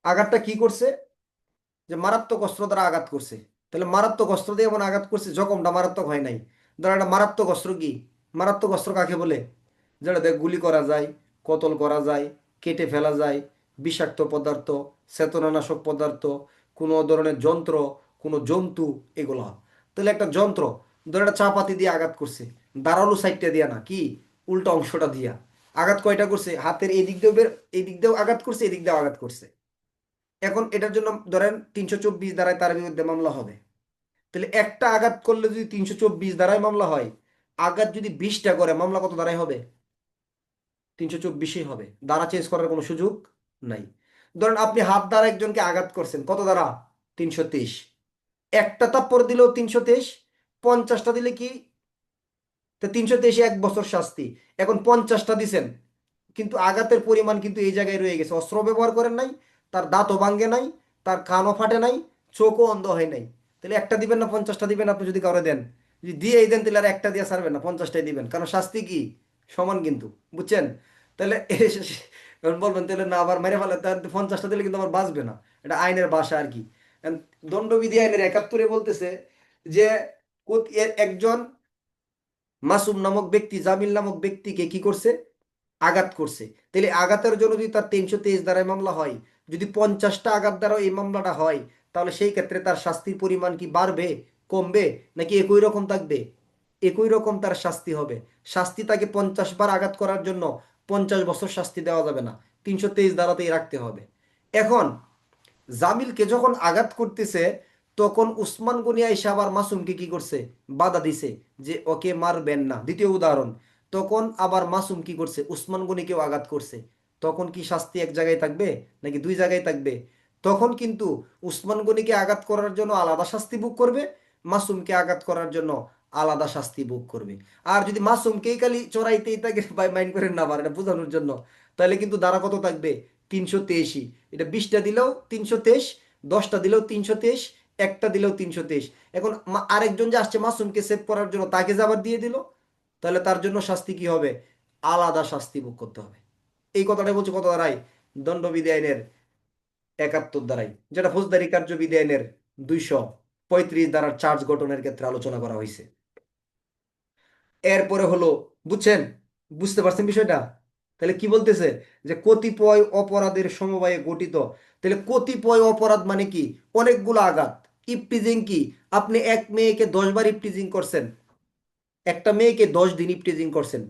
আঘাতটা কি করছে? যে মারাত্মক অস্ত্র দ্বারা আঘাত করছে। তাহলে মারাত্মক অস্ত্র দিয়ে এমন আঘাত করছে জখমটা মারাত্মক হয় নাই। ধর একটা মারাত্মক অস্ত্র কি? মারাত্মক অস্ত্র কাকে বলে? যেটা দিয়ে গুলি করা যায়, কতল করা যায়, কেটে ফেলা যায়, বিষাক্ত পদার্থ, চেতনানাশক পদার্থ, কোনো ধরনের যন্ত্র, কোনো জন্তু, এগুলা। তাহলে একটা যন্ত্র, ধর একটা চাপাতি দিয়ে আঘাত করছে, দাঁড়ালো সাইডটা দিয়া না, কি উল্টা অংশটা দিয়া আঘাত কয়টা করছে? হাতের এই দিক দিয়েও এই দিক দিয়েও আঘাত করছে, এই দিক দিয়েও আঘাত করছে। এখন এটার জন্য ধরেন 324 ধারায় তার বিরুদ্ধে মামলা হবে। তাহলে একটা আঘাত করলে যদি 324 ধারায় মামলা হয়, আঘাত যদি 20টা করে মামলা কত ধারায় হবে? 324-ই হবে, দ্বারা চেঞ্জ করার কোনো সুযোগ নাই। ধরেন আপনি হাত দ্বারা একজনকে আঘাত করছেন, কত দ্বারা? 323। একটা থাপ্পড় দিলেও 323, 50টা দিলে কি? তো 323 1 বছর শাস্তি। এখন 50টা দিছেন, কিন্তু আঘাতের পরিমাণ কিন্তু এই জায়গায় রয়ে গেছে। অস্ত্র ব্যবহার করেন নাই, তার দাঁতও ভাঙ্গে নাই, তার কানও ফাটে নাই, চোখও অন্ধ হয় নাই। তাহলে একটা দিবেন না 50টা দিবেন? আপনি যদি কাউরে দেন, যদি দিয়েই দেন তাহলে আর একটা দিয়ে ছাড়বেন না, 50টাই দিবেন, কারণ শাস্তি কি সমান কিন্তু, বুঝছেন? তাহলে এখন বলবেন তাহলে না আবার মেরে ফেলে, তার 50টা দিলে কিন্তু আবার বাঁচবে না। এটা আইনের ভাষা আর কি। এখন দণ্ডবিধি আইনের 71-এ বলতেছে যে একজন মাসুম নামক ব্যক্তি জামিল নামক ব্যক্তিকে কি করছে? আঘাত করছে। তাহলে আঘাতের জন্য যদি তার 323 ধারায় মামলা হয়, যদি 50টা আঘাত দ্বারা এই মামলাটা হয়, তাহলে সেই ক্ষেত্রে তার শাস্তির পরিমাণ কি বাড়বে, কমবে, নাকি একই রকম থাকবে? একই রকম তার শাস্তি হবে। শাস্তি তাকে 50 বার আঘাত করার জন্য 50 বছর শাস্তি দেওয়া যাবে না, 323 ধারাতেই রাখতে হবে। এখন জামিলকে যখন আঘাত করতেছে, তখন উসমান গনি আইসা আবার মাসুমকে কি করছে? বাধা দিছে যে ওকে মারবেন না। দ্বিতীয় উদাহরণ, তখন আবার মাসুম কি করছে? উসমান গনিকেও আঘাত করছে। তখন কি শাস্তি এক জায়গায় থাকবে নাকি দুই জায়গায় থাকবে? তখন কিন্তু উসমান গনিকে আঘাত করার জন্য আলাদা শাস্তি ভোগ করবে, মাসুমকে আঘাত করার জন্য আলাদা শাস্তি ভোগ করবে। আর যদি মাসুমকেই খালি চড়াইতেই থাকে, মাইন্ড করেন না, আবার এটা বোঝানোর জন্য, তাহলে কিন্তু ধারা কত থাকবে? 323। এটা 20টা দিলেও 323, 10টা দিলেও 323, একটা দিলেও 323। এখন আরেকজন যে আসছে মাসুমকে সেভ করার জন্য, তাকে যে আবার দিয়ে দিল, তাহলে তার জন্য শাস্তি কি হবে? আলাদা শাস্তি ভোগ করতে হবে। এই কথাটাই বলছে কত দ্বারাই? দণ্ডবিধি আইনের 71 দ্বারাই, যেটা ফৌজদারি কার্যবিধি আইনের 235 দ্বারার চার্জ গঠনের ক্ষেত্রে আলোচনা করা হয়েছে। এরপরে হলো, বুঝছেন? বুঝতে পারছেন বিষয়টা? তাহলে কি বলতেছে? যে কতিপয় অপরাধের সমবায়ে গঠিত। তাহলে কতিপয় অপরাধ মানে কি? অনেকগুলো আঘাত। ইপটিজিং কি? আপনি এক মেয়েকে 10 বার ইপটিজিং করছেন, একটা মেয়েকে 10 দিন ইপটিজিং করছেন,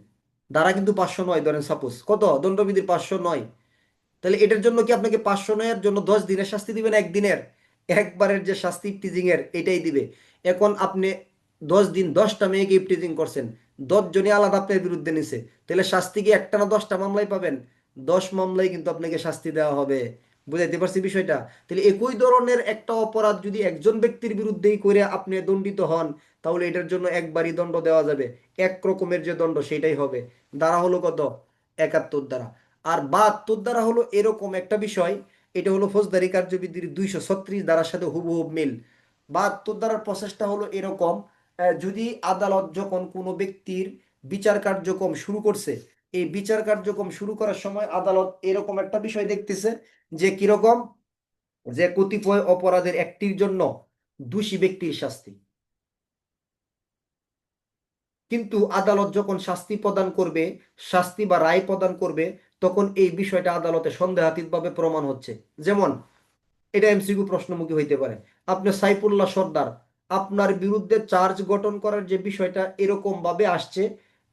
দ্বারা কিন্তু 509, ধরেন সাপোজ, কত দণ্ডবিধির 509। তাহলে এটার জন্য কি আপনাকে 509-এর জন্য 10 দিনের শাস্তি দিবেন? একদিনের, একবারের যে শাস্তি ইপটিজিং এর এটাই দিবে। এখন আপনি 10 দিন 10টা মেয়েকে ইপটিজিং করছেন, 10 জনই আলাদা আপনার বিরুদ্ধে নিছে, তাহলে শাস্তি কি একটা না 10টা মামলায় পাবেন? 10 মামলায় কিন্তু আপনাকে শাস্তি দেওয়া হবে। বুঝাইতে পারছি বিষয়টা? তাহলে একই ধরনের একটা অপরাধ যদি একজন ব্যক্তির বিরুদ্ধেই করে আপনি দণ্ডিত হন, তাহলে এটার জন্য একবারই দণ্ড দেওয়া যাবে, এক রকমের যে দণ্ড সেটাই হবে। ধারা হলো কত? 71 দ্বারা। আর 72 দ্বারা হলো এরকম একটা বিষয়, এটা হলো ফৌজদারি কার্যবিধির 236 দ্বারার সাথে হুবহুব মিল। 72 দ্বারার প্রসেসটা হলো এরকম, যদি আদালত যখন কোনো ব্যক্তির বিচার কার্যক্রম শুরু করছে, এই বিচার কার্যক্রম শুরু করার সময় আদালত এরকম একটা বিষয় দেখতেছে, যে কিরকম, যে কতিপয় অপরাধের একটির জন্য দোষী ব্যক্তির শাস্তি, কিন্তু আদালত যখন শাস্তি প্রদান করবে, শাস্তি বা রায় প্রদান করবে, তখন এই বিষয়টা আদালতে সন্দেহাতীতভাবে প্রমাণ হচ্ছে। যেমন, এটা এমসিকিউ প্রশ্নমুখী হইতে পারে, আপনি সাইফুল্লাহ সর্দার, আপনার বিরুদ্ধে চার্জ গঠন করার যে বিষয়টা এরকম ভাবে আসছে,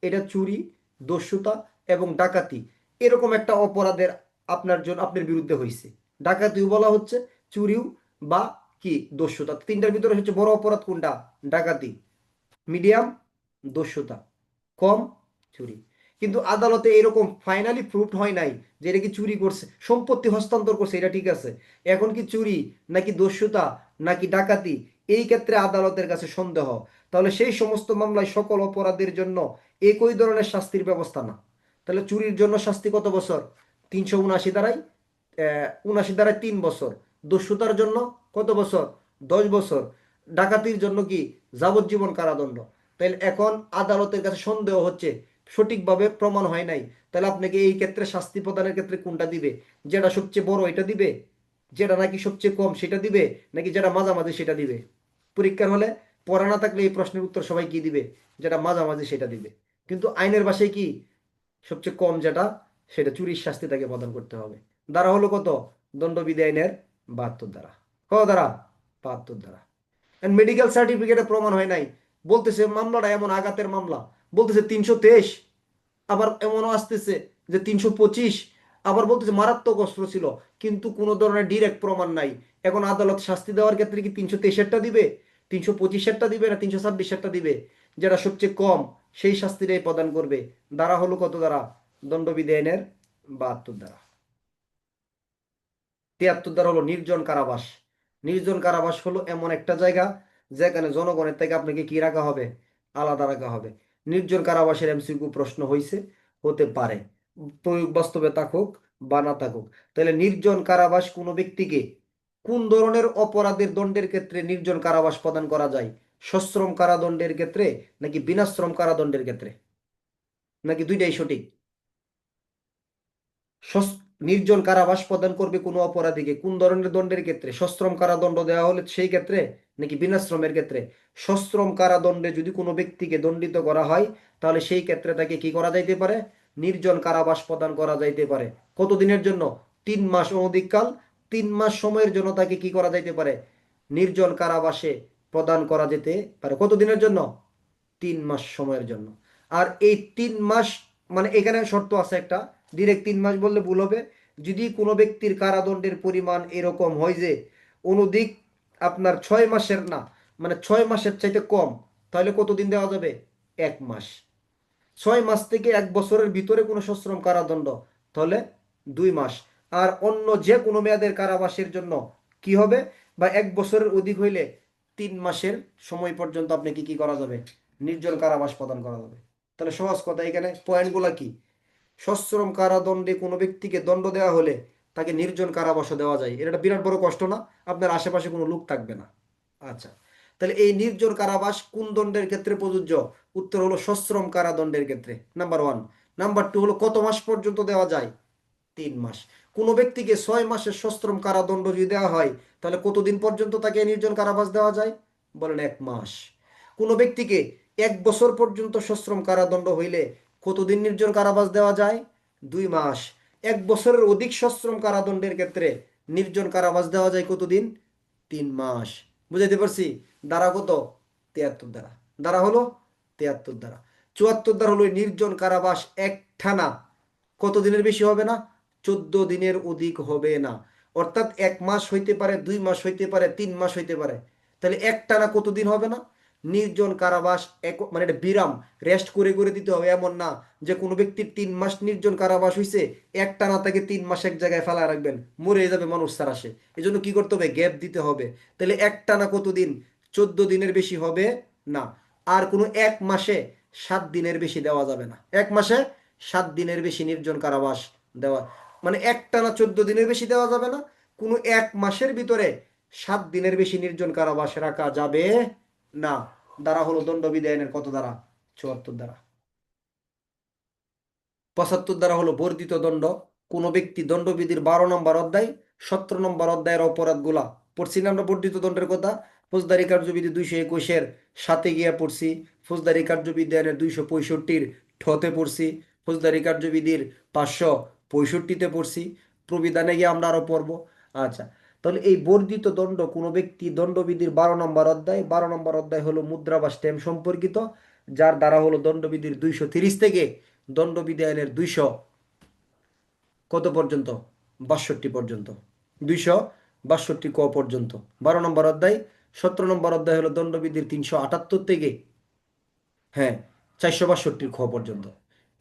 এটা চুরি, দস্যুতা এবং ডাকাতি, এরকম একটা অপরাধের আপনার জন্য আপনার বিরুদ্ধে হয়েছে। ডাকাতিও বলা হচ্ছে, চুরিও, বা কি দস্যুতা, তিনটার ভিতরে হচ্ছে বড় অপরাধ কোনটা? ডাকাতি, মিডিয়াম দস্যুতা, কম চুরি। কিন্তু আদালতে এরকম ফাইনালি প্রুফড হয় নাই যে এটা কি চুরি করছে, সম্পত্তি হস্তান্তর করছে, এটা ঠিক আছে, এখন কি চুরি নাকি দস্যুতা নাকি ডাকাতি, এই ক্ষেত্রে আদালতের কাছে সন্দেহ। তাহলে সেই সমস্ত মামলায় সকল অপরাধের জন্য একই ধরনের শাস্তির ব্যবস্থা না। তাহলে চুরির জন্য শাস্তি কত বছর? 379 দ্বারাই, 79 দ্বারাই 3 বছর। দস্যুতার জন্য কত বছর? 10 বছর। ডাকাতির জন্য কি? যাবজ্জীবন কারাদণ্ড। তাহলে এখন আদালতের কাছে সন্দেহ হচ্ছে, সঠিকভাবে প্রমাণ হয় নাই, তাহলে আপনাকে এই ক্ষেত্রে শাস্তি প্রদানের ক্ষেত্রে কোনটা দিবে? যেটা সবচেয়ে বড় এটা দিবে, যেটা নাকি সবচেয়ে কম সেটা দিবে, নাকি যেটা মাঝামাঝি সেটা দিবে? পরীক্ষার হলে পড়া না থাকলে এই প্রশ্নের উত্তর সবাই কি দিবে? যেটা মাঝামাঝি সেটা দিবে। কিন্তু আইনের ভাষায় কি? সবচেয়ে কম যেটা, সেটা চুরির শাস্তি তাকে প্রদান করতে হবে। দ্বারা হলো কত? দণ্ডবিধি আইনের 72 দ্বারা। কত দ্বারা? 72 দ্বারা। মেডিকেল সার্টিফিকেটে প্রমাণ হয় নাই, বলতেছে মামলাটা এমন আঘাতের মামলা, বলতেছে 323, আবার এমনও আসতেছে যে 325, আবার বলতেছে মারাত্মক অস্ত্র ছিল, কিন্তু কোনো ধরনের ডিরেক্ট প্রমাণ নাই। এখন আদালত শাস্তি দেওয়ার ক্ষেত্রে কি 323-এরটা দিবে, 325-এরটা দিবে, না 326-এরটা দিবে? যেটা সবচেয়ে কম সেই শাস্তিটাই প্রদান করবে। দ্বারা হলো কত দ্বারা? দণ্ডবিধি আইনের 72 দ্বারা। 73 দ্বারা হলো নির্জন কারাবাস। নির্জন কারাবাস হলো এমন একটা জায়গা যেখানে জনগণের থেকে আপনাকে কি রাখা হবে? আলাদা রাখা হবে। নির্জন কারাবাসের এমসিকিউ প্রশ্ন হইছে, হতে পারে, প্রয়োগ বাস্তবে থাকুক বা না থাকুক। তাহলে নির্জন কারাবাস কোনো ব্যক্তিকে কোন ধরনের অপরাধের দণ্ডের ক্ষেত্রে নির্জন কারাবাস প্রদান করা যায়? সশ্রম কারাদণ্ডের ক্ষেত্রে নাকি বিনাশ্রম কারাদণ্ডের ক্ষেত্রে, নাকি দুইটাই সঠিক? নির্জন কারাবাস প্রদান করবে কোনো অপরাধীকে কোন ধরনের দণ্ডের ক্ষেত্রে? সশ্রম কারাদণ্ড দেওয়া হলে সেই ক্ষেত্রে, নাকি বিনাশ্রমের ক্ষেত্রে? সশ্রম কারাদণ্ডে যদি কোনো ব্যক্তিকে দণ্ডিত করা হয়, তাহলে সেই ক্ষেত্রে তাকে কি করা যাইতে পারে? নির্জন কারাবাস প্রদান করা যাইতে পারে। কতদিনের জন্য? 3 মাস অনধিককাল। 3 মাস সময়ের জন্য তাকে কি করা যাইতে পারে? নির্জন কারাবাসে প্রদান করা যেতে পারে। কতদিনের জন্য? 3 মাস সময়ের জন্য। আর এই 3 মাস, মানে এখানে শর্ত আছে একটা, ডিরেক্ট 3 মাস বললে ভুল হবে। যদি কোনো ব্যক্তির কারাদণ্ডের পরিমাণ এরকম হয় যে অনধিক আপনার 6 মাসের না, মানে 6 মাসের চাইতে কম, তাহলে কতদিন দেওয়া যাবে? 1 মাস। 6 মাস থেকে 1 বছরের ভিতরে কোনো সশ্রম কারাদণ্ড, তাহলে 2 মাস। আর অন্য যে কোনো মেয়াদের কারাবাসের জন্য কি হবে, বা 1 বছরের অধিক হইলে 3 মাসের সময় পর্যন্ত আপনাকে কি করা যাবে, নির্জন কারাবাস প্রদান করা যাবে। তাহলে সহজ কথা, এখানে পয়েন্টগুলা কি? সশ্রম কারাদণ্ডে কোনো ব্যক্তিকে দণ্ড দেওয়া হলে তাকে নির্জন কারাবাসও দেওয়া যায়। এটা একটা বিরাট বড় কষ্ট না? আপনার আশেপাশে কোনো লোক থাকবে না। আচ্ছা, তাহলে এই নির্জন কারাবাস কোন দণ্ডের ক্ষেত্রে প্রযোজ্য? উত্তর হলো সশ্রম কারাদণ্ডের ক্ষেত্রে, নাম্বার 1। নাম্বার 2 হলো কত মাস পর্যন্ত দেওয়া যায়? 3 মাস। কোনো ব্যক্তিকে 6 মাসের সশ্রম কারাদণ্ড যদি দেওয়া হয়, তাহলে কতদিন পর্যন্ত তাকে নির্জন কারাবাস দেওয়া যায়? বলেন 1 মাস। কোনো ব্যক্তিকে 1 বছর পর্যন্ত সশ্রম কারাদণ্ড হইলে কতদিন নির্জন কারাবাস দেওয়া যায়? 2 মাস। 1 বছরের অধিক সশ্রম কারাদণ্ডের ক্ষেত্রে নির্জন কারাবাস দেওয়া যায় কতদিন? 3 মাস। বুঝাইতে পারছি? দ্বারা কত? 73 দ্বারা। দ্বারা হলো 73 দ্বারা। 74 দ্বারা হলো নির্জন কারাবাস একটানা কতদিনের বেশি হবে না? 14 দিনের অধিক হবে না। অর্থাৎ 1 মাস হইতে পারে, 2 মাস হইতে পারে, 3 মাস হইতে পারে। তাহলে একটানা কতদিন হবে না? নির্জন কারাবাস মানে এটা বিরাম, রেস্ট করে করে দিতে হবে এমন না যে কোনো ব্যক্তির 3 মাস নির্জন কারাবাস হয়েছে একটানা তাকে 3 মাস এক জায়গায় ফেলা রাখবেন, মরে যাবে মানুষ তার আসে। এই জন্য কি করতে হবে? গ্যাপ দিতে হবে। তাহলে একটানা কতদিন? 14 দিনের বেশি হবে না। আর কোনো 1 মাসে 7 দিনের বেশি দেওয়া যাবে না। 1 মাসে 7 দিনের বেশি নির্জন কারাবাস দেওয়া, মানে একটানা 14 দিনের বেশি দেওয়া যাবে না। কোনো 1 মাসের ভিতরে 7 দিনের বেশি নির্জন কারাবাস রাখা যাবে না। দ্বারা হলো দণ্ডবিধি আইনের কত দ্বারা? 74 দ্বারা। 75 দ্বারা হলো বর্ধিত দণ্ড। কোনো ব্যক্তি দণ্ডবিধির 12 নম্বর অধ্যায় 17 নম্বর অধ্যায়ের অপরাধগুলা পড়ছি না আমরা বর্ধিত দণ্ডের কথা? ফৌজদারি কার্যবিধি 221-এর সাথে গিয়া পড়ছি, ফৌজদারি কার্যবিধি আইনের 265-র ঠতে পড়ছি, ফৌজদারি কার্যবিধির 565-তে পড়ছি, প্রবিধানে গিয়ে আমরা আরো পড়বো। আচ্ছা, তাহলে এই বর্ধিত দণ্ড কোনো ব্যক্তি দণ্ডবিধির 12 নম্বর অধ্যায়, 12 নম্বর অধ্যায় হলো মুদ্রা বা স্ট্যাম্প সম্পর্কিত, যার দ্বারা হলো দণ্ডবিধির 230 থেকে দণ্ডবিধি আইনের 200 কত পর্যন্ত? 62 পর্যন্ত। 262 ক পর্যন্ত 12 নম্বর অধ্যায়। 17 নম্বর অধ্যায় হলো দণ্ডবিধির 378 থেকে, হ্যাঁ, 462 খ পর্যন্ত।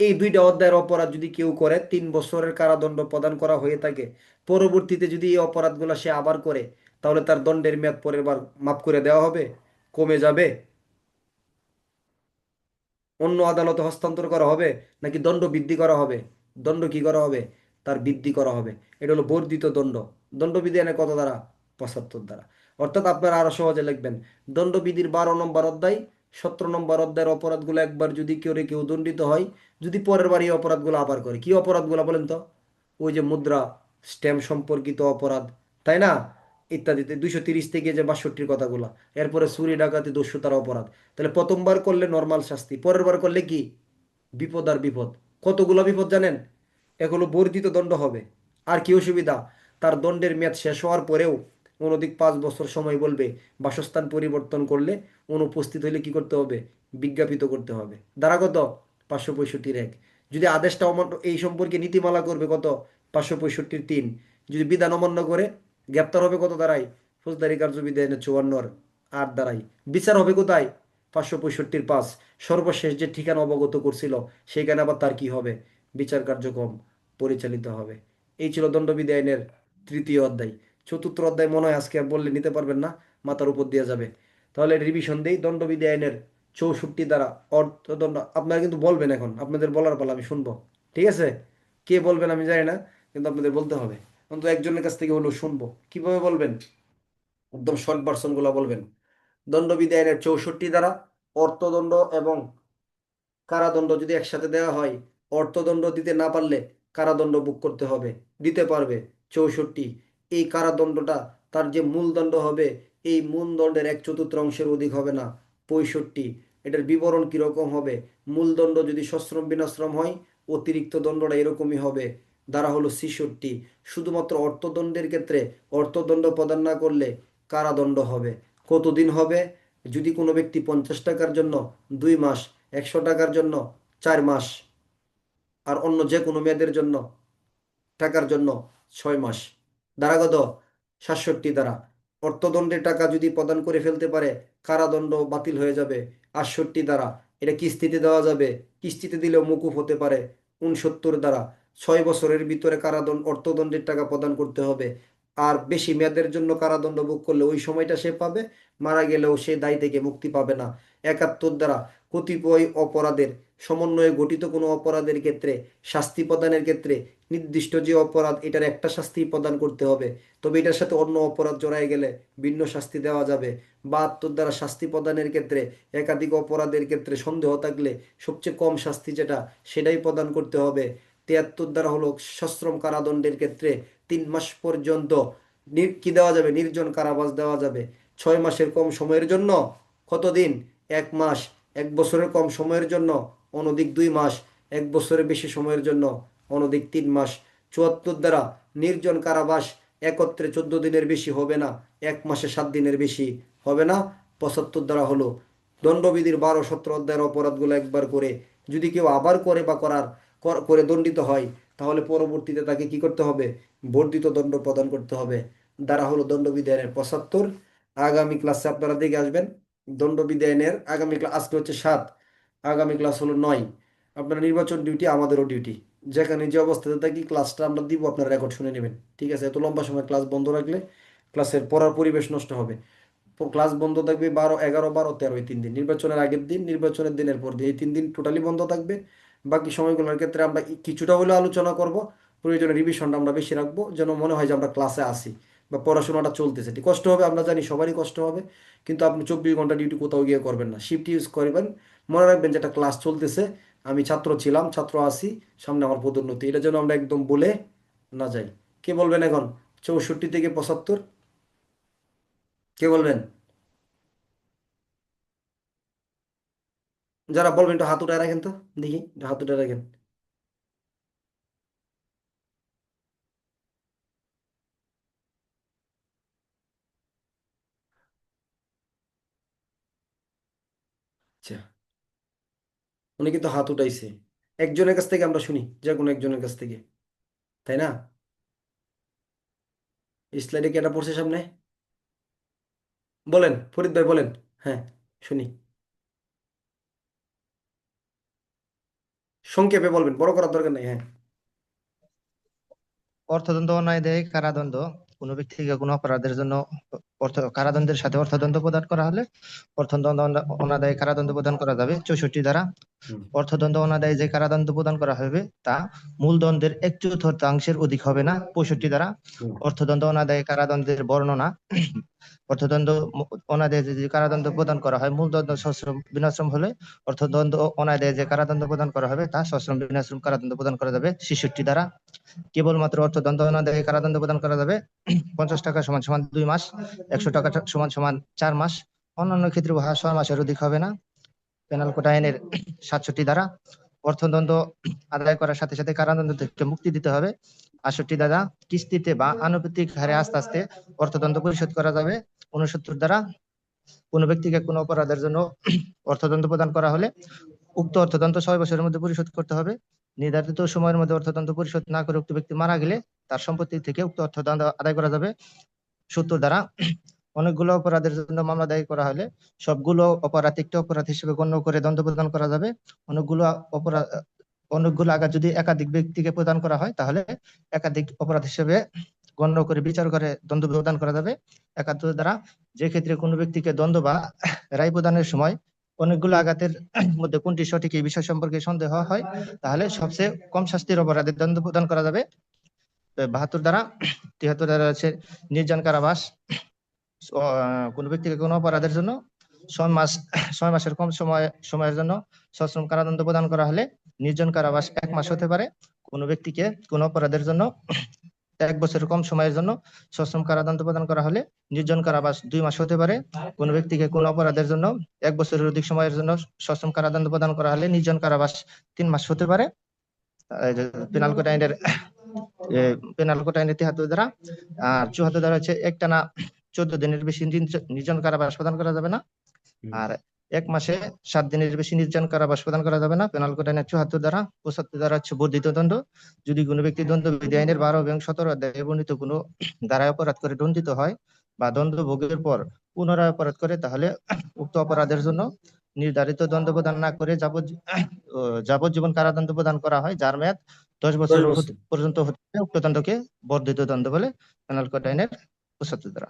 এই দুইটা অধ্যায়ের অপরাধ যদি কেউ করে 3 বছরের কারাদণ্ড প্রদান করা হয়ে থাকে। পরবর্তীতে যদি এই অপরাধগুলো সে আবার করে, তাহলে তার দণ্ডের মেয়াদ পরের বার মাফ করে দেওয়া হবে, কমে যাবে, অন্য আদালতে হস্তান্তর করা হবে, নাকি দণ্ড বৃদ্ধি করা হবে? দণ্ড কি করা হবে? তার বৃদ্ধি করা হবে। এটা হলো বর্ধিত দণ্ড। দণ্ডবিধি এনে কত দ্বারা? 75 দ্বারা। অর্থাৎ আপনারা আরো সহজে লিখবেন, দণ্ডবিধির 12 নম্বর অধ্যায় 17 নম্বর অধ্যায়ের অপরাধগুলো একবার যদি কেউ দণ্ডিত হয়, যদি পরের বার এই অপরাধগুলো আবার করে, কি অপরাধগুলো বলেন তো? ওই যে মুদ্রা স্ট্যাম্প সম্পর্কিত অপরাধ, তাই না, ইত্যাদিতে 230 থেকে যে 62-র কথাগুলো, এরপরে চুরি ডাকাতি দস্যুতার অপরাধ। তাহলে প্রথমবার করলে নর্মাল শাস্তি, পরের বার করলে কি? বিপদ আর বিপদ। কতগুলো বিপদ জানেন? এগুলো বর্ধিত দণ্ড হবে। আর কি অসুবিধা? তার দণ্ডের মেয়াদ শেষ হওয়ার পরেও অনধিক 5 বছর সময় বলবে, বাসস্থান পরিবর্তন করলে অনুপস্থিত হইলে কি করতে হবে? বিজ্ঞাপিত করতে হবে। দ্বারা কত? 565-1। যদি আদেশটা এই সম্পর্কে নীতিমালা করবে কত? 565-3। যদি বিধান অমান্য করে গ্রেপ্তার হবে কত দ্বারাই? ফৌজদারি কার্যবিধি আইনের 54-8 দ্বারাই। বিচার হবে কোথায়? 565-5। সর্বশেষ যে ঠিকানা অবগত করছিল সেখানে আবার তার কি হবে? বিচার কার্যক্রম পরিচালিত হবে। এই ছিল দণ্ডবিধি আইনের 3য় অধ্যায়। 4র্থ অধ্যায় মনে হয় আজকে আর বললে নিতে পারবেন না, মাথার উপর দিয়ে যাবে। তাহলে রিভিশন দেই, দণ্ডবিধি আইনের 64 দ্বারা অর্থদণ্ড। আপনারা কিন্তু বলবেন, এখন আপনাদের বলার পালা, আমি শুনবো। ঠিক আছে? কে বলবেন আমি জানি না, কিন্তু আপনাদের বলতে হবে। অন্তত একজনের কাছ থেকে হলেও শুনবো। কিভাবে বলবেন? একদম শর্ট ভার্সন গুলা বলবেন। দণ্ডবিধি আইনের 64 দ্বারা অর্থদণ্ড এবং কারাদণ্ড যদি একসাথে দেওয়া হয়, অর্থদণ্ড দিতে না পারলে কারাদণ্ড ভোগ করতে হবে। দিতে পারবে 64। এই কারাদণ্ডটা তার যে মূল দণ্ড হবে, এই মূল দণ্ডের 1/4 অধিক হবে না, 65। এটার বিবরণ কিরকম হবে? মূলদণ্ড যদি সশ্রম বিনাশ্রম হয়, অতিরিক্ত দণ্ডটা এরকমই হবে, দ্বারা হলো 66। শুধুমাত্র অর্থদণ্ডের ক্ষেত্রে অর্থদণ্ড প্রদান না করলে কারাদণ্ড হবে। কতদিন হবে? যদি কোনো ব্যক্তি 50 টাকার জন্য 2 মাস, 100 টাকার জন্য 4 মাস, আর অন্য যে কোনো মেয়াদের জন্য টাকার জন্য 6 মাস। দ্বারা কত? 67 দ্বারা। অর্থদণ্ডের টাকা যদি প্রদান করে ফেলতে পারে, কারাদণ্ড বাতিল হয়ে যাবে 68 দ্বারা। এটা কিস্তিতে দেওয়া যাবে, কিস্তিতে দিলেও মকুফ হতে পারে 69 দ্বারা। 6 বছরের ভিতরে কারাদণ্ড অর্থদণ্ডের টাকা প্রদান করতে হবে। আর বেশি মেয়াদের জন্য কারাদণ্ড ভোগ করলে ওই সময়টা সে পাবে, মারা গেলেও সে দায় থেকে মুক্তি পাবে না। 71 দ্বারা কতিপয় অপরাধের সমন্বয়ে গঠিত কোনো অপরাধের ক্ষেত্রে শাস্তি প্রদানের ক্ষেত্রে নির্দিষ্ট যে অপরাধ এটার একটা শাস্তি প্রদান করতে হবে, তবে এটার সাথে অন্য অপরাধ জড়ায় গেলে ভিন্ন শাস্তি দেওয়া যাবে। 72 দ্বারা শাস্তি প্রদানের ক্ষেত্রে একাধিক অপরাধের ক্ষেত্রে সন্দেহ থাকলে সবচেয়ে কম শাস্তি যেটা সেটাই প্রদান করতে হবে। 73 দ্বারা হলো সশ্রম কারাদণ্ডের ক্ষেত্রে 3 মাস পর্যন্ত কি দেওয়া যাবে, নির্জন কারাবাস দেওয়া যাবে। 6 মাসের কম সময়ের জন্য কতদিন, 1 মাস। 1 বছরের কম সময়ের জন্য অনধিক 2 মাস। 1 বছরের বেশি সময়ের জন্য অনধিক 3 মাস। 74 দ্বারা নির্জন কারাবাস একত্রে 14 দিনের বেশি হবে না, 1 মাসে 7 দিনের বেশি হবে না। 75 দ্বারা হলো দণ্ডবিধির 12-17 অধ্যায়ের অপরাধগুলো একবার করে যদি কেউ আবার করে বা করে দণ্ডিত হয়, তাহলে পরবর্তীতে তাকে কি করতে হবে, বর্ধিত দণ্ড প্রদান করতে হবে। দ্বারা হলো দণ্ডবিধি আইনের 75। আগামী ক্লাসে আপনারা দেখে আসবেন দণ্ডবিধি আইনের আগামী ক্লাস, আজকে হচ্ছে 7, আগামী ক্লাস হলো 9। আপনারা নির্বাচন ডিউটি, আমাদেরও ডিউটি, যেখানে যে অবস্থাতে থাকি ক্লাসটা আমরা দিব, আপনারা রেকর্ড শুনে নেবেন। ঠিক আছে? এত লম্বা সময় ক্লাস বন্ধ রাখলে ক্লাসের পড়ার পরিবেশ নষ্ট হবে। ক্লাস বন্ধ থাকবে 12, 11, 12, 13 এই 3 দিন, নির্বাচনের আগের দিন, নির্বাচনের দিনের পর দিন, এই 3 দিন টোটালি বন্ধ থাকবে। বাকি সময়গুলোর ক্ষেত্রে আমরা কিছুটা হলেও আলোচনা করব। প্রয়োজনে রিভিশনটা আমরা বেশি রাখবো, যেন মনে হয় যে আমরা ক্লাসে আসি বা পড়াশোনাটা চলতেছে। ঠিক, কষ্ট হবে, আমরা জানি সবারই কষ্ট হবে, কিন্তু আপনি 24 ঘন্টা ডিউটি কোথাও গিয়ে করবেন না, শিফট ইউজ করবেন। মনে রাখবেন যেটা ক্লাস চলতেছে, আমি ছাত্র ছিলাম, ছাত্র আছি, সামনে আমার পদোন্নতি, এটা যেন আমরা একদম বলে না যাই। কে বলবেন এখন 64 থেকে 75? কে বলবেন? যারা বলবেন একটু হাত উঠায় রাখেন তো, দেখি একটু হাত উঠায় রাখেন। আচ্ছা, উনি কিন্তু হাত উঠাইছে। একজনের কাছ থেকে আমরা শুনি, যে কোনো একজনের কাছ থেকে, তাই না? স্লাইডে কি এটা পড়ছে সামনে? বলেন ফরিদ ভাই, বলেন। হ্যাঁ, শুনি। সংক্ষেপে বলবেন, বড় করার দরকার নেই। হ্যাঁ। অর্থদণ্ড অন্যায়দায়ী কারাদণ্ড কোনো ব্যক্তিকে কোনো অপরাধের জন্য কারাদণ্ডের সাথে অর্থদণ্ড প্রদান করা হলে অর্থদণ্ড অনাদায়ী কারাদণ্ড প্রদান করা যাবে 64 ধারা। হুম। অর্থদণ্ড অনাদায়ী যে কারাদণ্ড প্রদান করা হবে তা মূলদণ্ডের 1/4 অধিক হবে না 65 ধারা। হুম। অর্থদণ্ড অনাদায়ী কারাদণ্ডের বর্ণনা। অর্থদণ্ড অনাদায়ী যে কারাদণ্ড প্রদান করা হয় মূলদণ্ড সশ্রম বিনাশ্রম হলে অর্থদণ্ড অনাদায়ী যে কারাদণ্ড প্রদান করা হবে তা সশ্রম বিনাশ্রম কারাদণ্ড প্রদান করা যাবে 66 ধারা। কেবলমাত্র অর্থদণ্ড অনাদায়ী কারাদণ্ড প্রদান করা যাবে 50 টাকা সমান সমান 2 মাস, 100 টাকা সমান সমান 4 মাস। অন্যান্য ক্ষেত্রে উহা 6 মাসের অধিক হবে না। পেনাল কোড আইনের 67 ধারা। অর্থদণ্ড আদায় করার সাথে সাথে কারাদণ্ড থেকে মুক্তি দিতে হবে 68 ধারা। কিস্তিতে বা আনুপাতিক হারে আস্তে আস্তে অর্থদণ্ড পরিশোধ করা যাবে 69 ধারা। কোনো ব্যক্তিকে কোনো অপরাধের জন্য অর্থদণ্ড প্রদান করা হলে উক্ত অর্থদণ্ড 6 বছরের মধ্যে পরিশোধ করতে হবে। নির্ধারিত সময়ের মধ্যে অর্থদণ্ড পরিশোধ না করে উক্ত ব্যক্তি মারা গেলে তার সম্পত্তি থেকে উক্ত অর্থদণ্ড আদায় করা যাবে 70 ধারা। অনেকগুলো অপরাধের জন্য মামলা দায়ের করা হলে সবগুলো অপরাধ একটি অপরাধ হিসেবে গণ্য করে দণ্ড প্রদান করা যাবে। অনেকগুলো অপরাধ অনেকগুলো আঘাত যদি একাধিক ব্যক্তিকে প্রদান করা হয় তাহলে একাধিক অপরাধ হিসেবে গণ্য করে বিচার করে দণ্ড প্রদান করা যাবে 71 দ্বারা। যে ক্ষেত্রে কোনো ব্যক্তিকে দণ্ড বা রায় প্রদানের সময় অনেকগুলো আঘাতের মধ্যে কোনটি সঠিক এই বিষয় সম্পর্কে সন্দেহ হয় তাহলে সবচেয়ে কম শাস্তির অপরাধের দণ্ড প্রদান করা যাবে 72 দ্বারা। 73 দ্বারা হচ্ছে নির্জন কারাবাস। কোনো ব্যক্তিকে কোনো অপরাধের জন্য 6 মাসের কম সময়ের জন্য সশ্রম কারাদণ্ড প্রদান করা হলে নির্জন কারাবাস 1 মাস হতে পারে। কোনো ব্যক্তিকে কোনো অপরাধের জন্য 1 বছরের কম সময়ের জন্য সশ্রম কারাদণ্ড প্রদান করা হলে নির্জন কারাবাস 2 মাস হতে পারে। কোনো ব্যক্তিকে কোনো অপরাধের জন্য 1 বছরের অধিক সময়ের জন্য সশ্রম কারাদণ্ড প্রদান করা হলে নির্জন কারাবাস 3 মাস হতে পারে। পেনাল কোড আইনের 73 দ্বারা। আর 74 দ্বারা হচ্ছে একটানা 14 দিনের বেশি নির্জন কারাবাস প্রদান করা যাবে না। আর 1 মাসে 7 দিনের বেশি নির্জন কারাবাস প্রদান করা যাবে না পেনাল কোড আইনের 74 দ্বারা। 75 দ্বারা হচ্ছে বর্ধিত দণ্ড। যদি কোনো ব্যক্তি দণ্ডবিধি আইনের 12 এবং 17 অধ্যায়ে বর্ণিত কোনো ধারায় অপরাধ করে দণ্ডিত হয় বা দণ্ড ভোগের পর পুনরায় অপরাধ করে তাহলে উক্ত অপরাধের জন্য নির্ধারিত দণ্ড প্রদান না করে যাবজ্জীবন কারাদণ্ড প্রদান করা হয় যার মেয়াদ 10 বছর 10 বছর। পর্যন্ত হতে পারে, উক্ত দণ্ডকে বর্ধিত দণ্ড বলে, পেনাল কোড আইনের 75 ধারা।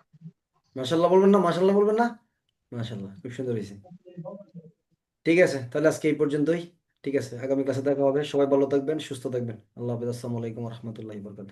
মাশাল্লাহ বলবেন না, মাশাল্লাহ বলবেন না? মাশাল্লাহ, খুব সুন্দর হয়েছে। ঠিক আছে, তাহলে আজকে এই পর্যন্তই। ঠিক আছে, আগামী ক্লাসে দেখা হবে। সবাই ভালো থাকবেন, সুস্থ থাকবেন। আল্লাহ হাফেজ, আসসালামু আলাইকুম রহমতুল্লাহি বরকাত।